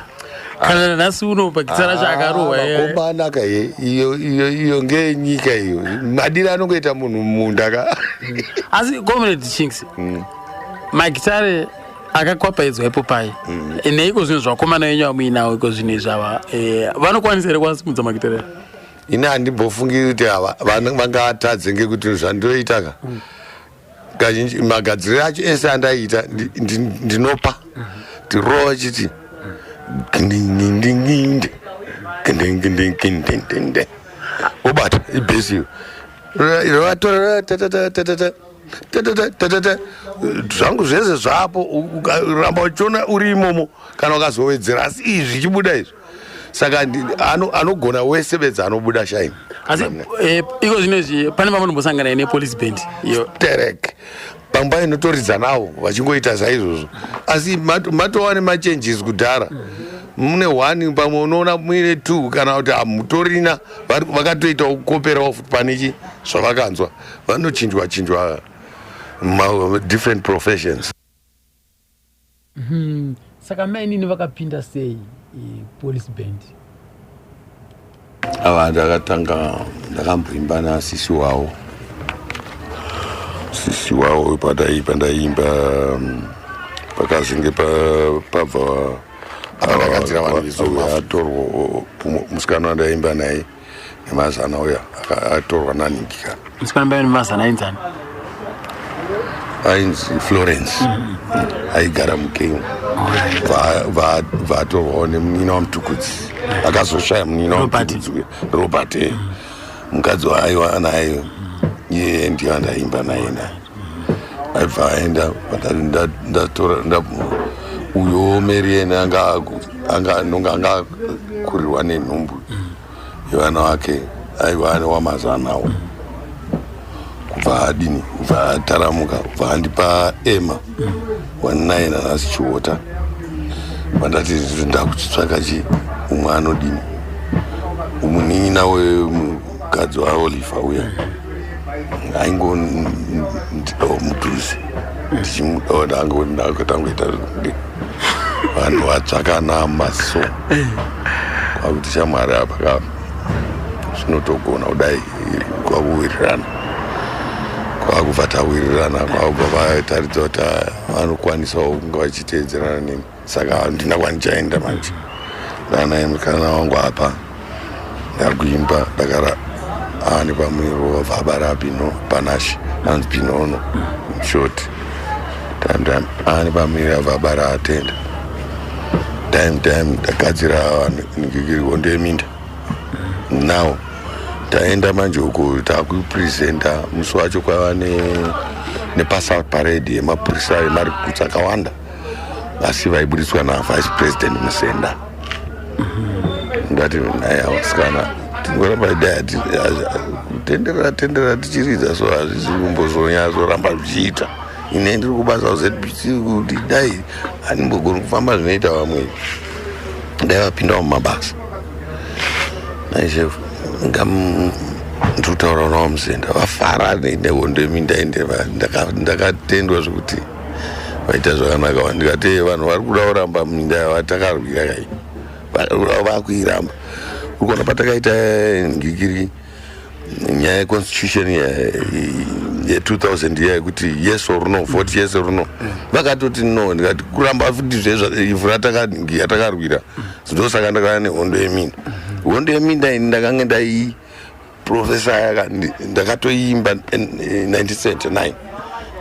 kana nhasi uno pakitsara chakarohwa makombanaka iyo ngenyika iyo madiri anongoita munhu munda asi Comrade Chinks magitare akakwapaidzwa ipo pai neiko zvinhu zvakomana wenyu vamuinawo iko zvinhu izvava vanokwanisa here kwasimudza magitare ini handimbofungiri kuti vangaatadze ngekuti zvandoitaka kazhinji magadziriro acho ese andaiita ndinopa tirowa chiti obata ibhesiyo zvangu zvese zvapo ukaramba uchiona uri imomo kana ukazowedzera asi izvi zvichibuda izvi saka anogona wese bedza anobuda shaini asi iko zvinezvi pane vamanombosangana nepolice band iyo terek pamba inotoridza navo vachingoita saizvozvo asi matova nemachenjisi kudhara mune 1 pamwe unoona muine 2 kana kuti hamutorina vakatoita kukoperawo futi panechi zvavakanzwa vanochinjwa different professions. Saka mainini vakapinda sei police band? Ava ndakamboimba nasisi wavo pandaimba pakazinge pabva atorwa musikana wandaimba naye nemazana uya atorwa naningika. Musikana mbayo nemazana ainzani? Ainzi Florence aigara mukemu vatorwawo nemunina wamutukudzi akazoshaya munina wamutukudzi Robert mukadzi waaiwa naye iye ndiyo andaimba naye aibva aenda ndatora uyo Marian nonga angakurirwa nenhumbu yevana wake aiva wamazanawo kubva adini kubva ataramuka kubva andipa Emma 19 anasi chiota vandati ndakuchitsvaka umwe anodini umunin'ina wemukadzi waoliver uya aingondidawo mudhuze ndichimudawo ndakangoita zvekude vanhu vatsvakana maso kwakuti shamwari apa zvinotogona kudai kwakuwirirana kwakubva tawirirana kwakubva vataridza kuti vanokwanisawo kunge vachiteedzerana neni saka handina kwanichaenda manje ndanaemukana wangu apa ndakuimba ndakara ani pamwiro wavabara pino panashi anzi pinono shoti time ani pamwiro wavabara atenda time ndakadzira ngigiri ondeminda now taenda manje uko takupresenta musi wacho kwava nepasa parade yemapurisa emarikuts akawanda asi vaibudiswa navice president Musenda. Ndati naye avasikana tingoramba idai tenderera tichiridza so hazvisi kumbozonyazoramba zvichiita ine ndiri kubasa ZBC kuti dai handimbogoni kufamba zvinoita vamwe dai vapindawo mumabasa naishefu ndikutaura nawo Musenda vafara nehondo yeminda ndakatendwa zvekuti vaita zvakanaka ndikati vanhu vari kuda kuramba minda vatakarwira kai vakuiramba urikuona patakaita ngigiri nyaya yeconstitution ye2000 iya yekuti yes or no vote yes or no vakatoti no ndikati kuramba futi zvezvaivhu yatakarwira ndosaka ndakava nehondo yeminda hondo yeminda ini ndakanga ndai profesa ndakatoiimba 1979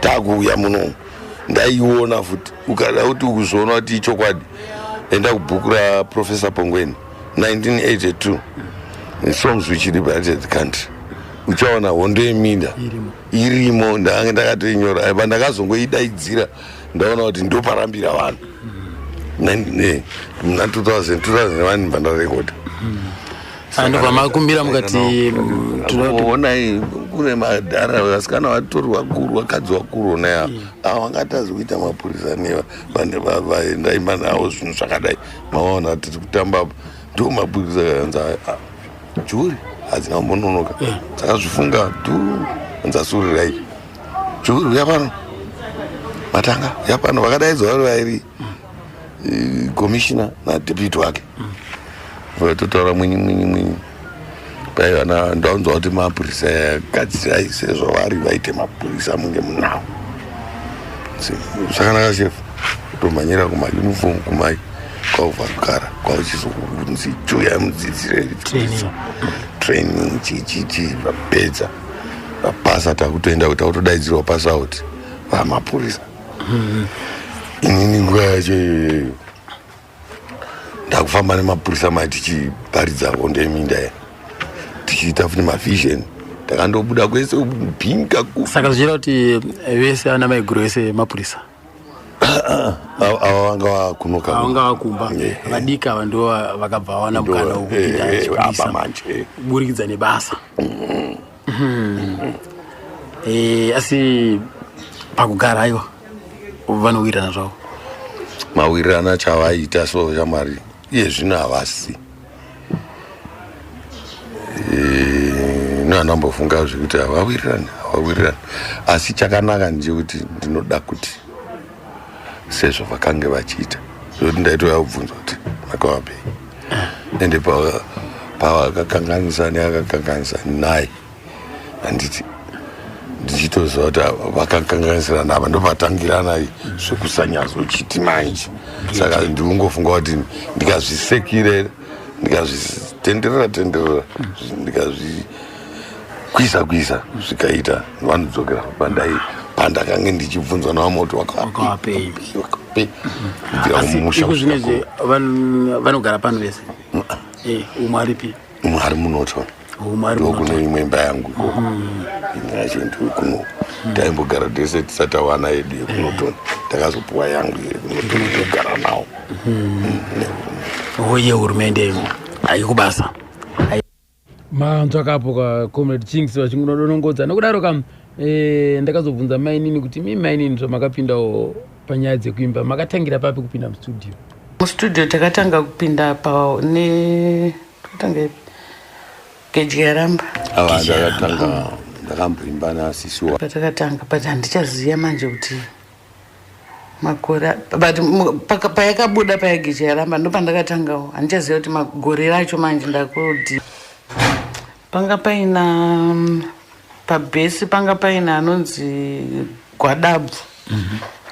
takuuya muno ndaiona futi ukada kuti ukuzoona kuti ichokwadi enda kubhuku raprofesa Pongweni 1982 songs which liberated the country uchaona hondo yeminda irimo ndakanga ndakatoinyora apa ndakazongoidaidzira ndaona kuti ndoparambira vanhu muna 2001 mbandarekoda andobva makumbira mukati tunoonai kune madhara vasikana vatori vakuru vakadzi vakuru onaya ava vangatazi kuita mapurisa nevaendaimba navo zvinhu zvakadai maona tiri kutamba ndo mapurisa kanza juri hadzina kumbononoka dzakazvifunga anzasurirai juri yapano matanga yapano vakadaidzwa vari vairi komishina nadeputy wake vatotaura mwinyi paivana ndaunzwa kuti mapurisa yagadzirai sezvo vari vaite mapurisa munge munavo zvakanaka shefu kutomhanyira kumayunifomu kumai kwaubva kugara kwauchizonzi juya mudzidzire training chichichi vapedza vapasa takutoenda kuti tautodaidzirwa pasauti vamapurisa inini nguva yacho ndakufamba nemapurisa mai tichiparidza hondo yeminda tichiita futi mavision takandobuda kwese kupinga saka zvichira kuti vese ana maiguru vese mapurisa ava vanga vakunoka vanga vakumba vadika ava ndo vakabva wana mukana wokupinda manje kuburikidza nebasa asi pakugara aiwa vanowirirana zvavo mawirirana chavaita so shamwari iye zvino havasi nohandambofunga zvekuti havawirirani asi chakanaka ndechekuti ndinoda kuti sezvo vakange vachiita zvokuti ndaitoya kubvunzwa kuti makavapei ende pavakakanganisa neakakanganisa naye handiti ndichitoziva kuti vakakanganisira nava ndopatangirana zvekusanyazochiti manje saka ndikungofunga kuti ndikazvisekire ndikazvitenderera ndikazvikwisa zvikaita vanodzokera pandakange ndichibvunzwa navamoto wakavapei iko zvinezve vanogara pano vese umwe aripi umwe ari munotoni ndokuno imwe imba yangu yacho ndikuno taimbogara tese tisatawana yedu yekunotoni takazopuwa yangu yekunotoni kugara nawo uye hurumende haikubasa manzwa kapo kaComrade Chinks vachingodonongodza nokudaro kam ndakazobvunza mainini kuti mainini zvamakapindawo panyaya dzekuimba makatangira papi kupinda mustudio mustudio takatanga kupinda Kedyaramba ava ndakatanga ndakamboimba nasisiwa patakatanga but handichaziva manje kuti makore but payakabuda payagedyaramba ndopandakatangawo handichaziva kuti magore racho manje ndakuti panga paina pabhesi panga paina anonzi Gwadabvu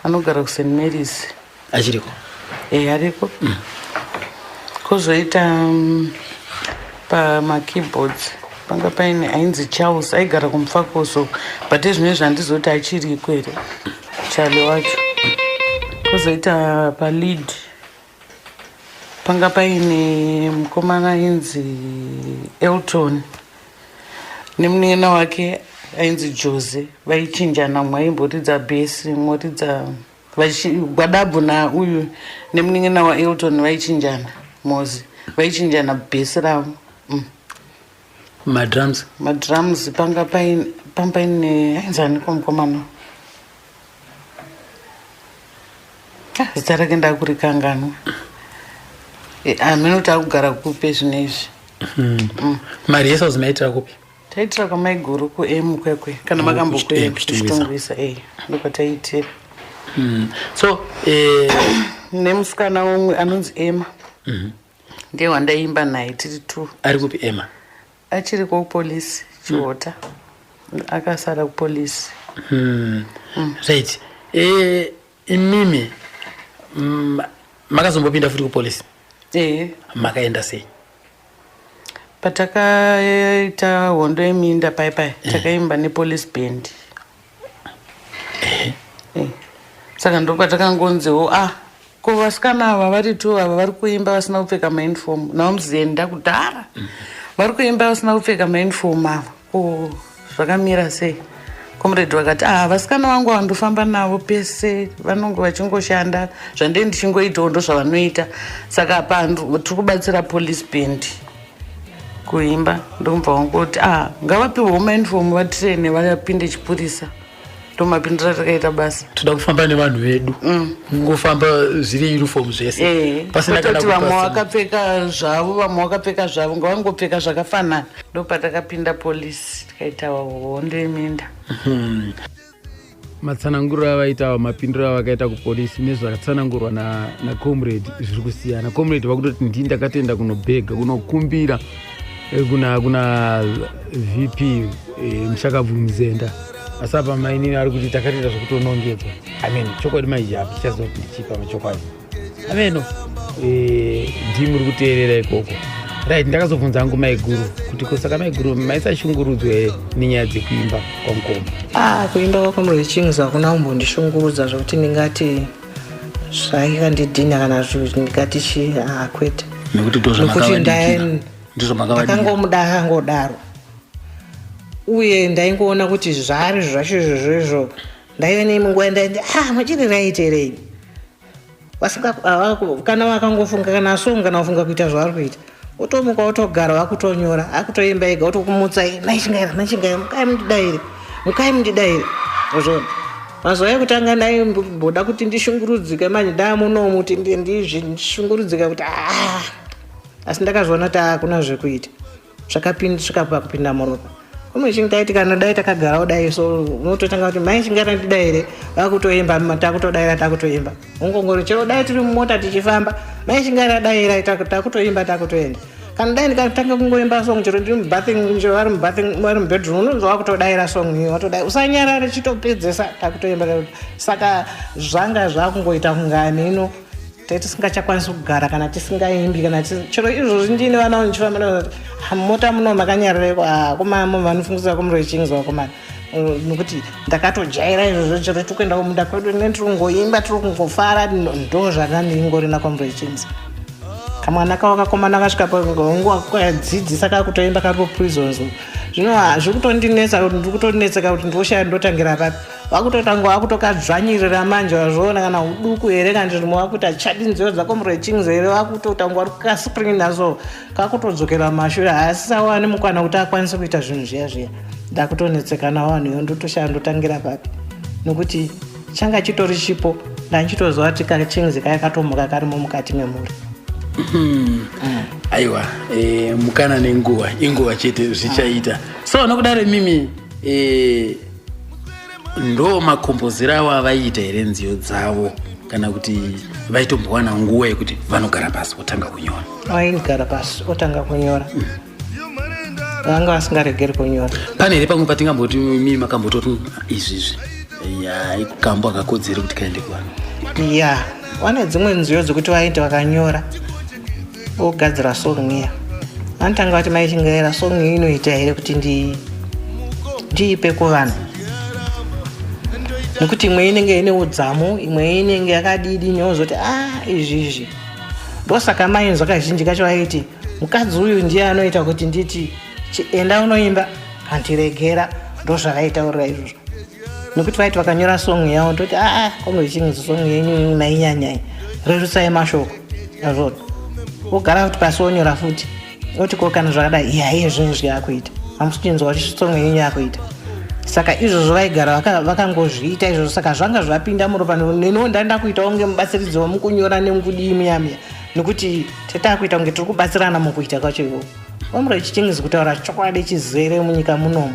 anogara kuSt Mary's achiriko ariko kozoita pamakeyboards panga paine ainzi Charles aigara kumufakoso but ezvino zvandizoti achiriko here Charlie wacho kozoita palead panga paine mukomana ainzi Elton nemunena wake ainzi Jose vaichinjana mwaimboridza bhesi moridza Gwadabvu na uyu nemunena waElton vaichinjana mozi vaichinjana bhesi ravo madrums panga paine ainzani komukomana zita rake ndakurikanganwa aminoti akugara kupe zvino izvi mari yesazi maitira kupi taitira kwamaiguru kuemu kwekwe kana makambokuchitongwisa ndopataitira so nemusikana umwe anonzi Emma ndiye wandaimba naye tiri 2 ari kupi Emma achiri kupolisi Chihota akasara kupolisi right imimi makazombopinda futi kupolisi makaenda sei patakaita hondo yeminda paipai takaimba nepolice band saka ndopatakangonzewo ko vasikana ava vari 2 ava vari kuimba vasina kupfeka mauniform naomuzenda kudhara vari kuimba vasina kupfeka mauniform ava ko zvakamira sei comrade vakati vasikana vangu vandofamba navo pese vanonge vachingoshanda zvandei ndichingoitawo ndo zvavanoita saka apa tiri kubatsira police band kuimba ndomubva wangoti ngavapiwewo mauniform vatirene vapinde chipurisa ndomapindira takaita basa toda kufamba nevanhu vedu ngofamba zviri uniform zvese pasina kana kuti vamwe vakapfeka zvavo vamwe vakapfeka zvavo ngavangopfeka zvakafanana ndopatakapinda polisi tikaita hondo yeminda matsananguriro avaita mapindiro avakaita kupolisi nezvakatsanangurwa nacomrade zviri kusiyana comrade vakutoti ndii ndakatoenda kunobhega kunokumbira kuna VP Mushakabvu Muzenda asi apa mainini ari kuti takatoita zvokutonongedzwa chokwadi maizhapi tichazoti ndichipa machokwadi ameno ndimuri kuteerera ikoko right ndakazobvunza hangu maiguru kuti kusaka maiguru maisashungurudzwe nenyaya dzekuimba kwamukoma kuimba kwakomrade Ching's hakuna kumbondishungurudza zvokuti ndingati zvaikandidhina kana ndingati kwete nekuti ndakangomuda akangodaro uye ndaingoona kuti zvari zvacho izvozvo ndaive nemunguva ndaiti machiri raiterei kana vakangofunga kana asongana kufunga kuita zvavari kuita otomuka otogara vakutonyora akutoimba ega otokumutsa naichingaira mukai mundidaire zvona mazuva ekutanga ndaimboda kuti ndishungurudzike manje ndamunomuti ndishungurudzika kuti asi ndakazviona kuti hakuna zvekuita zvakapa kupinda muropa kumwe chingaiti kana dai takagarawo dai so unototanga kuti mai chingara ndidaire vakutoimba takutodaira ungongori chero dai tiri mumota tichifamba mai chingara daira takutoimba takutoenda kana dai ndikatanga kungoimba song chero ndiri mubathing vari mubedroom unonzwa wakutodaira song iyo watodai usanyarare chitopedzesa takutoimba saka zvanga zvakungoita kungani ino tisingachakwanisi kugara kana tisingaimbi kana chero izvozvi ndine vana ndichifamba mota muno makanyarara kumama vanofungisa comrade Ching's wakomana nokuti ndakatojaira izvozvo chero tikuenda kumunda kwedu tiri kungoimba tiri kungofara ndo zvakandingori naComrade Ching's kamwana kavo kakomana kasvika panguva kwadzidzisa kakutoimba kari kuprisons zvino hazvikutondinetsa kuti ndiri kutonetseka kuti ndoshaya ndotangira papi vakutotanga vakutokadzvanyirira manje wazviona kana uduku here kana zvirimo vakuti achadinziwo dzaComrade Ching's here vakutotanga vari kukasprina so kakutodzokera mashure haasisawani mukwana kuti akwanise kuita zvinhu zviya ndakutonetseka nawo vanhu iyo ndotoshaya ndotangira papi nokuti changa chitori chipo ndanchitoziva kuti kaChing's kayakatomuka karimo mukati memhuri aiwa mukana nenguva inguva chete zvichaita so nokudaro mimi ndo makombozera avo avaita here nziyo dzavo kana kuti vaitombowana nguva yekuti vanogara pasi otanga kunyora? Vaigara pasi otanga kunyora, vanga vasingaregeri kunyora. Pane here pamwe patingamboti mimi makambototi izvizvi kambo akakodzere kuti kaende kuvanhu? Ya, vane dzimwe nziyo dzokuti vaiti vakanyora ogadzira song iya, vanotanga vati maichingaira song iyi inoita here kuti ndiipe kuvanhu, nekuti imwe inenge ine udzamu, imwe inenge yakadidi nyozoti izvizvi. Ndosaka mainzwa kazhinji kacho vaiti mukadzi uyu ndiye anoita kuti nditi enda unoimba kandiregera, ndozvavaitaurira izvozvo. Nekuti vaiti vakanyora song yavo ndoti Comrade Chingis song yenyu nainyanyai rerutsai mashoko yazvoti ogara futi pasi onyora futi oti ko kana zvakadai iye zvinhu zvakuita hamusichinzwa kuti song yenyu yakuita. Saka izvozvo vaigara vakangozviita izvozvo, saka zvanga zvapinda muropa. Neniwo ndanda kuitawo ngemubatsiridzi wamukunyora nemukudii muyamiya, nekuti tatakuita kunge tiri kubatsirana mukuita kwacho ivo. Comrade Chingis kutaura chokwadi chizere munyika munomu,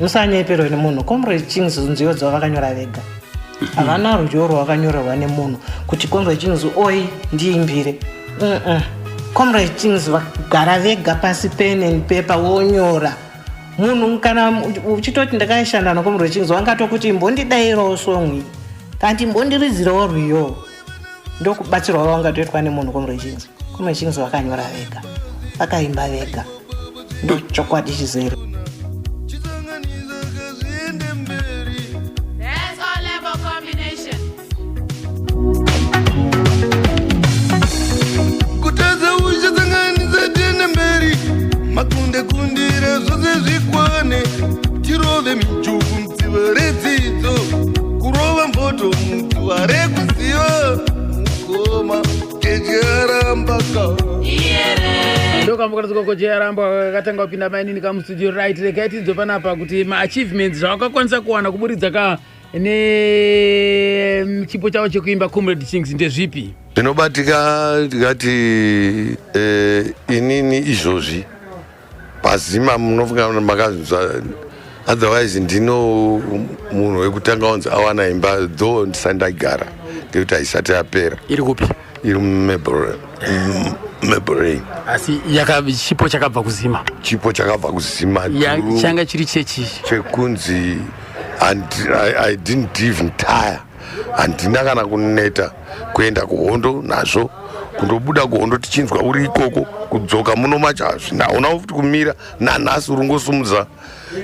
musanyeperwe nemunhu. Comrade Chingis nziyo dzavo vakanyora vega, havana rudyo rwavanyorerwa nemunhu kuti Comrade Chingis oi ndiimbire. Comrade Chingis vagara vega pasi pen and paper wonyora. Munhu kana uchitoti ndakaishanda naComrade Chingis wangatokuti mbondidairawo song kanti mbondiridzirawo rwiyo, ndokubatsirwa wangatoitwa nemunhu. Comrade Chingis vakanyora vega, vakaimba vega, ndochokwadi chizere. Makunde kundire zvose zvikwane, tirove mijuku mdzivere dzidzo, kurova mboto mutuvare kuziva mukoma kejerambaka ndokambokaraziko kojeramba kakatanga kupinda mainini kamustudio right. Regai tidzo panapa kuti maachievements zvawakakwanisa kuwana kuburidza chipo chavo chekuimba Comrade Chingis ndezvipi? Zvinobatika tikati inini izvozvi pazima munofunga makazvinzwa, otherwise ndino munhu wekutanga wanzi awana imba though ndisati ndagara ngekuti haisati yapera. Iri kupi? Iri muMaple Rain. Asi chipo chakabva kuzima? Chipo chakabva kuzima changa chiri chekunzi I didn't even tire, handina kana kuneta kuenda kuhondo nazvo, kundobuda kuhondo tichinzwa uri ikoko, kudzoka muno macho hazvina, hauna futi kumira nanhasi uri ngosumudza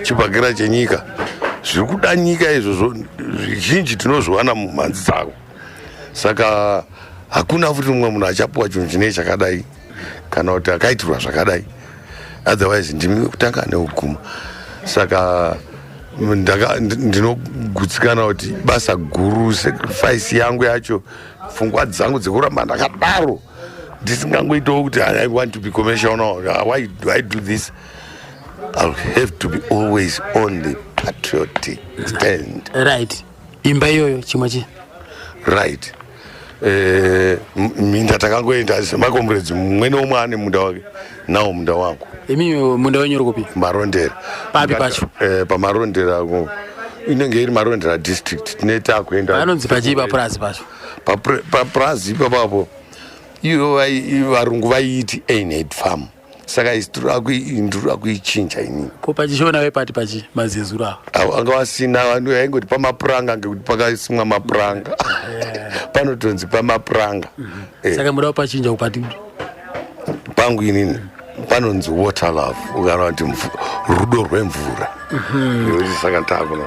chibhakera chenyika. Zviri kuda nyika izvozvo zvizhinji tinozviwana mumhanzi dzako, saka hakuna futi mumwe munhu achapuwa chinhu chinei chakadai kana kuti akaitirwa zvakadai, otherwise ndimi kutanga neuguma. Saka ndinogutsikana kuti basa guru, sacrifice yangu yacho, pfungwa dzangu dzekuramba ndakadaro ndisingangoitawo kuti I want to be commercial now, why do I do this? I'll have to be always on the patriotic stand. Right. Imba iyoyo chimwe chi right. Minda takangoenda semakomrades, mumwe nomwe ane munda wake, nawo munda wangu. Imi munda wenyu uri kupi? Marondera. Papi pacho? Pamarondera inenge iri Marondera district. Tineta kuenda anonzi pachiba prazi pacho. Prazi ipapo iyo varungu vaiti Ainhead Farm, saka indura kuichinja inini. Ko pachishona wepati pachi mazezuru awo anga vasina vanhu vaingoti pamapuranga ngekuti pakasimwa mapuranga panotonzi pamapuranga. Saka muda pachinja upati pangu inini panonzi water love, ukana kuti rudo rwemvura. Saka ntakuno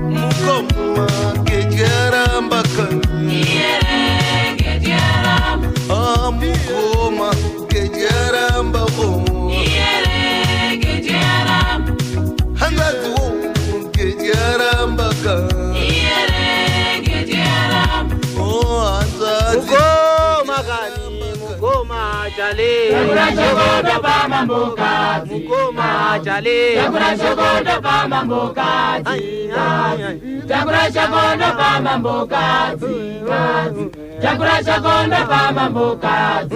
Mukombo chale Chakura chokondo pa mambo kati mukoma chale Chakura chokondo pa mambo kati Chakura chokondo pa mambo kati Chakura chokondo pa mambo kati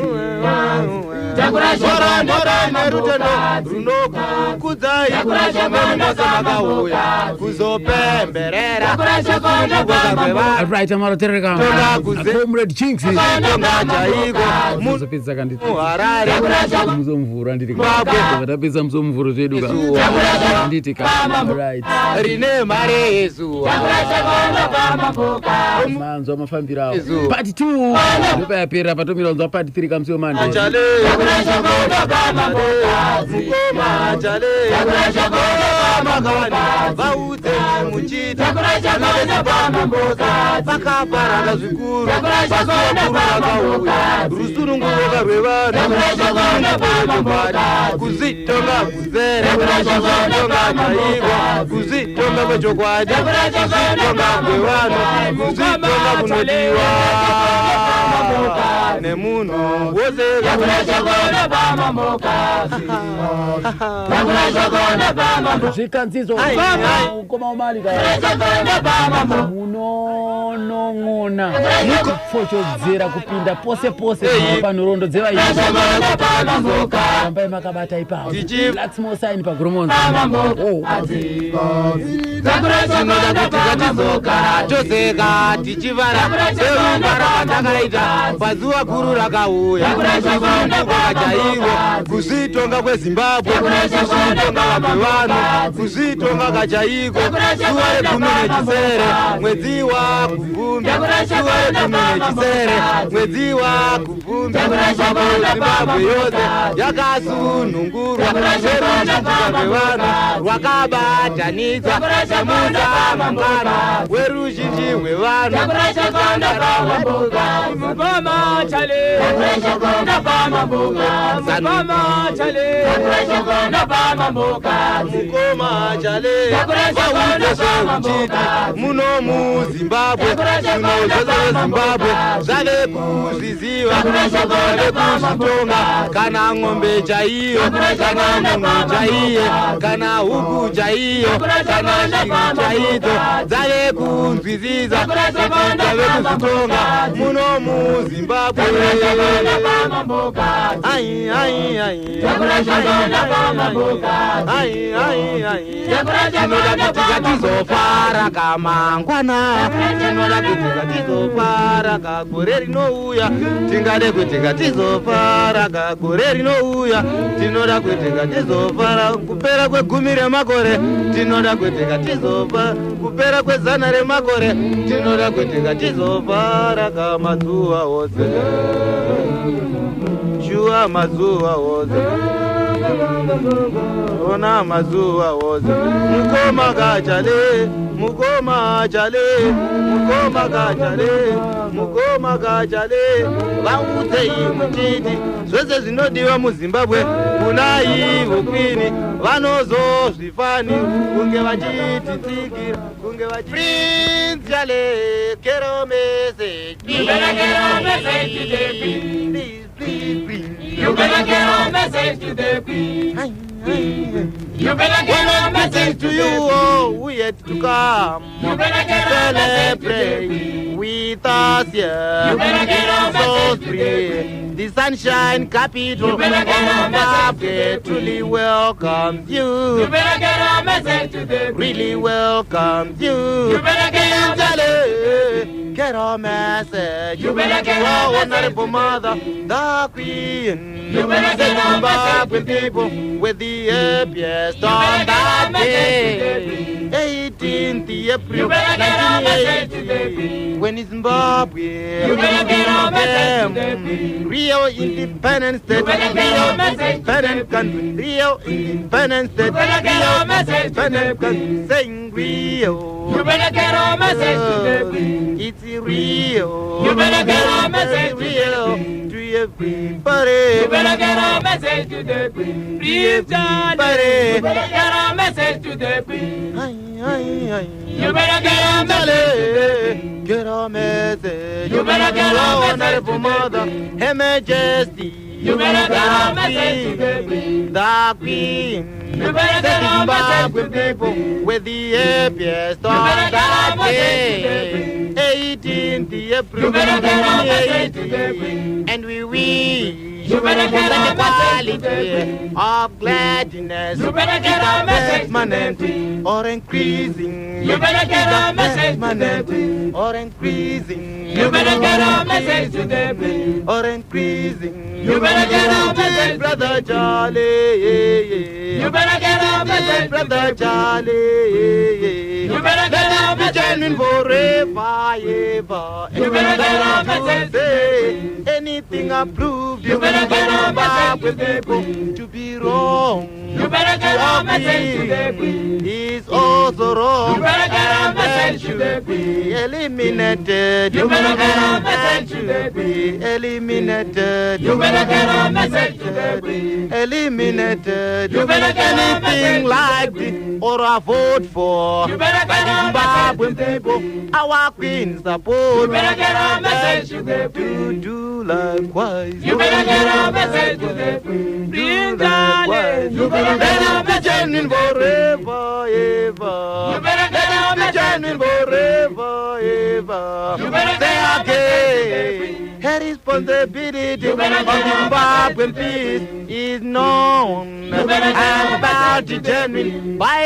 Chakura chokondo pa mambo kati runokukudza ikonomasamakaouya kuzopemberera Chakura chokondo pa mambo kati Right, amarotereka Comrade Chinks tonga chaiko muzopedza kanditi muharare muzomvura ndiri tapedza muzomvuro zvedu anditi right rine mare yezuva manzwa mafambiro avo part 2 ndopayapera patomira unzwa part 3 kamusiwo mande chale mukoma chale makani vaudze muchita pakaparana zvikuru pasokuru vakauya rusununguvoka rwevanhu kuzitonga kuzere kuzitonga chaiko kuzitonga kwechokwadi kuzitonga kwevanhu kuzitonga kunodiwa nemunhu wose zvikanzizo ukoma umalika munonon'ona mukufochodzera kupinda pose pose panhorondo dzevaiambai makabata ipapo latsimosaini paguromonza tinoda kuti katizogara tozeka tichivara seungara vandakaita pazuva guru rakauya kuzitonga chaiko kuzitonga kwezimbabwe kuzitonga vabvevanhu kuzitonga kachaiko zuva regumi nechisere mwedzi wakubvumbi zuva regumi nechisere mwedzi wakubvumbi zimbabwe yose yakasunhungurwa seruzhinjika rwevanhu rwakabatanidza nemusamangano weruzhinji rwevanhu Mukoma chale Chakura pa mambo kati Mukoma chale Chakura pa mambo kati mukoma chale vaudezveuchiti muno muzimbabwe zvinozvose vezimbabwe zvave kuzviziva zvave kuzvitonga kana ng'ombe chaiyo kana munhu chaiye kana huku chaiyo kana shiri chaidzo dzave kunzwisisa kuti dzave kuzvitonga muno muzimbabwe tinoda kuti katizofara kamangwana tinoda kuti katizofara kagore rinouya tingade kuti katizofara kagore rinouya tinoda kuti katizofara kupera kwegumi remakore tinoda kuti katizofa kupera kwezana remakore tinoda kuti katizofara kamazuva ose shuwa mazuva ose ona mazuva ose mukoma kachale mukoma chale mukoma kachale mukoma kachale vaudze muchiti zvose zvinodiwa muzimbabwe kunai vokwini vanozozvifani kunge vachititsikira kunge Prince Chale kero message You better get on message to the Queen. You better get on message to the Queen. You better get on message to you, oh, we yet to come. You better get on message to the Celebrate with us here. You better get on message to the free. The sunshine capital of Zimbabwe truly welcomes you. You better get on message to the Really welcomes you. You better get on Chale, get our message. You better get our message. Honorable mother, the Queen. You better get our message. With people with the happiest on that day, 18th April 1980, when Zimbabwe became Rio independent state, Rio independent country, Rio independent state, Rio independent country, saying Rio. You better get our message to the Queen. It's Rio. You better get our message to Rio. To everybody. You better get our message to the Queen. Please, Charlie. You better get our message to the Queen. You better get our message to the Queen. Get our message. You better get our message to Honorable the mother, Queen. Her Majesty. You better get a message to the Queen. The Queen. You better get a message to the Queen. With the happiest on that day, 18th April. You better get a message to the Queen. And we wish you better get a quality of gladness. You better get a message permanent or increasing. You better get a message permanent or increasing. You better get a message to them or increasing. You better get a message, brother Charlie. You better get a message, brother Charlie. You better get a message forever, ever. You better get a message say anything approved. You better get a message with people to be wrong. You better get a message to the Queen. Is also wrong. You better get a message to the Queen. Eliminated. You better get a message to the Queen. Eliminated. You better get a message to the Queen. Eliminated. You better get a message like this or a vote for. You better get a message to the Queen. Our Queen support. You better get a message to the Queen. Do likewise. You better get a message to the Queen. Do likewise. You better get a message forever, ever. You better get a message forever, ever. You better say again. Her responsibility of Zimbabwean peace is known and about determined by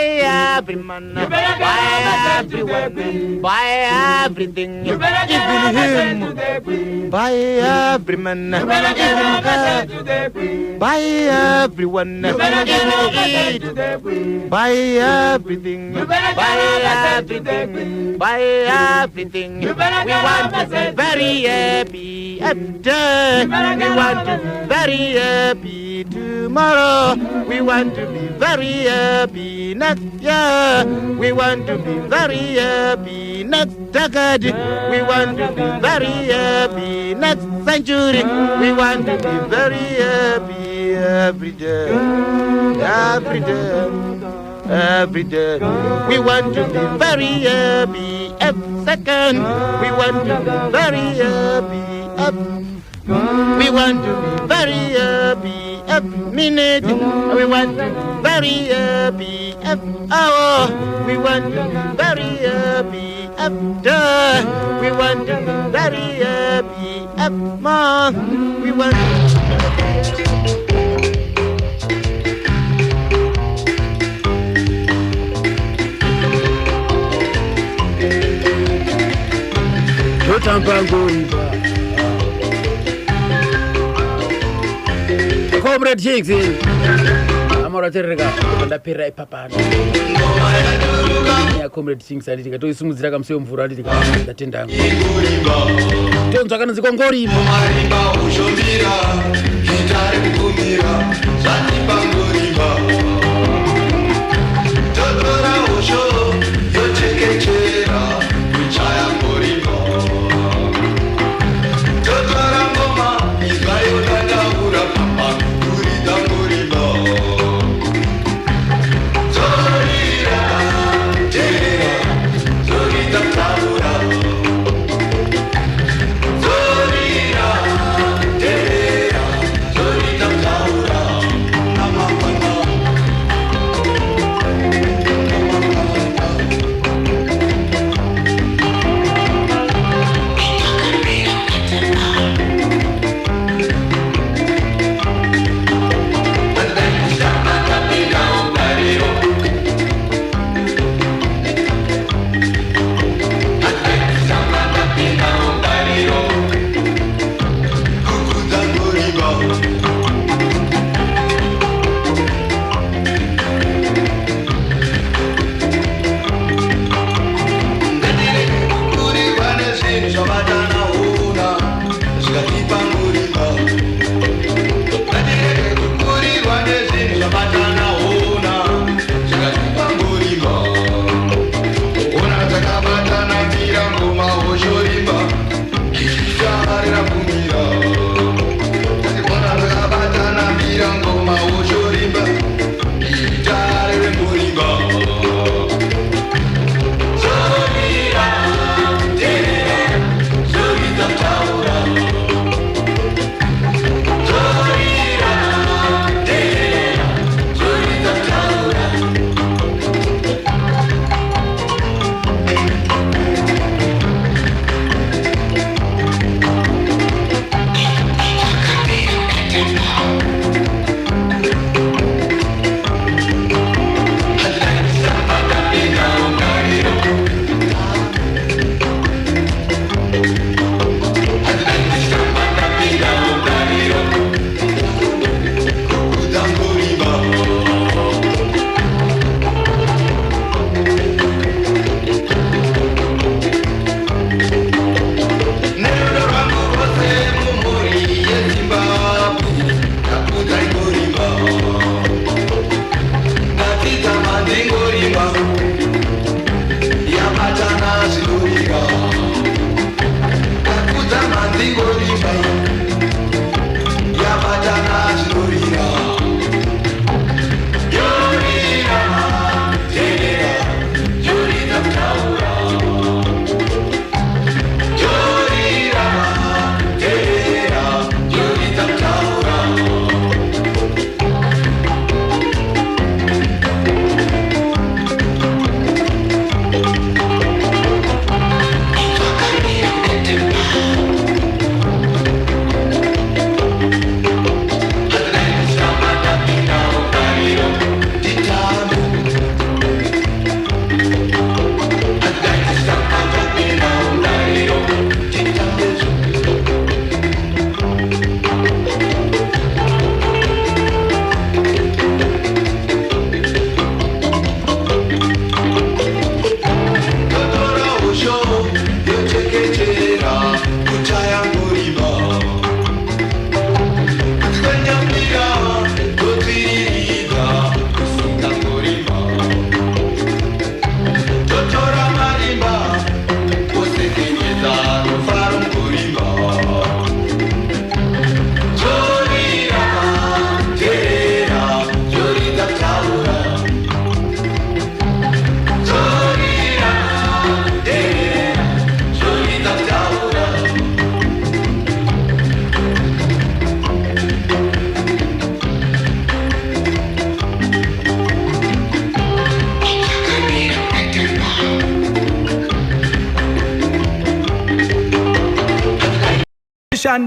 every man, by everyone, by everything, even him, by every man, even her, by everyone, even it, by everything, by everything, by everything. We want to be very happy. Today, we want to be very happy. Tomorrow, we want to be very happy. Next year, we want to be very happy. Next decade, we want to be very happy. Next century, we want to be very happy every day. Every day. Every day, we want to be very happy. Every second, we want to be very happy. We want to be very happy. Every minute, we want to be very happy. Every hour, we want to be very happy. Every day, we want to be very happy. Every month, we want to Comrade Jinx amora tereka ndapera ipapano ya Comrade Jinx alitika toisumudzira kamseo mvura alitika ndatenda tonzo kana zikongori marimba ushombira gitare kukumira zanimba ngorimba totora usho yochekechera kuchaya ngorimba totora ngoma izvayo ndataura papa kurida ngorimba zorira tera zorita taura zorira tera zorita taura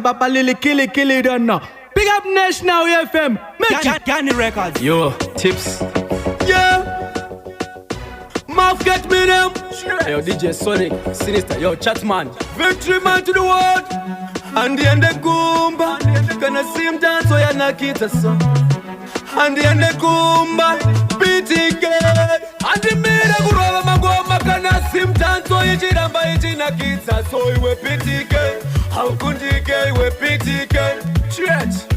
Papa Lily Killy done now. Big up National FM. Gani Records. Yo, tips. Yeah. Mouth get me them. Yo, DJ Sonic, Sinister. Yo, Chatman. Victory man to the world. And the end of Goomba. Gonna see him dance so you're not kita so. And the end of Goomba. BTK. And the mira gurava magoma. Gonna see him dance so you're jiramba yijina kita so you were BTK. How could you get with PTK? Church.